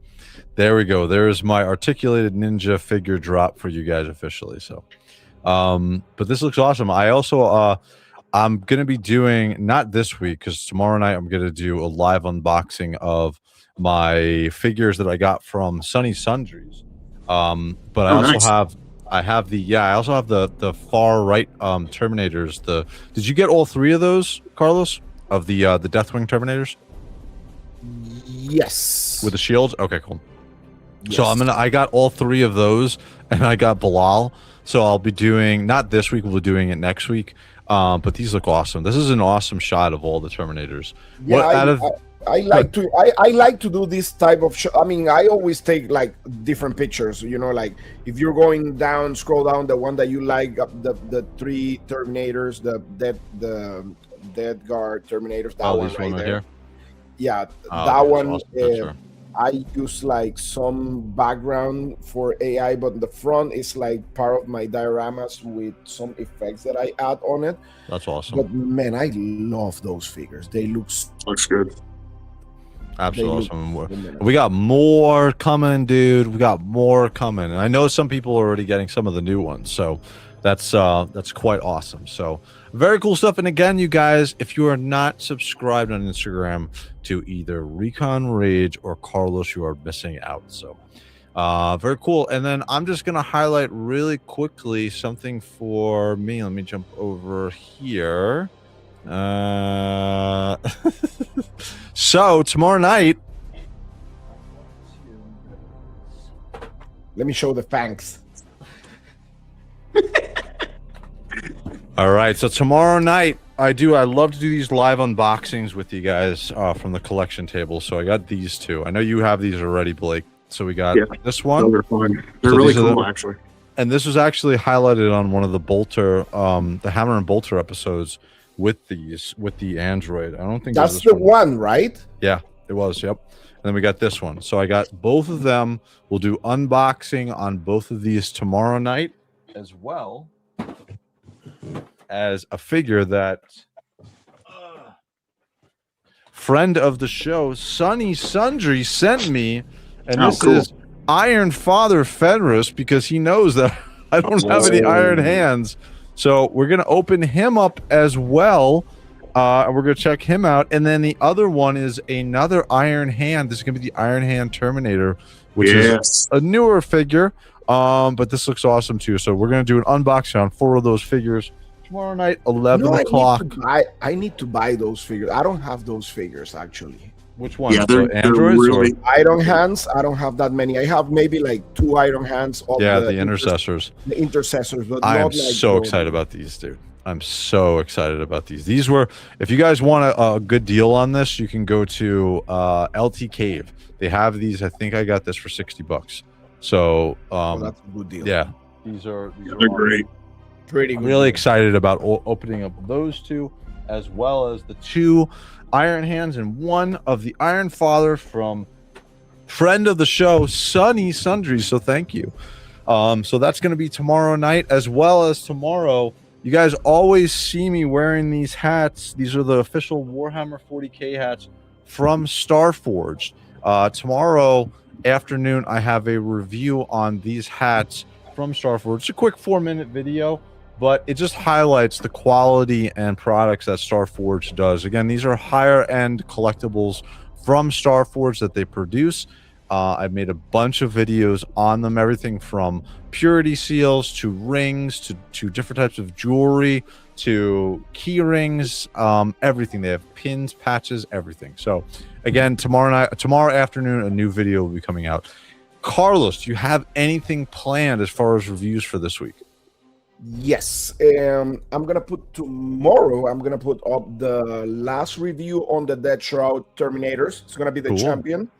Speaker 1: there we go. There's my articulated ninja figure drop for you guys officially. So but this looks awesome. I also I'm gonna be doing, not this week, because tomorrow night I'm gonna do a live unboxing of my figures that I got from Sunny Sundries. But I also
Speaker 2: nice.
Speaker 1: I also have the far right Terminators. Did you get all 3 of those, Carlos? Of the Deathwing Terminators
Speaker 3: Yes.
Speaker 1: with the shields? Okay, cool. So
Speaker 3: Yes.
Speaker 1: I got all 3 of those, and I got Bilal. So I'll be doing, not this week, we'll be doing it next week. But these look awesome. This is an awesome shot of all the Terminators.
Speaker 3: Yeah,
Speaker 1: What out of
Speaker 3: I like to do this type of show. I mean, I always take like different pictures. Like if you're going down, scroll down, the one that you like, the 3 Terminators, the Dead Guard Terminators. That one
Speaker 1: this
Speaker 3: right
Speaker 1: one right
Speaker 3: there.
Speaker 1: here?
Speaker 3: Yeah,
Speaker 1: Oh,
Speaker 3: that
Speaker 1: yeah,
Speaker 3: one.
Speaker 1: awesome picture.
Speaker 3: I use like some background for AI, but the front is like part of my dioramas with some effects that I add on it.
Speaker 1: That's awesome.
Speaker 3: But man, I love those figures. They look
Speaker 2: Looks good.
Speaker 1: Absolutely
Speaker 3: they
Speaker 1: awesome.
Speaker 3: phenomenal.
Speaker 1: We got more coming, dude. We got more coming, and I know some people are already getting some of the new ones, so that's quite awesome. So very cool stuff. And again, you guys, if you are not subscribed on Instagram to either ReconRage or Carlos, you are missing out. So very cool. And then I'm just gonna highlight really quickly something for me. Let me jump over here. So tomorrow night,
Speaker 3: Let me show the fangs.
Speaker 1: all right, so tomorrow night I love to do these live unboxings with you guys from the collection table. So I got these 2. I know you have these already, Blake. So we got this one.
Speaker 2: Those are fun. They're
Speaker 1: So
Speaker 2: really
Speaker 1: these are
Speaker 2: cool,
Speaker 1: the-
Speaker 2: actually.
Speaker 1: And this was actually highlighted on one of the Bolter, the Hammer and Bolter episodes with the Android. I don't think
Speaker 3: That's
Speaker 1: there's
Speaker 3: the
Speaker 1: this
Speaker 3: one, right?
Speaker 1: Yeah, It was, yep. And then we got this one. So I got both of them. We'll do unboxing on both of these tomorrow night, as well as a figure that friend of the show, Sonny Sundry, sent me. And this
Speaker 2: cool.
Speaker 1: is Iron Father Fenris, because he knows that I don't have any iron hands. So we're going to open him up as well. And we're going to check him out. And then the other one is another Iron Hand. This is going to be the Iron Hand Terminator, which is a newer figure. But this looks awesome too. So we're going to do an unboxing on 4 of those figures tomorrow night, 11 o'clock.
Speaker 3: I need to buy those figures. I don't have those figures, actually.
Speaker 1: Which one?
Speaker 2: Yeah, they're
Speaker 1: Androids
Speaker 2: really
Speaker 3: Iron Hands. I don't have that many. I have maybe like 2 Iron Hands. Of
Speaker 1: the Intercessors.
Speaker 3: The Intercessors. But
Speaker 1: I am
Speaker 3: not like
Speaker 1: so excited about these, dude. I'm so excited about these. These were, if you guys want a good deal on this, you can go to LT Cave. They have these. I think I got this for $60. So
Speaker 3: that's a good deal.
Speaker 1: Yeah, these are
Speaker 2: great.
Speaker 3: Pretty
Speaker 1: I'm
Speaker 3: good.
Speaker 1: really excited about opening up those 2, as well as the 2 Iron Hands and 1 of the Iron Father from friend of the show, Sonny Sundry. So thank you. So that's going to be tomorrow night, as well as tomorrow. You guys always see me wearing these hats. These are the official Warhammer 40K hats from Starforged. Tomorrow afternoon, I have a review on these hats from Starforged. It's a quick 4-minute video, but it just highlights the quality and products that Starforged does. Again, these are higher end collectibles from Starforged that they produce. I've made a bunch of videos on them, everything from purity seals to rings to different types of jewelry to key rings, everything. They have pins, patches, everything. So again, tomorrow afternoon, a new video will be coming out. Carlos, do you have anything planned as far as reviews for this week?
Speaker 3: Yes. I'm gonna put tomorrow. I'm gonna put up the last review on the Dead Shroud Terminators. It's gonna be the champion,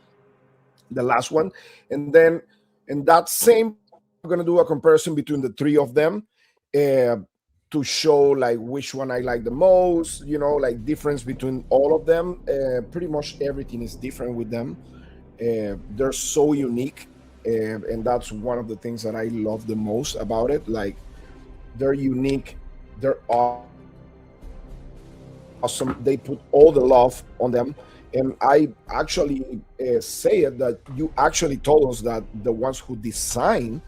Speaker 3: the last one, and then in that same, I'm gonna do a comparison between the 3 of them to show like which one I like the most. You know, like difference between all of them. Pretty much everything is different with them. They're so unique, and that's one of the things that I love the most about it. Like, they're unique, they're awesome. They put all the love on them, and I actually say it that you actually told us that the ones who designed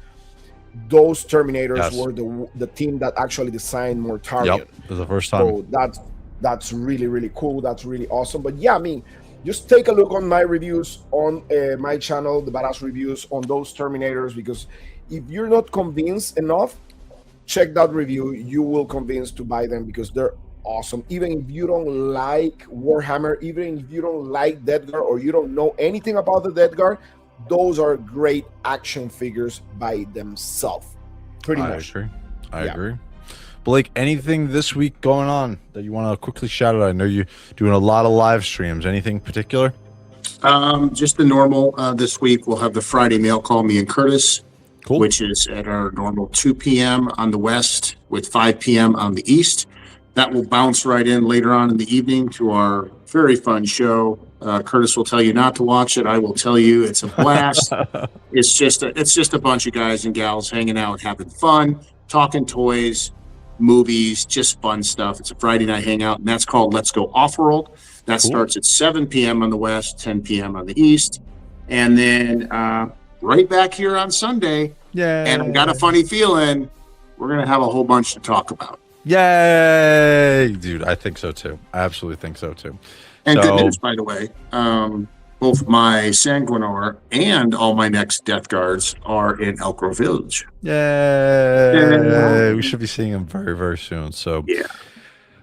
Speaker 3: those Terminators were the team that actually designed Mortarion.
Speaker 1: Yep, for the first time.
Speaker 3: So that's really, really cool. That's really awesome. But yeah, I mean, just take a look on my reviews on my channel, The Badass Reviews, on those Terminators, because if you're not convinced enough, check that review. You will convince to buy them because they're awesome. Even if you don't like Warhammer, even if you don't like Death Guard, or you don't know anything about the Death Guard, those are great action figures by themselves. Pretty much.
Speaker 1: I agree. Blake, anything this week going on that you want to quickly shout out? I know you're doing a lot of live streams. Anything particular?
Speaker 2: Just the normal. This week we'll have the Friday mail call, me and Curtis.
Speaker 1: Cool.
Speaker 2: Which is at our normal 2 p.m. on the west with 5 p.m. on the east. That will bounce right in later on in the evening to our very fun show. Curtis will tell you not to watch it. I will tell you it's a blast. It's just a bunch of guys and gals hanging out, having fun, talking toys, movies, just fun stuff. It's a Friday night hangout, and that's called Let's Go Off-World. That starts at 7 p.m. on the west, 10 p.m. on the east. And then right back here on Sunday.
Speaker 1: Yeah.
Speaker 2: And I've got a funny feeling we're going to have a whole bunch to talk about.
Speaker 1: Yay! Dude, I think so too. I absolutely think so too.
Speaker 2: And good news, by the way, both my Sanguinor and all my next Death Guards are in Elk Grove Village.
Speaker 1: Yay! We should be seeing them very, very soon. So,
Speaker 2: yeah.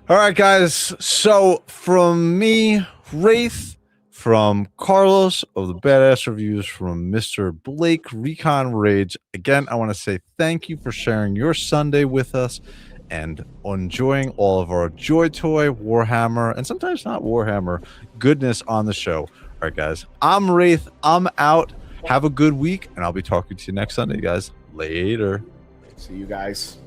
Speaker 1: All right, guys. So from me, Wraith, from Carlos of the Badass Reviews, from Mr. Blake ReconRage. Again, I want to say thank you for sharing your Sunday with us and enjoying all of our Joy Toy, Warhammer, and sometimes not Warhammer goodness on the show. All right, guys. I'm Wraith. I'm out. Have a good week, and I'll be talking to you next Sunday, guys. Later.
Speaker 3: See you guys.